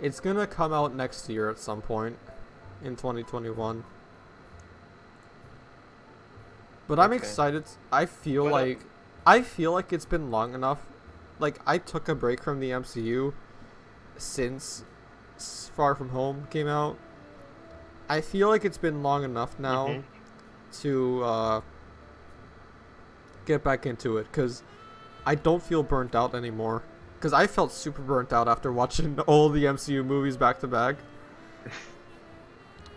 [SPEAKER 2] It's gonna come out next year at some point in 2021. But I'm
[SPEAKER 4] Okay.
[SPEAKER 2] excited. I feel
[SPEAKER 4] But,
[SPEAKER 2] like it's been long enough. Like I took a break from the MCU since Far From Home came out. I feel like it's been long enough now
[SPEAKER 4] Mhm.
[SPEAKER 2] to get back into it because I don't feel burnt out anymore. Because I felt super burnt out after watching all the MCU movies back to back.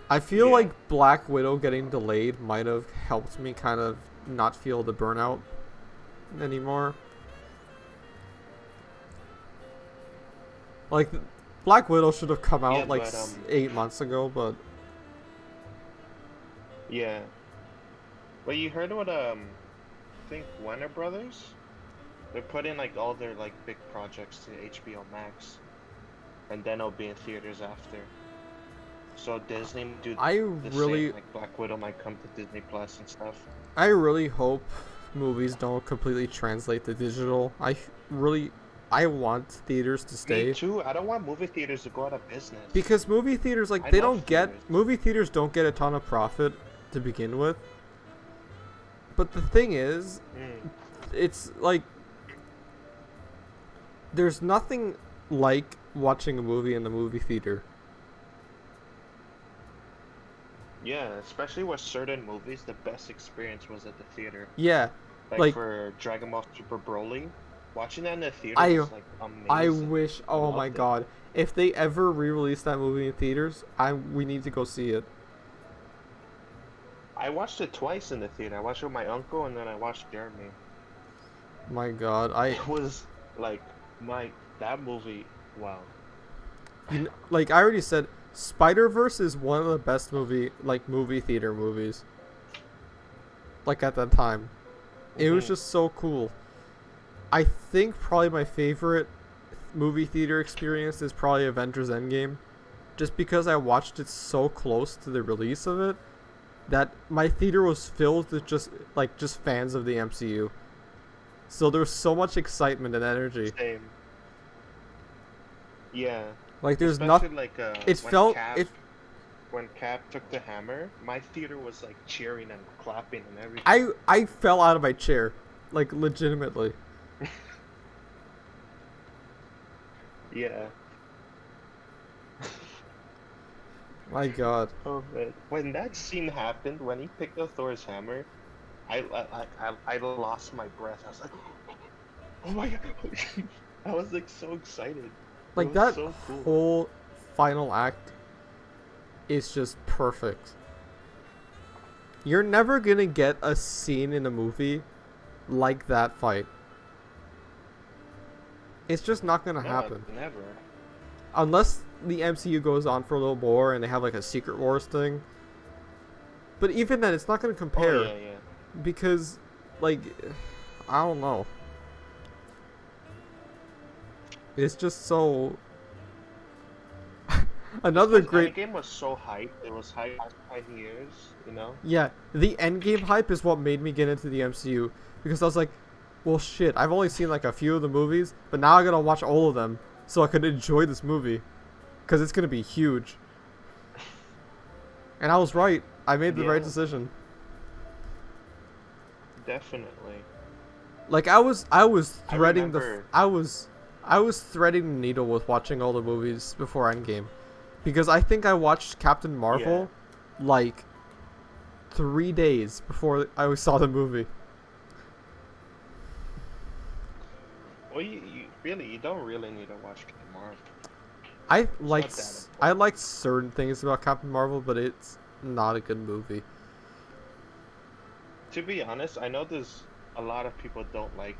[SPEAKER 2] I feel
[SPEAKER 4] Yeah.
[SPEAKER 2] like Black Widow getting delayed might have helped me kind of not feel the burnout anymore. Like, Black Widow should have come out
[SPEAKER 4] Yeah,
[SPEAKER 2] like
[SPEAKER 4] but,
[SPEAKER 2] 8 months ago, but
[SPEAKER 4] Yeah. Well, you heard what, I think Warner Brothers? They're putting, like, all their, like, big projects to HBO Max. And then it'll be in theaters after. So Disney might do
[SPEAKER 2] I
[SPEAKER 4] the
[SPEAKER 2] really,
[SPEAKER 4] same, like, Black Widow might come to Disney Plus and stuff.
[SPEAKER 2] I really hope movies don't completely translate to digital. I want theaters to stay.
[SPEAKER 4] Me too. I don't want movie theaters to go out of business.
[SPEAKER 2] Because movie theaters, like,
[SPEAKER 4] I
[SPEAKER 2] they
[SPEAKER 4] love
[SPEAKER 2] don't get,
[SPEAKER 4] theaters.
[SPEAKER 2] movie theaters don't get a ton of profit to begin with. But the thing is,
[SPEAKER 4] Mm.
[SPEAKER 2] it's like, there's nothing like watching a movie in the movie theater.
[SPEAKER 4] Yeah, especially with certain movies, the best experience was at the theater.
[SPEAKER 2] Yeah,
[SPEAKER 4] Like,
[SPEAKER 2] like-
[SPEAKER 4] for Dragon Ball Super Broly, watching that in the theater
[SPEAKER 2] I-
[SPEAKER 4] was like amazing.
[SPEAKER 2] I wish, oh
[SPEAKER 4] loved
[SPEAKER 2] my
[SPEAKER 4] it.
[SPEAKER 2] god, if they ever re-release that movie in theaters, we need to go see it.
[SPEAKER 4] I watched it twice in the theater. I watched it with my uncle and then I watched Jeremy.
[SPEAKER 2] My god,
[SPEAKER 4] It was like that movie. Wow.
[SPEAKER 2] like I already said, Spider-Verse is one of the best movie theater movies. Like at that time. It was
[SPEAKER 4] Mhm.
[SPEAKER 2] just so cool. I think probably my favorite movie theater experience is probably Avengers Endgame. Just because I watched it so close to the release of it that my theater was filled with just fans of the MCU. So there was so much excitement and energy.
[SPEAKER 4] Same. Yeah.
[SPEAKER 2] Like there's
[SPEAKER 4] Especially
[SPEAKER 2] nothing
[SPEAKER 4] like
[SPEAKER 2] it
[SPEAKER 4] when
[SPEAKER 2] felt
[SPEAKER 4] Cap,
[SPEAKER 2] it
[SPEAKER 4] when Cap took the hammer, my theater was like cheering and clapping and everything.
[SPEAKER 2] I fell out of my chair, like legitimately.
[SPEAKER 4] Yeah.
[SPEAKER 2] My god.
[SPEAKER 4] Oh man. When that scene happened, when he picked up Thor's hammer, I lost my breath. I was like, oh my god. I was like so excited.
[SPEAKER 2] Like
[SPEAKER 4] It was
[SPEAKER 2] that
[SPEAKER 4] so cool.
[SPEAKER 2] whole final act is just perfect. You're never gonna get a scene in a movie like that fight. It's just not gonna
[SPEAKER 4] No,
[SPEAKER 2] happen.
[SPEAKER 4] Never.
[SPEAKER 2] Unless the MCU goes on for a little more and they have like a Secret Wars thing. But even then, it's not gonna compare
[SPEAKER 4] Oh, yeah.
[SPEAKER 2] because, like, I don't know. It's just so. Another great.
[SPEAKER 4] Game was so hyped. It was hyped for 5 years, you know?
[SPEAKER 2] Yeah, the Endgame hype is what made me get into the MCU because I was like, well, shit, I've only seen like a few of the movies, but now I gotta watch all of them so I could enjoy this movie because it's gonna be huge. And I was right. I made the right
[SPEAKER 4] Yeah.
[SPEAKER 2] decision.
[SPEAKER 4] Definitely.
[SPEAKER 2] Like I was
[SPEAKER 4] I
[SPEAKER 2] threading
[SPEAKER 4] remember-
[SPEAKER 2] I was I was threading the needle with watching all the movies before Endgame. Because I think I watched Captain Marvel, like, 3 days before I saw the movie.
[SPEAKER 4] Well, you don't really need to watch Captain Marvel.
[SPEAKER 2] I liked certain things about Captain Marvel, but it's not a good movie.
[SPEAKER 4] To be honest, I know there's a lot of people don't like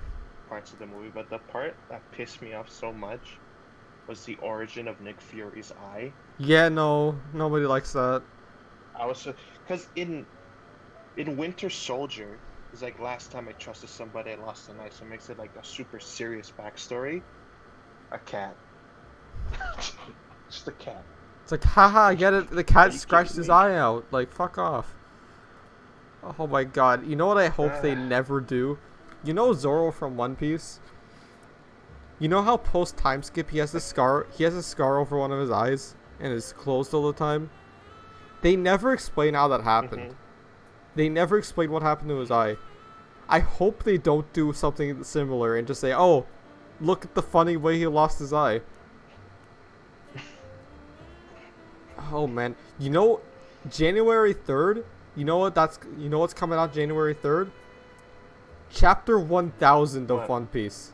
[SPEAKER 4] parts of the movie, but the part that pissed me off so much was the origin of Nick Fury's eye.
[SPEAKER 2] Yeah, no, nobody likes that.
[SPEAKER 4] I was because in Winter Soldier, it's like last time I trusted somebody, I lost an eye, so it makes it like a super serious backstory. A cat. Just a cat.
[SPEAKER 2] It's like, haha, I get it. The cat
[SPEAKER 4] you
[SPEAKER 2] scratched
[SPEAKER 4] kidding
[SPEAKER 2] his
[SPEAKER 4] me?
[SPEAKER 2] eye out. Like, fuck off. Oh my god. You know what I hope they never do? You know Zoro from One Piece? You know how post time skip he has a scar over one of his eyes and is closed all the time? They never explain how that happened. They never explain what happened to his eye. I hope they don't do something similar and just say, oh, look at the funny way he lost his eye. Oh man, you know, January 3rd, you know what's coming out January 3rd? Chapter 1000 of One Piece.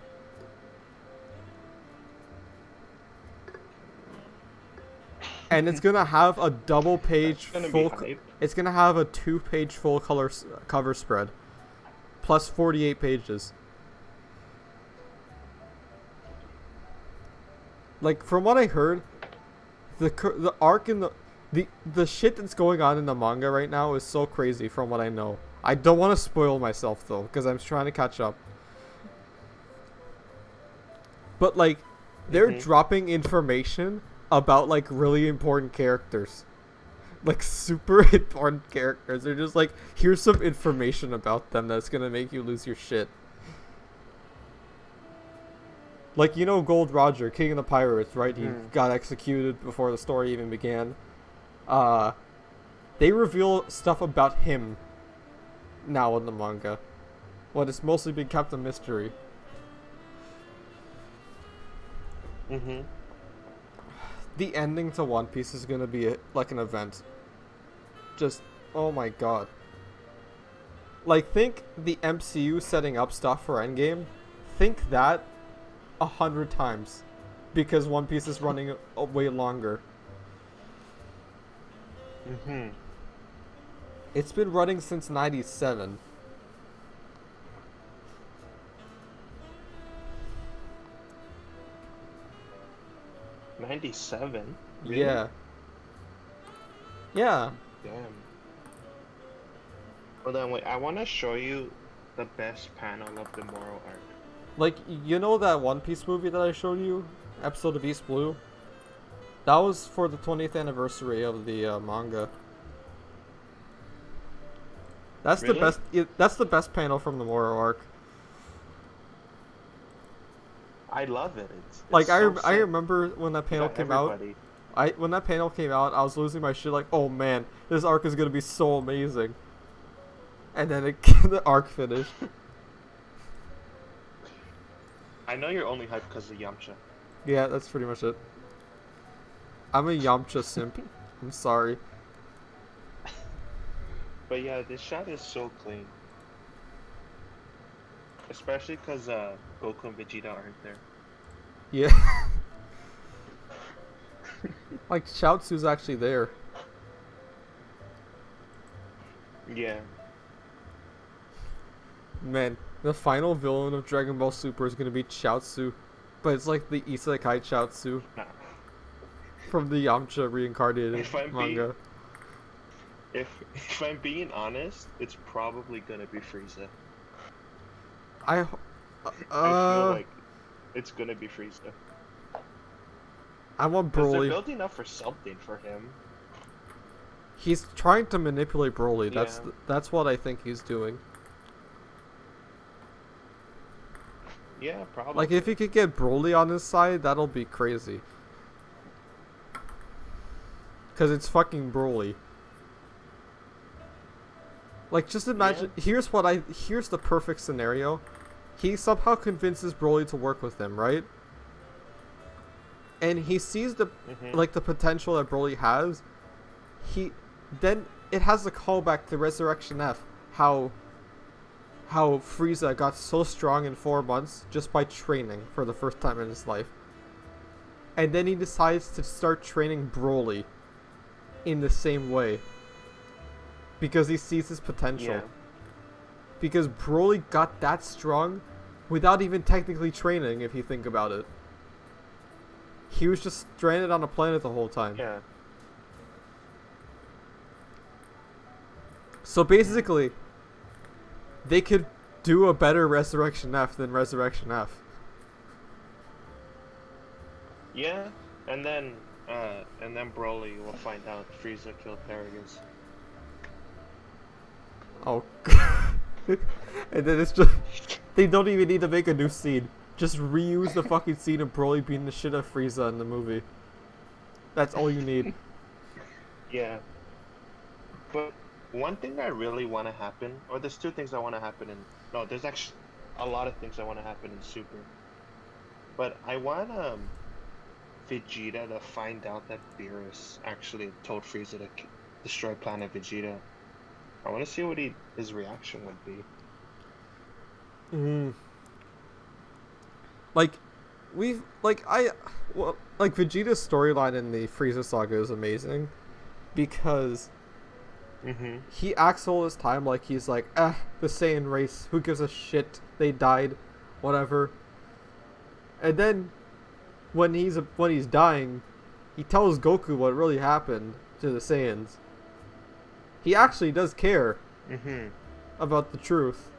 [SPEAKER 2] And it's gonna have a double page full. It's gonna have a 2-page full color cover spread, plus 48 pages. Like from what I heard, the arc in the shit that's going on in the manga right now is so crazy. From what I know, I don't want to spoil myself though, because I'm trying to catch up. But like, they're dropping information about like really important characters, like super important characters. They're just like, here's some information about them that's gonna make you lose your shit. Like, you know Gold Roger, King of the Pirates, right? He got executed before the story even began. They reveal stuff about him now in the manga, but it's mostly been kept a mystery. The ending to One Piece is gonna be like an event. Just, oh my god. Like, think the MCU setting up stuff for Endgame. Think that 100 times, because One Piece is running way longer. It's been running since 97.
[SPEAKER 4] '97. Really?
[SPEAKER 2] Yeah. Yeah.
[SPEAKER 4] Damn. Hold on, wait. I want to show you the best panel of the Moro arc.
[SPEAKER 2] Like, you know that One Piece movie that I showed you? Episode of East Blue? That was for the 20th anniversary of the manga. That's
[SPEAKER 4] Really?
[SPEAKER 2] the best. That's the best panel from the Moro arc.
[SPEAKER 4] I love it. It's
[SPEAKER 2] Like,
[SPEAKER 4] so
[SPEAKER 2] I
[SPEAKER 4] sick.
[SPEAKER 2] remember when that panel
[SPEAKER 4] Got
[SPEAKER 2] came out.
[SPEAKER 4] everybody.
[SPEAKER 2] When that panel came out, I was losing my shit. Like, oh man, this arc is gonna be so amazing. And then the arc finished.
[SPEAKER 4] I know you're only hyped because of Yamcha.
[SPEAKER 2] Yeah, that's pretty much it. I'm a Yamcha simp. I'm sorry.
[SPEAKER 4] But yeah, this shot is so clean. Especially because Goku and Vegeta aren't there.
[SPEAKER 2] Yeah. Like, Chaozu's actually there.
[SPEAKER 4] Yeah.
[SPEAKER 2] Man, the final villain of Dragon Ball Super is gonna be Chaozu. But it's like the Isekai Chaozu
[SPEAKER 4] Nah.
[SPEAKER 2] from the Yamcha reincarnated
[SPEAKER 4] If I'm
[SPEAKER 2] manga.
[SPEAKER 4] If I'm being honest, it's probably gonna be Frieza.
[SPEAKER 2] I
[SPEAKER 4] feel like it's gonna be Frieza.
[SPEAKER 2] I want
[SPEAKER 4] Because they're
[SPEAKER 2] Broly.
[SPEAKER 4] building up for something for him.
[SPEAKER 2] He's trying to manipulate Broly.
[SPEAKER 4] Yeah.
[SPEAKER 2] That's what I think he's doing.
[SPEAKER 4] Yeah, probably.
[SPEAKER 2] Like, if he could get Broly on his side, that'll be crazy. Because it's fucking Broly. Like, just imagine. Here's the perfect scenario. He somehow convinces Broly to work with him, right? and he sees the
[SPEAKER 4] Mhm.
[SPEAKER 2] like the potential that Broly has. Then it has a callback to Resurrection F, how Frieza got so strong in 4 months just by training for the first time in his life. And then he decides to start training Broly in the same way. Because he sees his potential.
[SPEAKER 4] Yeah.
[SPEAKER 2] Because Broly got that strong without even technically training, if you think about it. He was just stranded on a planet the whole time.
[SPEAKER 4] Yeah.
[SPEAKER 2] So basically, they could do a better Resurrection F than Resurrection F.
[SPEAKER 4] Yeah. And then Broly will find out Frieza killed Paragus.
[SPEAKER 2] Oh. And then it's just... They don't even need to make a new scene. Just reuse the fucking scene of Broly beating the shit out of Frieza in the movie. That's all you need.
[SPEAKER 4] Yeah. But one thing I really want to happen, or there's two things I want to happen in. No, there's actually a lot of things I want to happen in Super. But I want Vegeta to find out that Beerus actually told Frieza to destroy Planet Vegeta. I want to see what his reaction would be.
[SPEAKER 2] Like, Vegeta's storyline in the Frieza saga is amazing. Because
[SPEAKER 4] Mm-hmm.
[SPEAKER 2] he acts all his time like he's like, the Saiyan race, who gives a shit, they died, whatever. And then, when he's dying, he tells Goku what really happened to the Saiyans. He actually does care
[SPEAKER 4] Mm-hmm.
[SPEAKER 2] about the truth.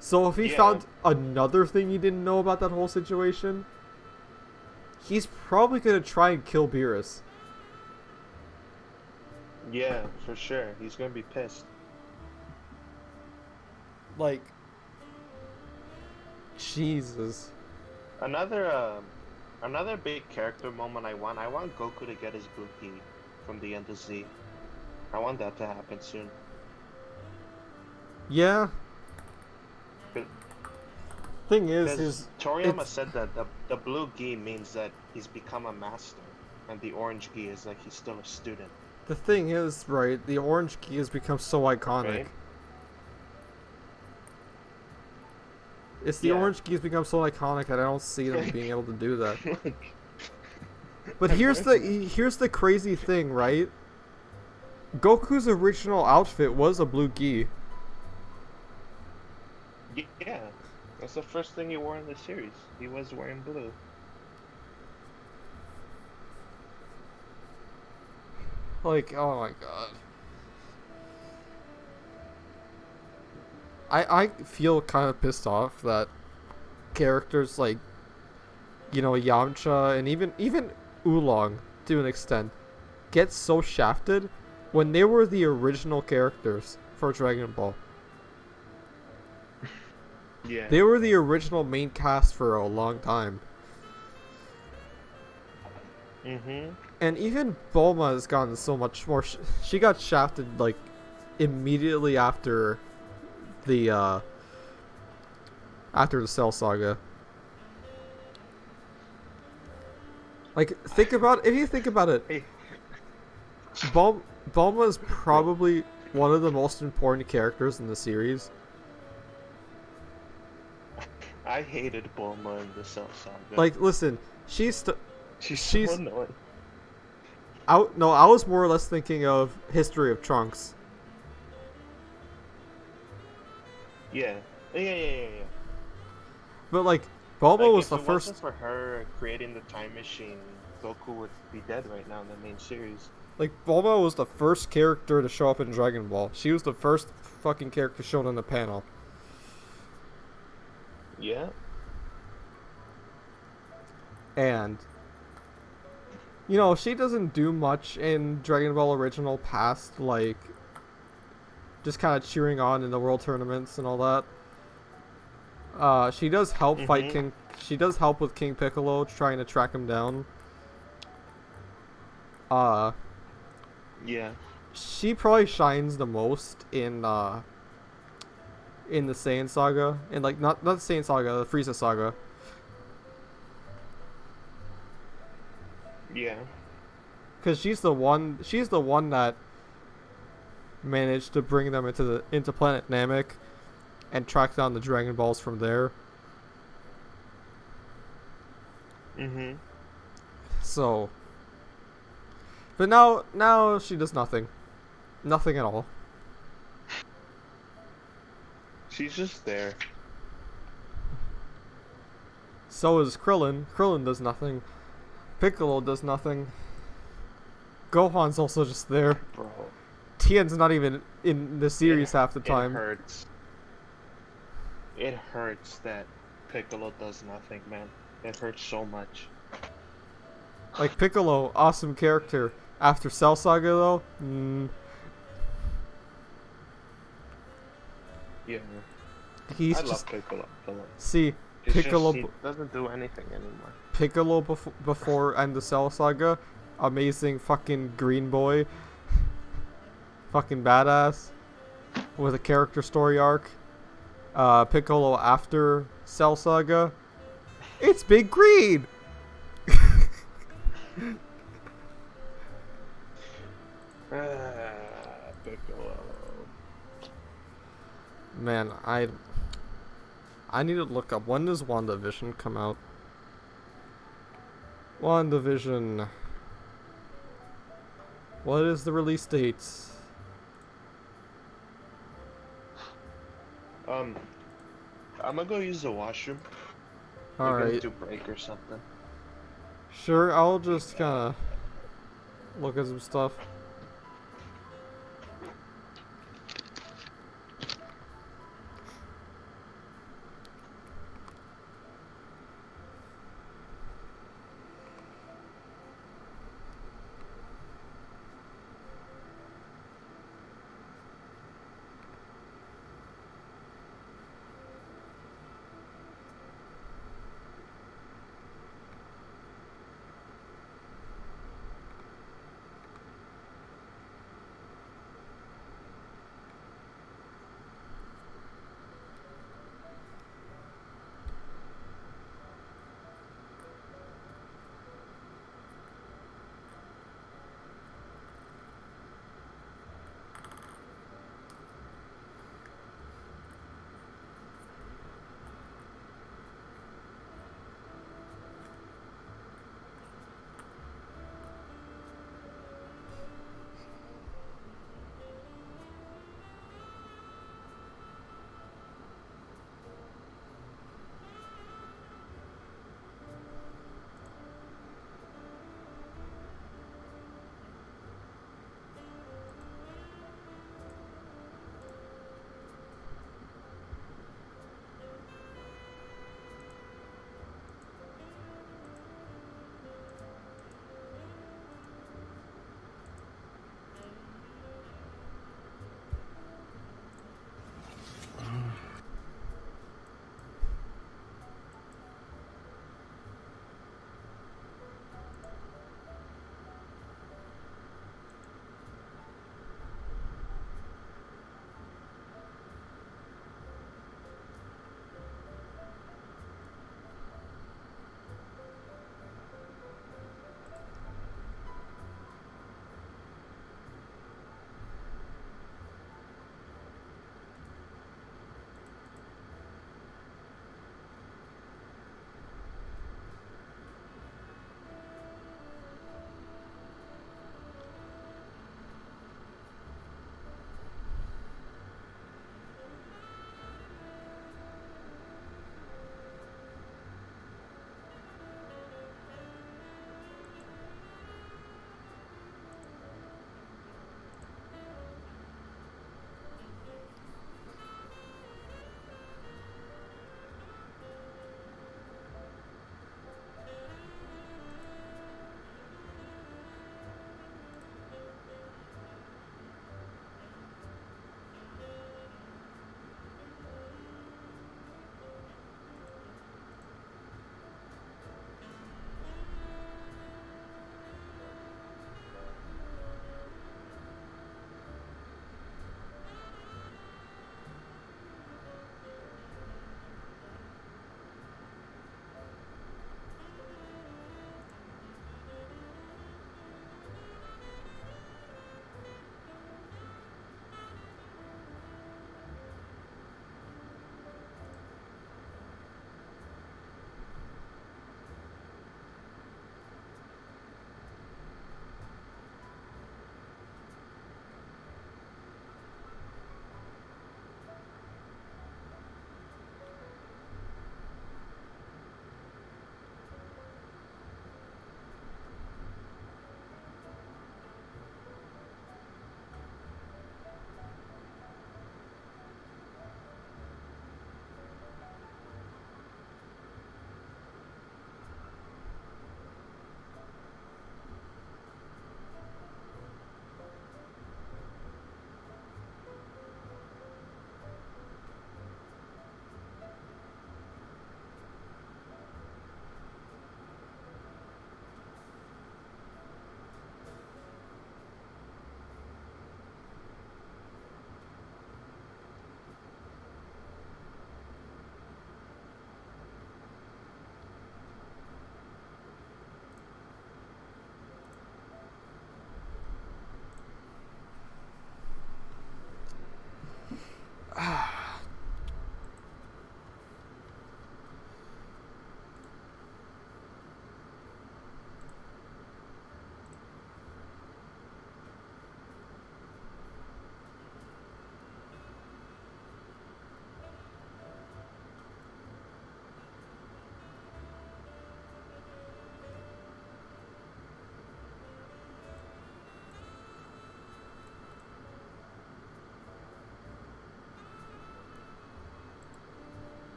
[SPEAKER 2] So if he
[SPEAKER 4] Yeah.
[SPEAKER 2] found another thing he didn't know about that whole situation, he's probably gonna try and kill Beerus.
[SPEAKER 4] Yeah, for sure. He's gonna be pissed.
[SPEAKER 2] Like, Jesus.
[SPEAKER 4] Another big character moment I want Goku to get his Buki from the end of Z. I want that to happen soon.
[SPEAKER 2] Yeah.
[SPEAKER 4] But-
[SPEAKER 2] Thing is,
[SPEAKER 4] Because Toriyama
[SPEAKER 2] it's-
[SPEAKER 4] said that the blue gi means that he's become a master, and the orange gi is like he's still a student.
[SPEAKER 2] the thing is, right, the orange key has become so iconic.
[SPEAKER 4] Right?
[SPEAKER 2] It's the
[SPEAKER 4] Yeah.
[SPEAKER 2] orange key has become so iconic that I don't see them being able to do that. But here's the crazy thing, right? Goku's original outfit was a blue gi.
[SPEAKER 4] Yeah, that's the first thing he wore in the series. He was wearing blue.
[SPEAKER 2] Like, oh my god. I feel kind of pissed off that characters like, Yamcha and even Oolong, to an extent, get so shafted when they were the original characters for Dragon Ball.
[SPEAKER 4] Yeah.
[SPEAKER 2] They were the original main cast for a long time.
[SPEAKER 4] Mm-hmm.
[SPEAKER 2] And even Bulma has gotten so much more. She got shafted like immediately after the Cell Saga. Like, if you think about it,
[SPEAKER 4] Hey.
[SPEAKER 2] Bulma is probably one of the most important characters in the series.
[SPEAKER 4] I hated Bulma in the Cell Saga.
[SPEAKER 2] Like, listen, she's
[SPEAKER 4] she's
[SPEAKER 2] she's-
[SPEAKER 4] so annoying.
[SPEAKER 2] I was more or less thinking of History of Trunks.
[SPEAKER 4] Yeah. Yeah.
[SPEAKER 2] But like, Bulma
[SPEAKER 4] Like,
[SPEAKER 2] was
[SPEAKER 4] if
[SPEAKER 2] the
[SPEAKER 4] it
[SPEAKER 2] first.
[SPEAKER 4] wasn't for her creating the time machine, Goku would be dead right now in the main series.
[SPEAKER 2] Like, Bulma was the first character to show up in Dragon Ball. She was the first fucking character shown in the panel.
[SPEAKER 4] Yeah.
[SPEAKER 2] And, she doesn't do much in Dragon Ball Original past, like, just kind of cheering on in the world tournaments and all that. She does help fight King. She does help with King Piccolo trying to track him down.
[SPEAKER 4] Yeah.
[SPEAKER 2] She probably shines the most in the Saiyan Saga, and like not the Saiyan Saga, the Frieza Saga.
[SPEAKER 4] Yeah.
[SPEAKER 2] Because she's the one that managed to bring them into Planet Namek and track down the Dragon Balls from there.
[SPEAKER 4] Mm-hmm.
[SPEAKER 2] So, but now she does nothing. Nothing at all.
[SPEAKER 4] She's just there.
[SPEAKER 2] So is Krillin. Krillin does nothing. Piccolo does nothing. Gohan's also just there.
[SPEAKER 4] Bro.
[SPEAKER 2] Tien's not even in the series half the
[SPEAKER 4] It
[SPEAKER 2] time.
[SPEAKER 4] hurts. It hurts that Piccolo does nothing, man. It hurts so much.
[SPEAKER 2] Like, Piccolo, awesome character. After Cell Saga, though,
[SPEAKER 4] Yeah.
[SPEAKER 2] he's
[SPEAKER 4] I
[SPEAKER 2] just...
[SPEAKER 4] love Piccolo.
[SPEAKER 2] See,
[SPEAKER 4] It's
[SPEAKER 2] Piccolo...
[SPEAKER 4] just, he doesn't do anything anymore.
[SPEAKER 2] Piccolo before and the Cell Saga, amazing fucking green boy. Fucking badass. With a character story arc. Piccolo after Cell Saga. It's Big Green!
[SPEAKER 4] Piccolo.
[SPEAKER 2] Man, I need to look up, when does WandaVision come out? WandaVision. What is the release date?
[SPEAKER 4] I'm gonna go use the washroom.
[SPEAKER 2] Alright.
[SPEAKER 4] We're gonna do break or something.
[SPEAKER 2] Sure, I'll just kinda look at some stuff.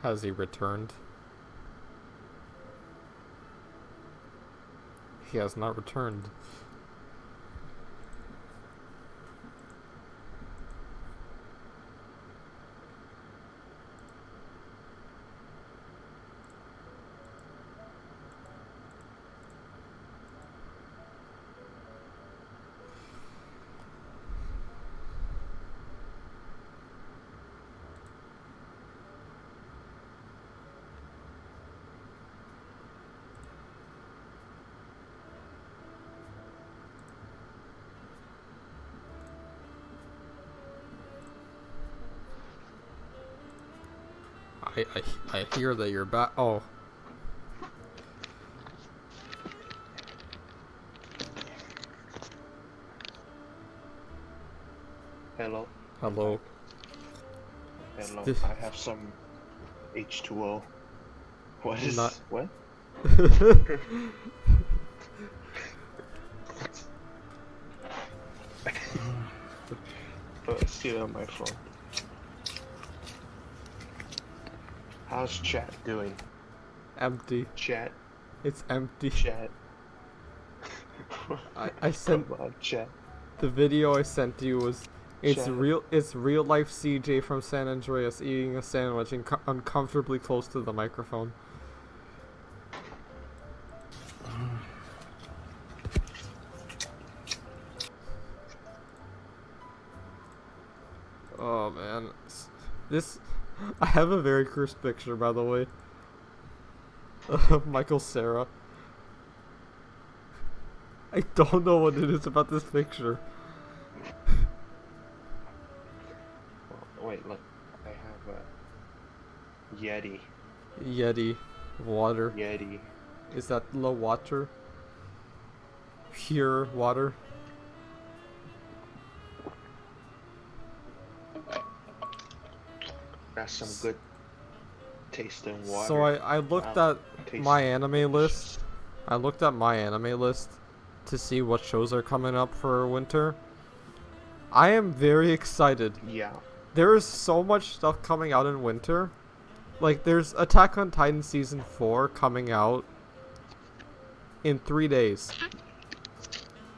[SPEAKER 2] Has he returned? He has not returned. I hear that you're back. Oh.
[SPEAKER 4] Hello.
[SPEAKER 2] Hello.
[SPEAKER 4] Hello.
[SPEAKER 2] This-
[SPEAKER 4] I have some H2O. What is
[SPEAKER 2] Not-
[SPEAKER 4] what? See it on my phone. How's chat doing?
[SPEAKER 2] Empty.
[SPEAKER 4] Chat.
[SPEAKER 2] It's empty.
[SPEAKER 4] Chat.
[SPEAKER 2] I sent
[SPEAKER 4] Come on, chat.
[SPEAKER 2] the video I sent you was it's
[SPEAKER 4] Chat.
[SPEAKER 2] real life CJ from San Andreas eating a sandwich uncomfortably close to the microphone. Oh man, this I have a very cursed picture, by the way, of Michael Cera. I don't know what it is about this picture.
[SPEAKER 4] Wait, look. I have a Yeti.
[SPEAKER 2] Yeti, water.
[SPEAKER 4] Yeti.
[SPEAKER 2] Is that low water? Pure water?
[SPEAKER 4] That's some good tasting water.
[SPEAKER 2] So I looked
[SPEAKER 4] Wow.
[SPEAKER 2] at
[SPEAKER 4] Tastes
[SPEAKER 2] my anime
[SPEAKER 4] delicious.
[SPEAKER 2] list. I looked at my anime list to see what shows are coming up for winter. I am very excited.
[SPEAKER 4] Yeah.
[SPEAKER 2] There is so much stuff coming out in winter. Like, there's Attack on Titan Season 4 coming out in 3 days.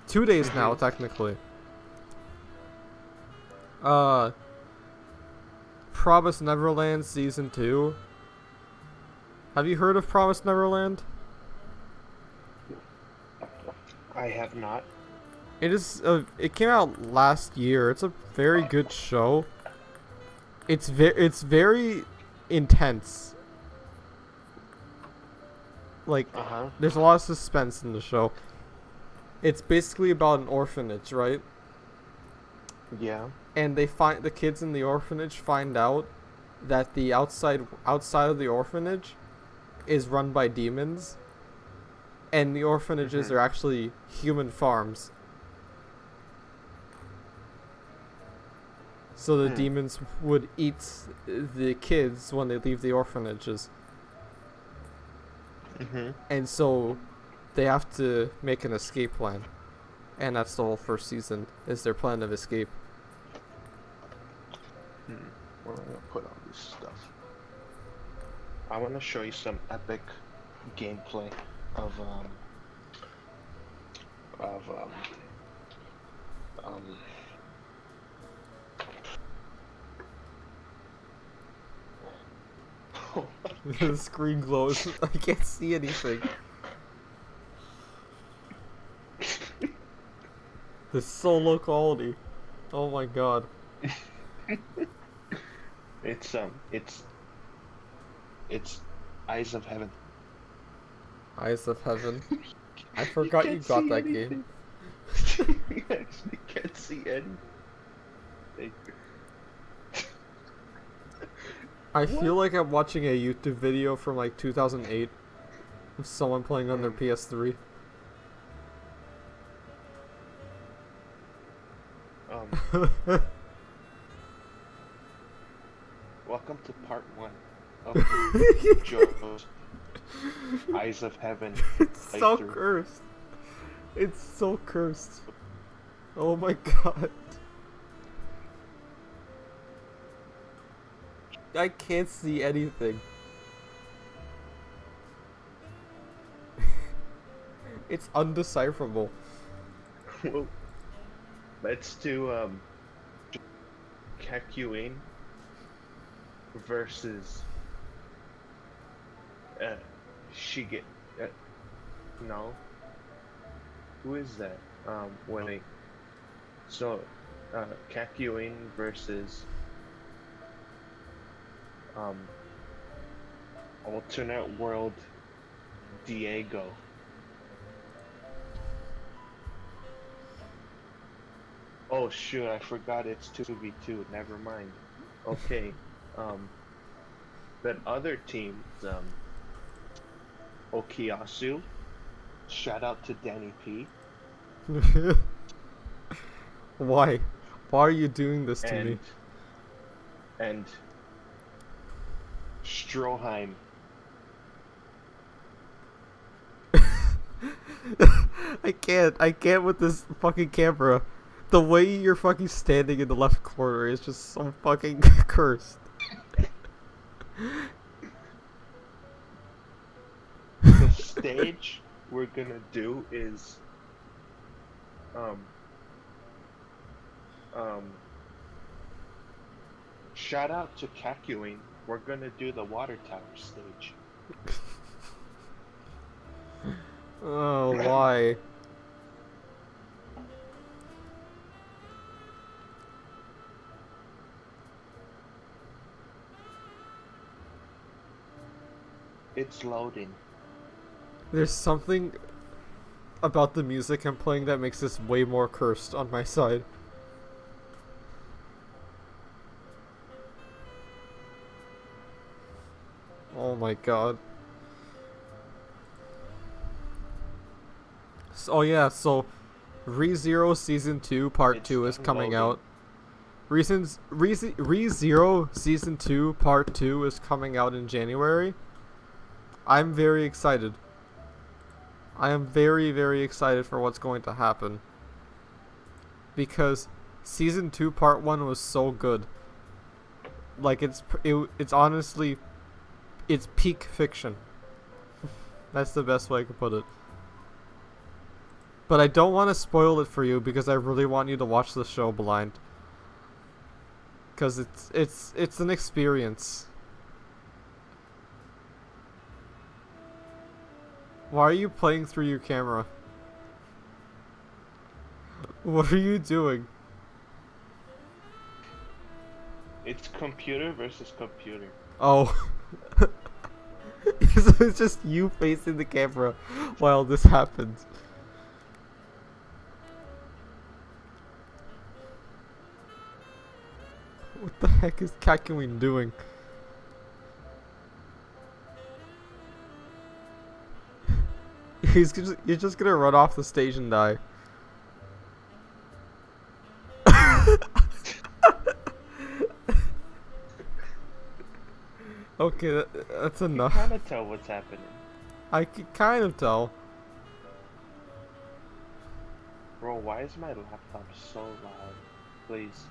[SPEAKER 2] 2 days now, technically. Promise Neverland Season 2. Have you heard of Promise Neverland?
[SPEAKER 4] I have not.
[SPEAKER 2] It came out last year. It's a very good show. It's very intense. Like,
[SPEAKER 4] Uh-huh.
[SPEAKER 2] there's a lot of suspense in the show. It's basically about an orphanage, right?
[SPEAKER 4] Yeah.
[SPEAKER 2] And the kids in the orphanage find out that the outside of the orphanage is run by demons, and the orphanages are actually human farms. So the demons would eat the kids when they leave the orphanages. And so they have to make an escape plan. And that's the whole first season, is their plan of escape.
[SPEAKER 4] Where am I gonna put all this stuff? I want to show you some epic gameplay of
[SPEAKER 2] The screen glows. I can't see anything. The so low quality. Oh my god.
[SPEAKER 4] it's Eyes of Heaven.
[SPEAKER 2] Eyes of Heaven. I forgot you got that game.
[SPEAKER 4] You actually can't see anything.
[SPEAKER 2] I feel like I'm watching a YouTube video from like 2008 of someone playing on their PS3.
[SPEAKER 4] Welcome to part 1 of Joe's Eyes of Heaven.
[SPEAKER 2] It's so
[SPEAKER 4] playthrough.
[SPEAKER 2] cursed. It's so cursed. Oh my god. I can't see anything. It's undecipherable.
[SPEAKER 4] Well, let's do Kakyoin versus uh Shige. Uh, no, who is that? Wait. So, Kakyoin versus um alternate world Diego. Oh shoot, I forgot it's 2v2. Never mind. Okay. Um, that other team, Okiasu. Shout out to Danny P.
[SPEAKER 2] Why? Why are you doing this to me?
[SPEAKER 4] And Stroheim.
[SPEAKER 2] I can't with this fucking camera. The way you're fucking standing in the left corner is just so fucking cursed.
[SPEAKER 4] The stage we're gonna do is shout out to Kakyoin. We're gonna do the water tower stage.
[SPEAKER 2] Oh, why?
[SPEAKER 4] It's loading.
[SPEAKER 2] There's something about the music I'm playing that makes this way more cursed on my side. Oh my god. So, oh yeah, so ReZero Season 2 Part
[SPEAKER 4] It's
[SPEAKER 2] 2 is coming
[SPEAKER 4] loading.
[SPEAKER 2] out. ReZero Season 2 Part 2 is coming out in January. I'm very excited. I am very, very excited for what's going to happen. Because Season 2 Part 1 was so good. Like, it's honestly, it's peak fiction. That's the best way I could put it. But I don't want to spoil it for you because I really want you to watch the show blind. Because it's an experience. Why are you playing through your camera? What are you doing?
[SPEAKER 4] It's computer versus computer.
[SPEAKER 2] Oh. So it's just you facing the camera while this happens. What the heck is Kakyoin doing? You're just gonna run off the stage and die. Okay, that's
[SPEAKER 4] You
[SPEAKER 2] enough.
[SPEAKER 4] kind of tell what's happening.
[SPEAKER 2] I can kind of tell.
[SPEAKER 4] Bro, why is my laptop so loud? Please.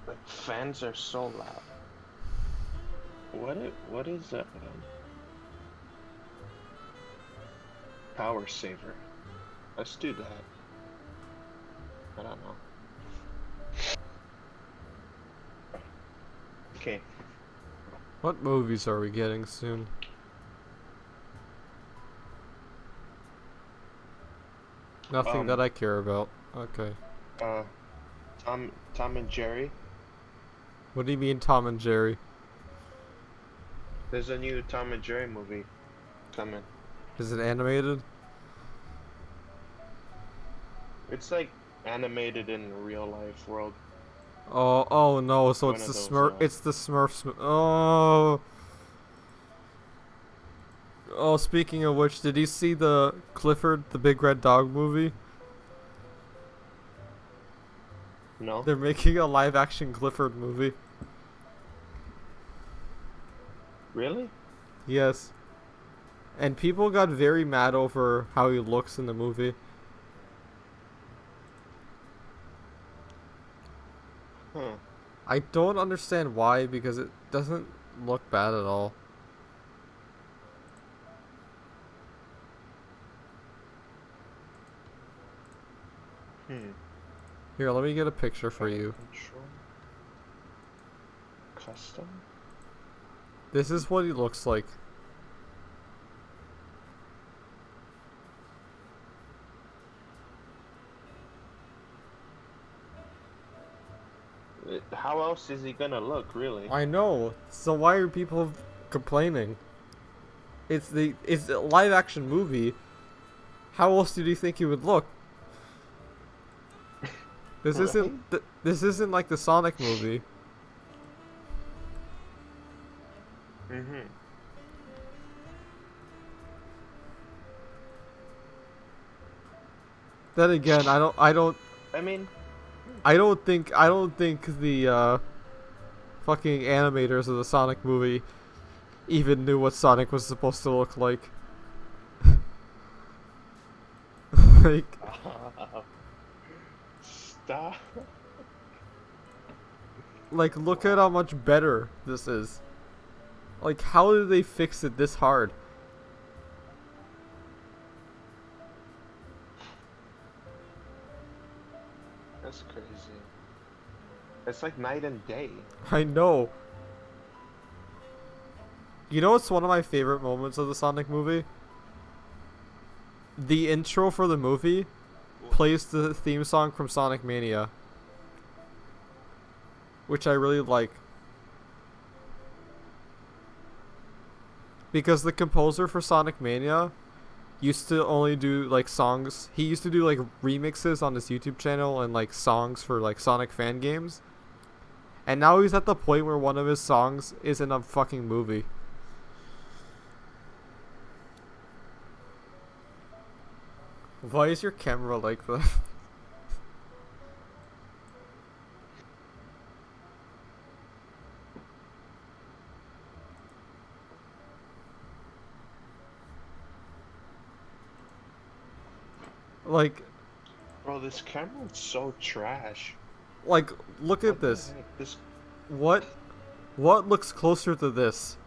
[SPEAKER 4] Like, fans are so loud. What is that? Power saver. Let's do that. I don't know. Okay.
[SPEAKER 2] What movies are we getting soon? Nothing that I care about. Okay.
[SPEAKER 4] Tom and Jerry.
[SPEAKER 2] What do you mean Tom and Jerry?
[SPEAKER 4] There's a new Tom and Jerry movie coming.
[SPEAKER 2] Is it animated?
[SPEAKER 4] It's like animated in real life world.
[SPEAKER 2] Oh no, so
[SPEAKER 4] One
[SPEAKER 2] it's
[SPEAKER 4] of
[SPEAKER 2] the
[SPEAKER 4] those,
[SPEAKER 2] It's the Smurfs. Oh. Oh, speaking of which, did you see the Clifford the Big Red Dog movie?
[SPEAKER 4] No?
[SPEAKER 2] They're making a live action Clifford movie.
[SPEAKER 4] Really?
[SPEAKER 2] Yes. And people got very mad over how he looks in the movie.
[SPEAKER 4] Huh.
[SPEAKER 2] I don't understand why, because it doesn't look bad at all. Here, let me get a picture for you.
[SPEAKER 4] Control. Custom.
[SPEAKER 2] This is what he looks like.
[SPEAKER 4] How else is he gonna look, really?
[SPEAKER 2] I know. So why are people complaining? It's a live action movie. How else did you think he would look? This this isn't like the Sonic movie.
[SPEAKER 4] Mm-hmm.
[SPEAKER 2] Then again, I
[SPEAKER 4] mean,
[SPEAKER 2] don't think the fucking animators of the Sonic movie even knew what Sonic was supposed to look like. Like,
[SPEAKER 4] stop.
[SPEAKER 2] like, look at how much better this is. Like, how did they fix it this hard?
[SPEAKER 4] That's crazy. It's like night and day.
[SPEAKER 2] I know. You know what's one of my favorite moments of the Sonic movie? The intro for the movie plays the theme song from Sonic Mania, which I really like. Because the composer for Sonic Mania used to only do like songs. He used to do like remixes on his YouTube channel and like songs for like Sonic fan games. And now he's at the point where one of his songs is in a fucking movie. Why is your camera like that? Like,
[SPEAKER 4] Bro, this camera is so trash.
[SPEAKER 2] like, look at
[SPEAKER 4] What the
[SPEAKER 2] this.
[SPEAKER 4] heck? This
[SPEAKER 2] What looks closer to this?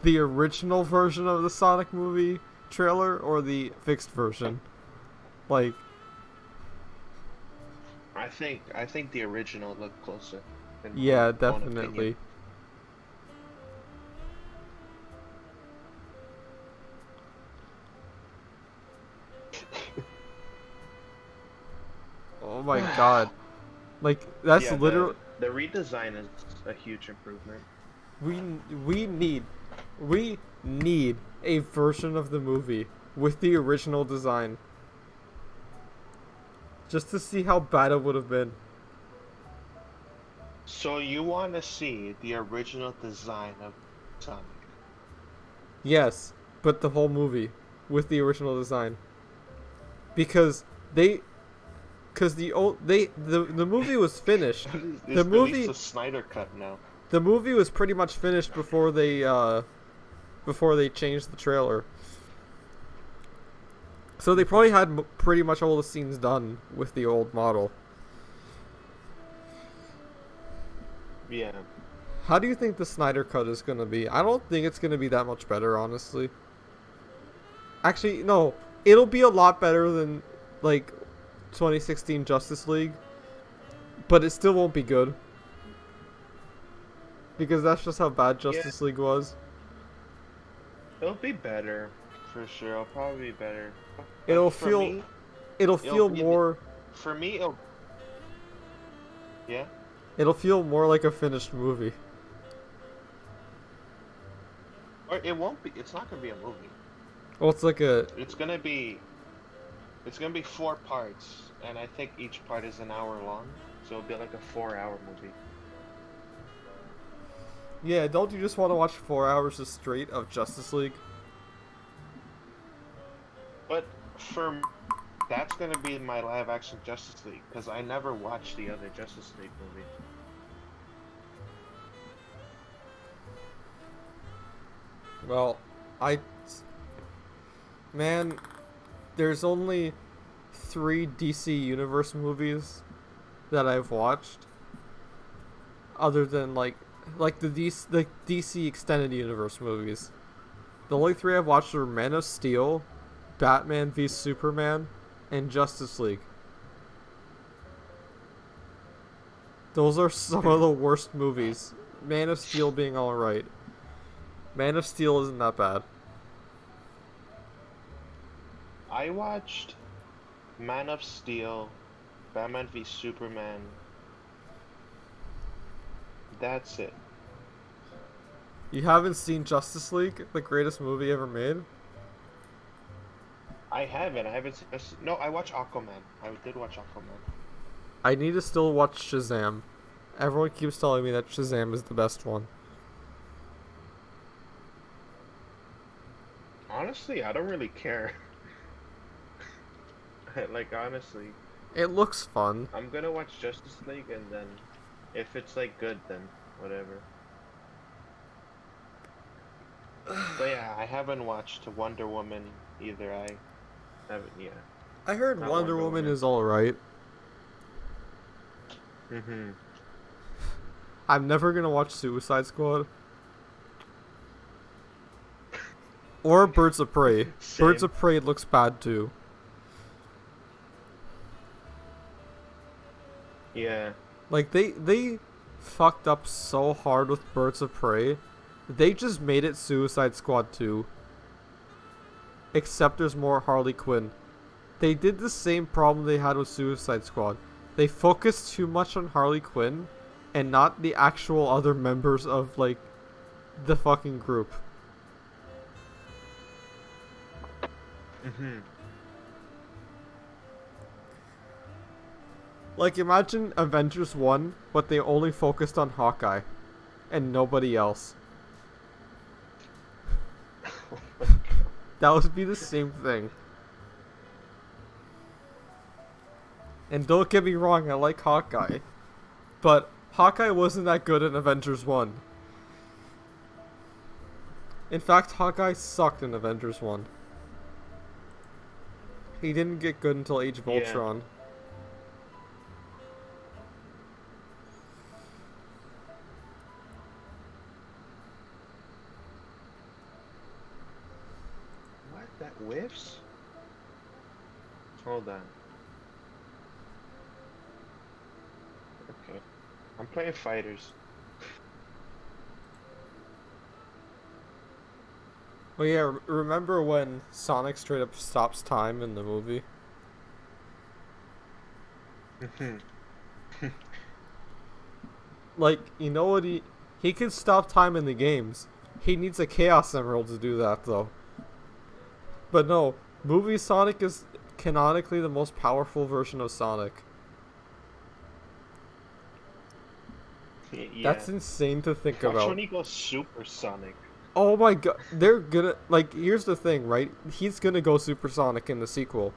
[SPEAKER 2] The original version of the Sonic movie trailer or the fixed version? Like,
[SPEAKER 4] I think the original looked closer. in my
[SPEAKER 2] yeah,
[SPEAKER 4] own
[SPEAKER 2] definitely.
[SPEAKER 4] opinion.
[SPEAKER 2] Oh my god. Like, that's
[SPEAKER 4] Yeah,
[SPEAKER 2] literally...
[SPEAKER 4] the redesign is a huge improvement.
[SPEAKER 2] We need a version of the movie with the original design. Just to see how bad it would have been.
[SPEAKER 4] So you want to see the original design of Sonic?
[SPEAKER 2] Yes, but the whole movie with the original design. Because the movie was finished.
[SPEAKER 4] The movie, a Snyder cut now.
[SPEAKER 2] The movie was pretty much finished before they changed the trailer. So they probably had pretty much all the scenes done with the old model.
[SPEAKER 4] Yeah.
[SPEAKER 2] How do you think the Snyder cut is gonna be? I don't think it's gonna be that much better, honestly. Actually, no. It'll be a lot better than, like, 2016 Justice League. But it still won't be good. Because that's just how bad Justice League was.
[SPEAKER 4] It'll be better, for sure. It'll probably be better.
[SPEAKER 2] It'll
[SPEAKER 4] For
[SPEAKER 2] feel...
[SPEAKER 4] me,
[SPEAKER 2] It'll feel
[SPEAKER 4] be-
[SPEAKER 2] more...
[SPEAKER 4] for me, it'll... Yeah?
[SPEAKER 2] It'll feel more like a finished movie.
[SPEAKER 4] Or it won't be. It's not gonna be a movie.
[SPEAKER 2] Well, it's like a...
[SPEAKER 4] It's gonna be 4 parts, and I think each part is an hour long, so it'll be like a 4-hour movie.
[SPEAKER 2] Yeah, don't you just want to watch 4 hours of straight of Justice League?
[SPEAKER 4] But that's gonna be my live-action Justice League, because I never watched the other Justice League movie.
[SPEAKER 2] Well, Man, there's only 3 DC Universe movies that I've watched. Other than, like the DC Extended Universe movies. The only 3 I've watched are Man of Steel, Batman v Superman, and Justice League. Those are some of the worst movies. Man of Steel being alright. Man of Steel isn't that bad.
[SPEAKER 4] I watched Man of Steel, Batman v Superman. That's it.
[SPEAKER 2] You haven't seen Justice League, the greatest movie ever made?
[SPEAKER 4] I haven't. I haven't seen. No, I watched Aquaman. I did watch Aquaman.
[SPEAKER 2] I need to still watch Shazam. Everyone keeps telling me that Shazam is the best one.
[SPEAKER 4] Honestly, I don't really care. Like, honestly,
[SPEAKER 2] It looks fun.
[SPEAKER 4] I'm gonna watch Justice League, and then if it's like good, then whatever. But yeah, I haven't watched Wonder Woman either. I haven't. Yeah.
[SPEAKER 2] I heard
[SPEAKER 4] Not
[SPEAKER 2] Wonder
[SPEAKER 4] Wonder
[SPEAKER 2] Woman
[SPEAKER 4] Woman.
[SPEAKER 2] is alright.
[SPEAKER 4] Mhm.
[SPEAKER 2] I'm never gonna watch Suicide Squad. Or Birds of Prey. Birds
[SPEAKER 4] Same.
[SPEAKER 2] of Prey looks bad too.
[SPEAKER 4] Yeah.
[SPEAKER 2] Like, they fucked up so hard with Birds of Prey. They just made it Suicide Squad 2. Except there's more Harley Quinn. They did the same problem they had with Suicide Squad. They focused too much on Harley Quinn and not the actual other members of, like, the fucking group.
[SPEAKER 4] Mhm.
[SPEAKER 2] Like, imagine Avengers 1, but they only focused on Hawkeye. And nobody else. That would be the same thing. And don't get me wrong, I like Hawkeye. But Hawkeye wasn't that good in Avengers 1. In fact, Hawkeye sucked in Avengers 1. He didn't get good until Age of
[SPEAKER 4] Yeah.
[SPEAKER 2] Ultron.
[SPEAKER 4] What? That whiffs? Hold on. Okay. I'm playing fighters.
[SPEAKER 2] Oh yeah, remember when Sonic straight up stops time in the movie?
[SPEAKER 4] Mhm.
[SPEAKER 2] Like, you know what he can stop time in the games. He needs a Chaos Emerald to do that though. But no, movie Sonic is canonically the most powerful version of Sonic.
[SPEAKER 4] Yeah.
[SPEAKER 2] That's insane to think
[SPEAKER 4] Watch
[SPEAKER 2] about.
[SPEAKER 4] when he goes supersonic.
[SPEAKER 2] Oh my god, they're gonna, like, here's the thing, right? He's gonna go supersonic in the sequel.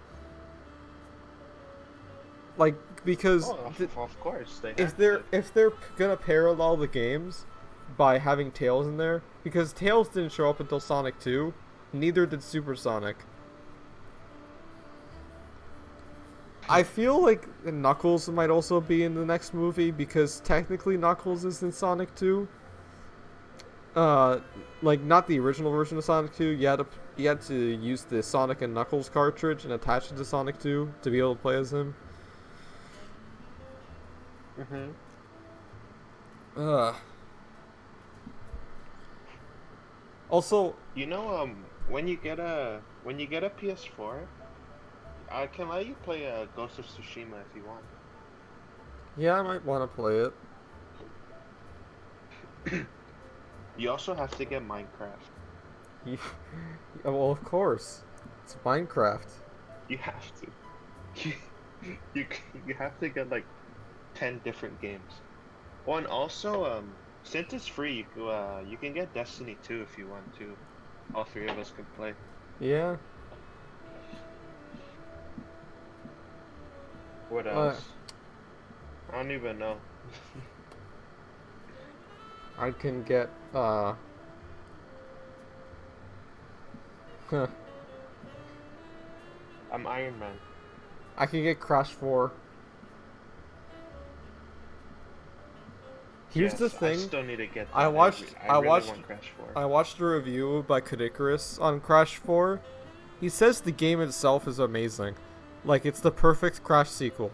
[SPEAKER 2] Like, because
[SPEAKER 4] Oh, of course they
[SPEAKER 2] if
[SPEAKER 4] have
[SPEAKER 2] they're
[SPEAKER 4] to.
[SPEAKER 2] if they're gonna parallel the games by having Tails in there, because Tails didn't show up until Sonic 2, neither did Supersonic. I feel like Knuckles might also be in the next movie because technically Knuckles is in Sonic 2. Like, not the original version of Sonic 2. You had to use the Sonic and Knuckles cartridge and attach it to Sonic 2 to be able to play as him.
[SPEAKER 4] Mhm.
[SPEAKER 2] Also,
[SPEAKER 4] You know, when you get a PS4, I can let you play Ghost of Tsushima if you want.
[SPEAKER 2] yeah, I might want to play it.
[SPEAKER 4] You also have to get Minecraft.
[SPEAKER 2] You, well, of course. It's Minecraft.
[SPEAKER 4] You have to. You you have to get like 10 different games. Oh, and also, since it's free, you can get Destiny 2 if you want to. All three of us can play.
[SPEAKER 2] Yeah.
[SPEAKER 4] What else? I don't even know.
[SPEAKER 2] I can get, huh.
[SPEAKER 4] I'm Iron Man.
[SPEAKER 2] I can get Crash 4. Here's
[SPEAKER 4] Yes,
[SPEAKER 2] the
[SPEAKER 4] I
[SPEAKER 2] thing.
[SPEAKER 4] still need to get that.
[SPEAKER 2] I watched
[SPEAKER 4] I really
[SPEAKER 2] watched
[SPEAKER 4] want Crash 4.
[SPEAKER 2] I watched a review by Kadikarus on Crash 4. He says the game itself is amazing. Like, it's the perfect Crash sequel.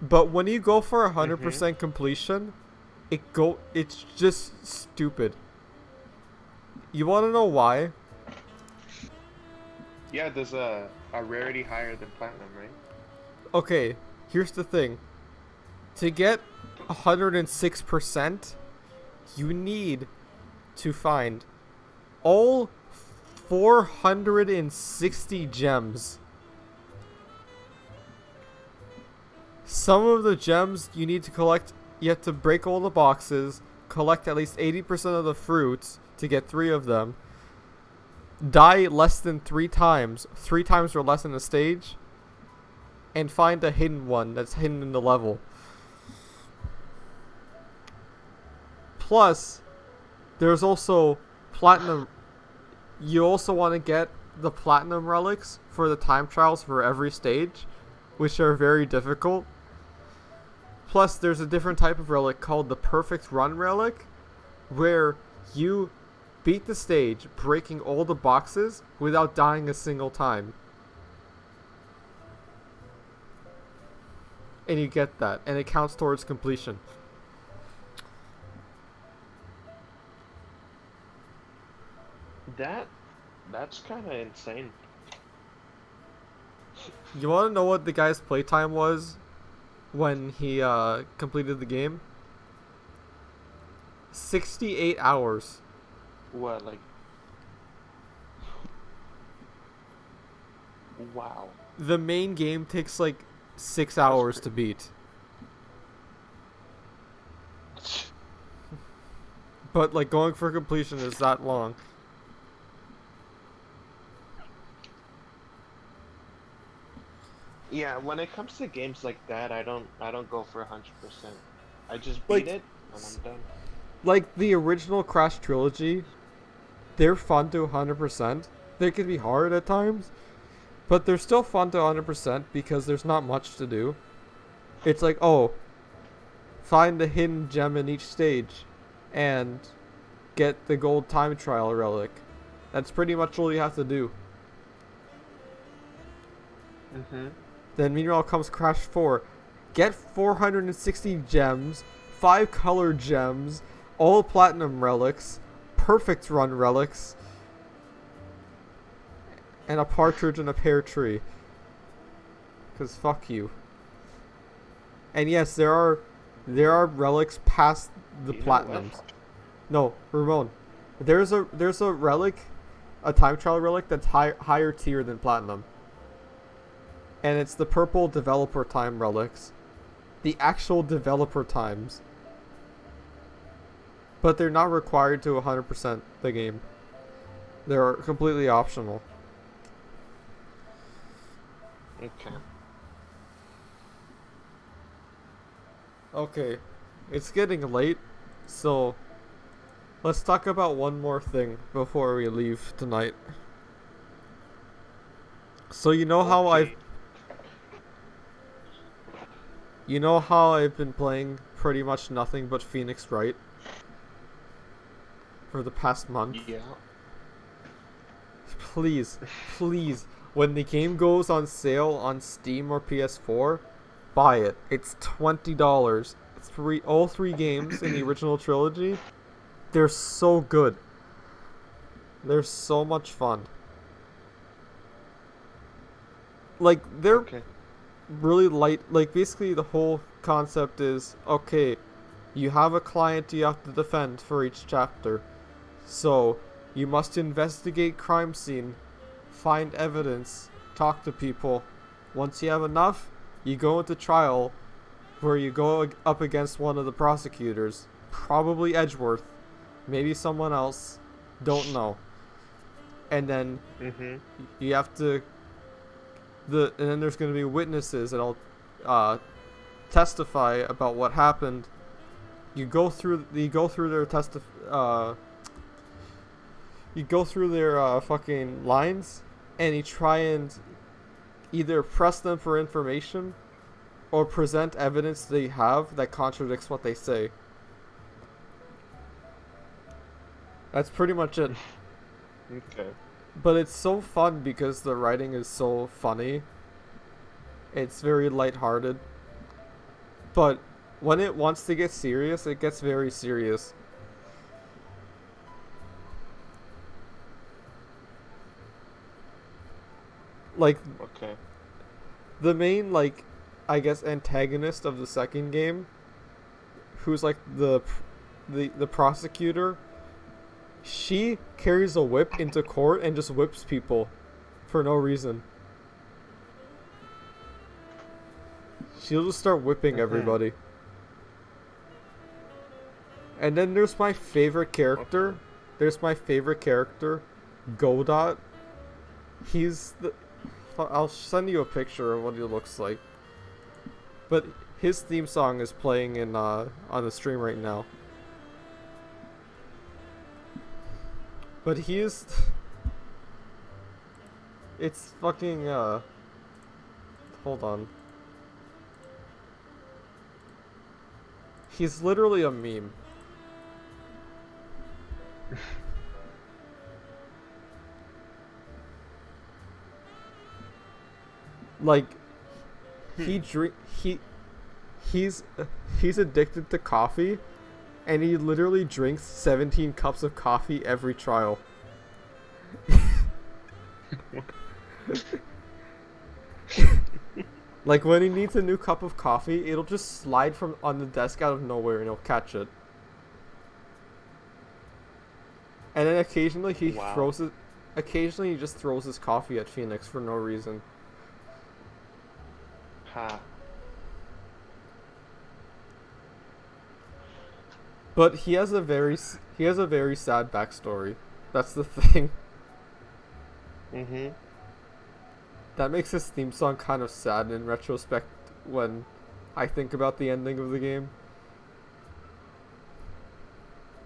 [SPEAKER 2] But when you go for 100% completion, it's just stupid. You want to know why?
[SPEAKER 4] Yeah, there's a rarity higher than platinum, right?
[SPEAKER 2] Okay, here's the thing. To get 106%, you need to find all 460 gems. Some of the gems you need to collect, you have to break all the boxes, collect at least 80% of the fruits to get 3 of them, die less than 3 times or less in the stage, and find a hidden one that's hidden in the level. Plus, there's also platinum. You also want to get the platinum relics for the time trials for every stage, which are very difficult. Plus, there's a different type of relic called the perfect run relic, where you beat the stage breaking all the boxes without dying a single time. And you get that, and it counts towards completion.
[SPEAKER 4] That's kind of insane.
[SPEAKER 2] You want to know what the guy's playtime was when he completed the game? 68 hours.
[SPEAKER 4] What, like? Wow.
[SPEAKER 2] The main game takes like 6 hours to beat. But like going for completion is that long.
[SPEAKER 4] Yeah, when it comes to games like that, I don't go for 100%. I just
[SPEAKER 2] Like,
[SPEAKER 4] beat it and I'm done.
[SPEAKER 2] Like the original Crash trilogy, they're fun to 100%. They can be hard at times, but they're still fun to 100% because there's not much to do. It's like, oh, find the hidden gem in each stage and get the gold time trial relic. That's pretty much all you have to do. Then meanwhile comes Crash 4. Get 460 gems, 5 colored gems, all platinum relics, perfect run relics, and a partridge in a pear tree. Cause fuck you. And yes, there are relics past the platinums. No, Ramon. There's a relic, a time trial relic that's higher tier than platinum. And it's the purple developer time relics. The actual developer times. But they're not required to 100% the game. They're completely optional.
[SPEAKER 4] Okay.
[SPEAKER 2] Okay, it's getting late, so let's talk about one more thing before we leave tonight. So you know how
[SPEAKER 4] Okay.
[SPEAKER 2] You know how I've been playing pretty much nothing but Phoenix Wright for the past month?
[SPEAKER 4] Yeah.
[SPEAKER 2] Please, when the game goes on sale on Steam or PS4, buy it. It's $20. All 3 games in the original trilogy. They're so good. They're so much fun. Like, they're
[SPEAKER 4] Okay.
[SPEAKER 2] really light. Like, basically the whole concept is, okay, you have a client you have to defend for each chapter. So, you must investigate crime scene, find evidence, talk to people. Once you have enough, you go into trial, where you go up against one of the prosecutors, probably Edgeworth, maybe someone else, don't know. And then you have to and then there's going to be witnesses that'll testify about what happened. You go through their fucking lines, and you try and either press them for information or present evidence they have that contradicts what they say. That's pretty much it.
[SPEAKER 4] Okay.
[SPEAKER 2] But it's so fun because the writing is so funny. It's very lighthearted. but when it wants to get serious, it gets very serious. Like,
[SPEAKER 4] Okay.
[SPEAKER 2] the main, like, I guess antagonist of the second game, who's like the prosecutor, she carries a whip into court and just whips people for no reason. She'll just start whipping everybody. And then there's my favorite character.
[SPEAKER 4] Okay.
[SPEAKER 2] There's my favorite character, Godot. He's the... I'll send you a picture of what he looks like. But his theme song is playing in on the stream right now. But he is... It's fucking hold on. He's literally a meme. Like, he's addicted to coffee, and he literally drinks 17 cups of coffee every trial. Like, when he needs a new cup of coffee, it'll just slide from on the desk out of nowhere, and he'll catch it. And then occasionally he throws it. Occasionally he just throws his coffee at Phoenix for no reason.
[SPEAKER 4] Ha.
[SPEAKER 2] But he has a very sad backstory. That's the thing.
[SPEAKER 4] Mhm.
[SPEAKER 2] That makes his theme song kind of sad in retrospect when I think about the ending of the game.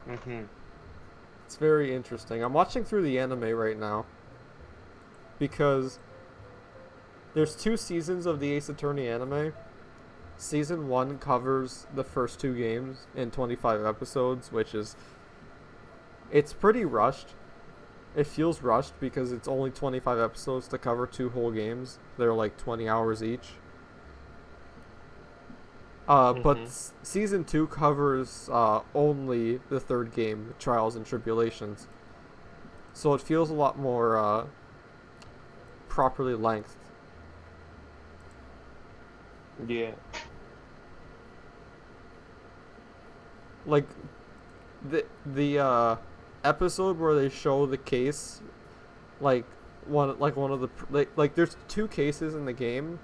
[SPEAKER 4] Mhm.
[SPEAKER 2] It's very interesting. I'm watching through the anime right now because there's 2 seasons of the Ace Attorney anime. Season 1 covers the first 2 games in 25 episodes, which is... It's pretty rushed. It feels rushed because it's only 25 episodes to cover 2 whole games. They're like 20 hours each. But Season 2 covers only the 3rd game, Trials and Tribulations. So it feels a lot more properly lengthed.
[SPEAKER 4] Yeah.
[SPEAKER 2] Like, the episode where they show the case, like one of the like there's 2 cases in the game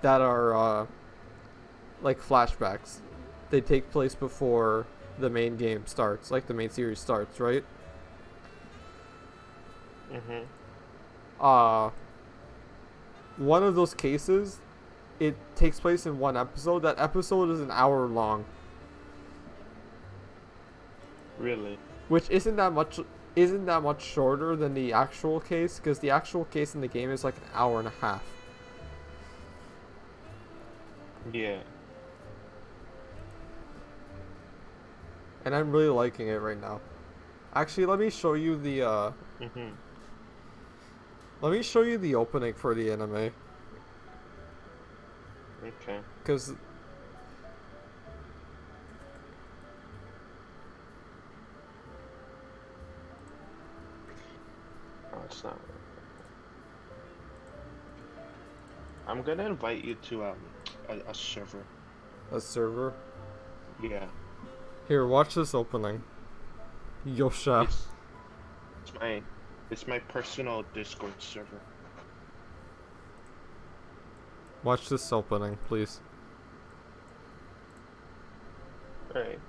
[SPEAKER 2] that are like flashbacks. They take place before the main game starts, like the main series starts, right? One of those cases, it takes place in 1 episode. That episode is an hour long.
[SPEAKER 4] Really?
[SPEAKER 2] Which isn't that much shorter than the actual case, because the actual case in the game is like an hour and a half.
[SPEAKER 4] Yeah.
[SPEAKER 2] And I'm really liking it right now. Actually, let me show you the let me show you the opening for the anime.
[SPEAKER 4] Okay.
[SPEAKER 2] Because
[SPEAKER 4] Oh, it's not. I'm gonna invite you to a server.
[SPEAKER 2] a server.
[SPEAKER 4] Yeah.
[SPEAKER 2] Here, watch this opening. Yosha.
[SPEAKER 4] It's my personal Discord server.
[SPEAKER 2] Watch this opening, please.
[SPEAKER 4] Alright.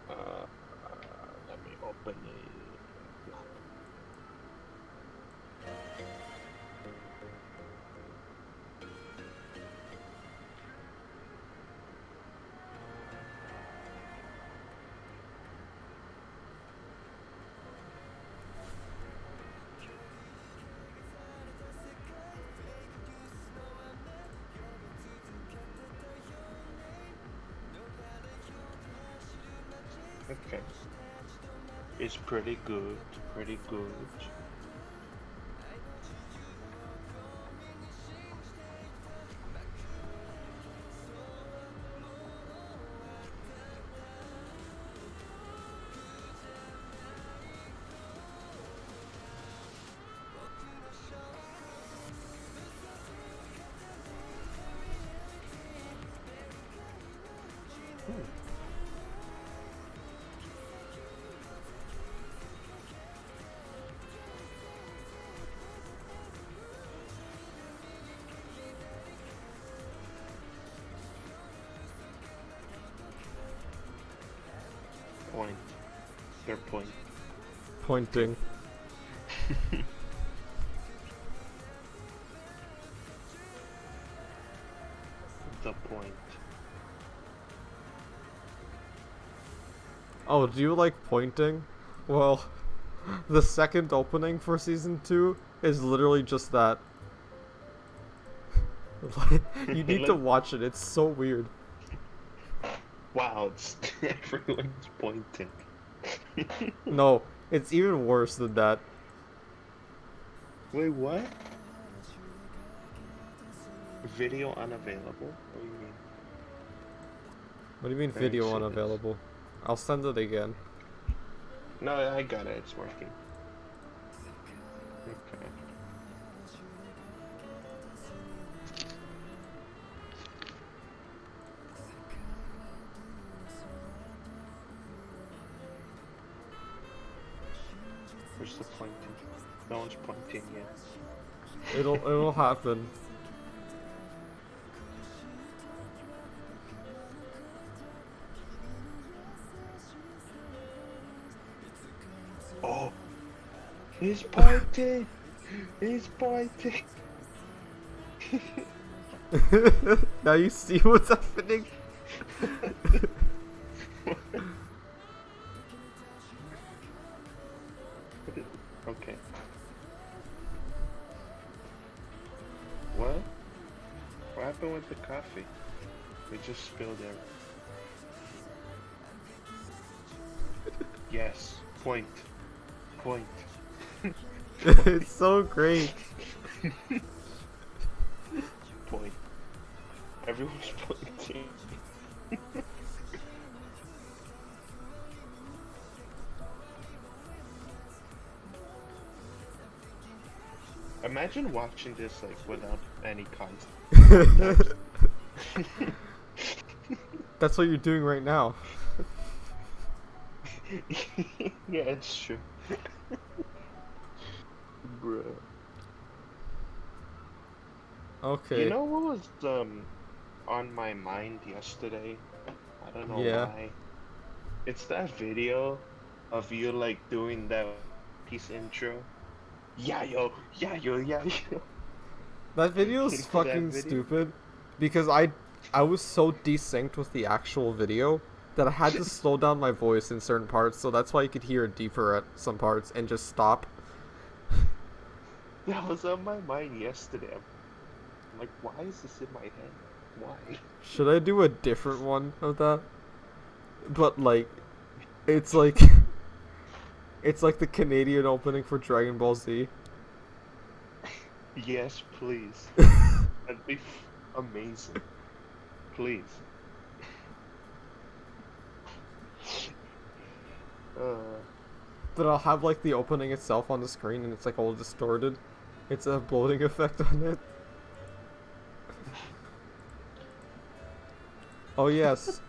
[SPEAKER 4] Let me open it. Okay. It's pretty good, pretty good. Point. They're point.
[SPEAKER 2] Pointing.
[SPEAKER 4] The point.
[SPEAKER 2] Oh, do you like pointing? Well, the second opening for season 2 is literally just that. You need to watch it. It's so weird.
[SPEAKER 4] Wow, it's everyone's pointing.
[SPEAKER 2] No, it's even worse than that.
[SPEAKER 4] Wait, what? Video unavailable? What do you mean?
[SPEAKER 2] What do you mean
[SPEAKER 4] Let me
[SPEAKER 2] video
[SPEAKER 4] see this.
[SPEAKER 2] unavailable? I'll send it again.
[SPEAKER 4] No, I got it. It's working. Okay. Where's the pointing? No one's pointing yet.
[SPEAKER 2] It'll happen.
[SPEAKER 4] Oh! He's pointing! He's pointing!
[SPEAKER 2] Now you see what's happening?
[SPEAKER 4] Okay. What? What happened with the coffee? We just spilled it. Yes. Point. Point.
[SPEAKER 2] It's so great.
[SPEAKER 4] Point. Everyone's pointing. Imagine watching this like without any context.
[SPEAKER 2] That's what you're doing right now.
[SPEAKER 4] Yeah, it's true. Bruh.
[SPEAKER 2] Okay.
[SPEAKER 4] You know what was on my mind yesterday? I don't know
[SPEAKER 2] Yeah.
[SPEAKER 4] why. It's that video of you like doing that piece intro. Yeah yo, yeah yo, yeah yo.
[SPEAKER 2] That video
[SPEAKER 4] You
[SPEAKER 2] is
[SPEAKER 4] know that
[SPEAKER 2] fucking
[SPEAKER 4] video?
[SPEAKER 2] stupid because I was so desynced with the actual video that I had to slow down my voice in certain parts, so that's why you could hear it deeper at some parts and just stop.
[SPEAKER 4] That was on my mind yesterday. I'm like, why is this in my head? Why?
[SPEAKER 2] Should I do a different one of that? But like, it's like, it's like the Canadian opening for Dragon Ball Z.
[SPEAKER 4] Yes, please. That'd be amazing. Please.
[SPEAKER 2] But I'll have like the opening itself on the screen and it's like all distorted. It's a bloating effect on it. Oh yes,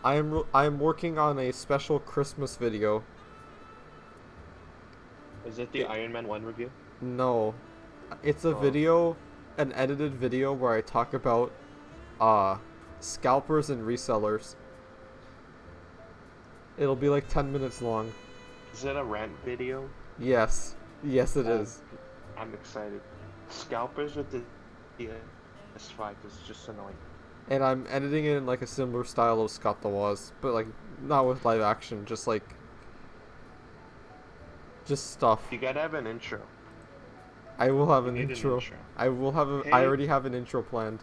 [SPEAKER 2] I am working on a special Christmas video.
[SPEAKER 4] Is it the Iron Man 1 review?
[SPEAKER 2] No, it's a
[SPEAKER 4] Oh.
[SPEAKER 2] video, an edited video where I talk about scalpers and resellers. It'll be like 10 minutes long.
[SPEAKER 4] Is it a rant video?
[SPEAKER 2] Yes, yes it is.
[SPEAKER 4] I'm excited. Scalpers with the PS5 is just annoying.
[SPEAKER 2] And I'm editing it in like a similar style of Scott the Woz, but like not with live action, just like just stuff.
[SPEAKER 4] You gotta have an intro.
[SPEAKER 2] I will have
[SPEAKER 4] You
[SPEAKER 2] an
[SPEAKER 4] need
[SPEAKER 2] intro. I will have a, I
[SPEAKER 4] Hey.
[SPEAKER 2] already have an intro planned.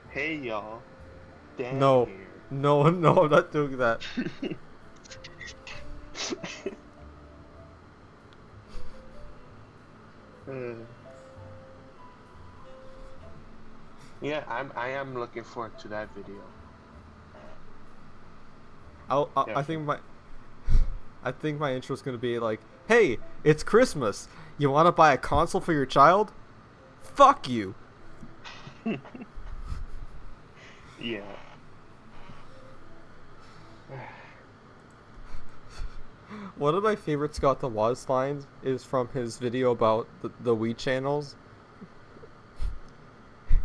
[SPEAKER 4] Hey y'all. Dan
[SPEAKER 2] No.
[SPEAKER 4] here.
[SPEAKER 2] No, no, I'm not doing that.
[SPEAKER 4] Yeah, I am looking forward to that video.
[SPEAKER 2] I think my intro is gonna be like, "Hey, it's Christmas. You want to buy a console for your child? Fuck you."
[SPEAKER 4] Yeah.
[SPEAKER 2] One of my favorite Scott the Woz lines is from his video about the Wii channels,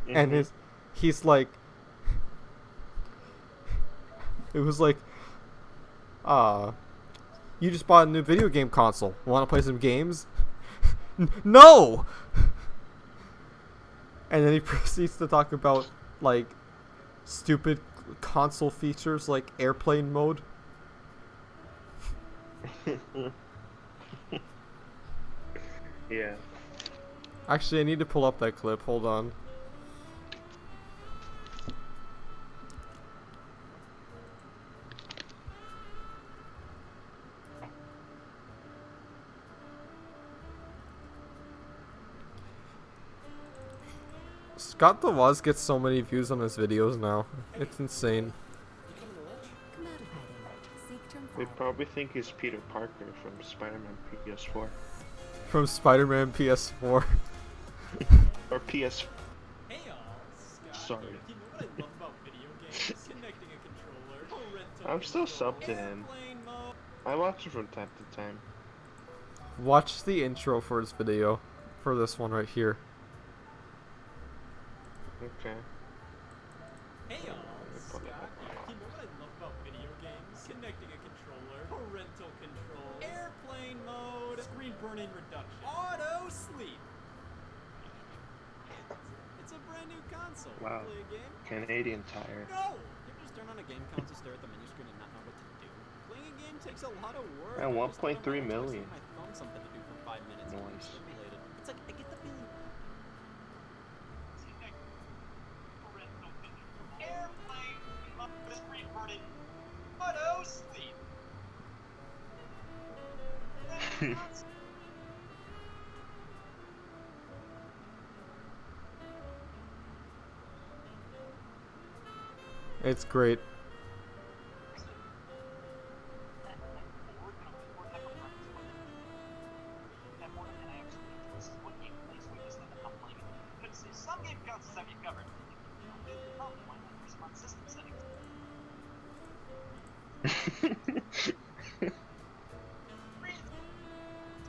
[SPEAKER 2] and
[SPEAKER 4] Mhm.
[SPEAKER 2] he's like, it was like, You just bought a new video game console. Want to play some games? No! And then he proceeds to talk about, like, stupid console features like airplane mode.
[SPEAKER 4] Yeah.
[SPEAKER 2] Actually, I need to pull up that clip. Hold on. Scott the Woz gets so many views on his videos now. It's insane.
[SPEAKER 4] They probably think he's Peter Parker from Spider-Man PS4.
[SPEAKER 2] From Spider-Man PS4.
[SPEAKER 4] Or PS...
[SPEAKER 6] Hey y'all, Scott.
[SPEAKER 4] Sorry.
[SPEAKER 6] You know what I love about video games? Connecting a controller, parental
[SPEAKER 4] I'm still
[SPEAKER 6] control,
[SPEAKER 4] subbed to him.
[SPEAKER 6] airplane mode.
[SPEAKER 4] I watch it from time to time.
[SPEAKER 2] Watch the intro for his video. For this one right here.
[SPEAKER 4] Okay.
[SPEAKER 6] Hey y'all, Scott. You know what I love about video games? Connecting a controller, parental control, airplane mode, screen burn-in reduction, auto sleep. It's a brand new console.
[SPEAKER 4] Wow.
[SPEAKER 6] Play a game?
[SPEAKER 4] Canadian Tire.
[SPEAKER 6] No! You ever just turn on a game console, stare at the menu screen, and not know what to do? Playing a game takes a lot of work.
[SPEAKER 4] And
[SPEAKER 6] I just
[SPEAKER 4] 1.3
[SPEAKER 6] don't know,
[SPEAKER 4] million.
[SPEAKER 6] I my phone something to do for 5 minutes. and I'm
[SPEAKER 4] Nice.
[SPEAKER 6] stimulated. It's like I get the feeling. Airplane mode, screen burn-in, auto sleep.
[SPEAKER 2] It's great.
[SPEAKER 6] Some game consoles have you covered.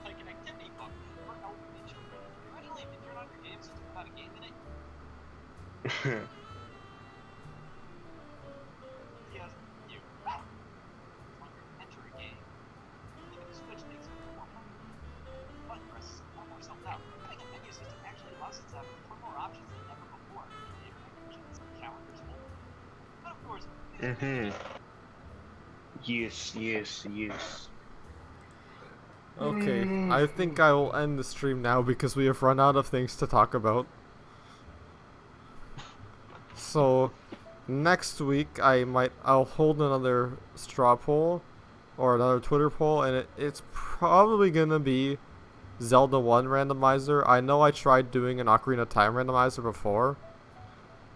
[SPEAKER 6] Like an activity book for no feature. Originally, if you turn on your game system without a game in it, yes, you enter a game. Even the Switch makes it more fun. Button presses more self-doubt. Having a menu system actually allows us to have more options than ever before. Calendars, but of course,
[SPEAKER 4] Yes, yes, yes.
[SPEAKER 2] Okay, I think I will end the stream now because we have run out of things to talk about. So, next week I'll hold another straw poll or another Twitter poll, and it's probably gonna be Zelda 1 randomizer. I know I tried doing an Ocarina of Time randomizer before,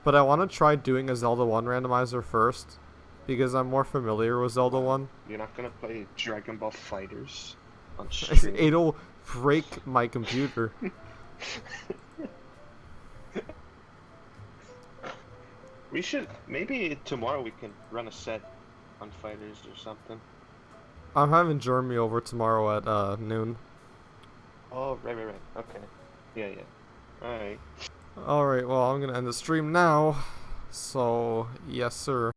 [SPEAKER 2] but I want to try doing a Zelda 1 randomizer first because I'm more familiar with Zelda 1.
[SPEAKER 4] You're not gonna play Dragon Ball Fighters on stream.
[SPEAKER 2] It'll break my computer.
[SPEAKER 4] We should, maybe tomorrow we can run a set on Fighters or something.
[SPEAKER 2] I'm having Jeremy over tomorrow at noon.
[SPEAKER 4] Oh, right. Okay. Yeah. Alright.
[SPEAKER 2] Alright, well, I'm gonna end the stream now. So, yes, sir.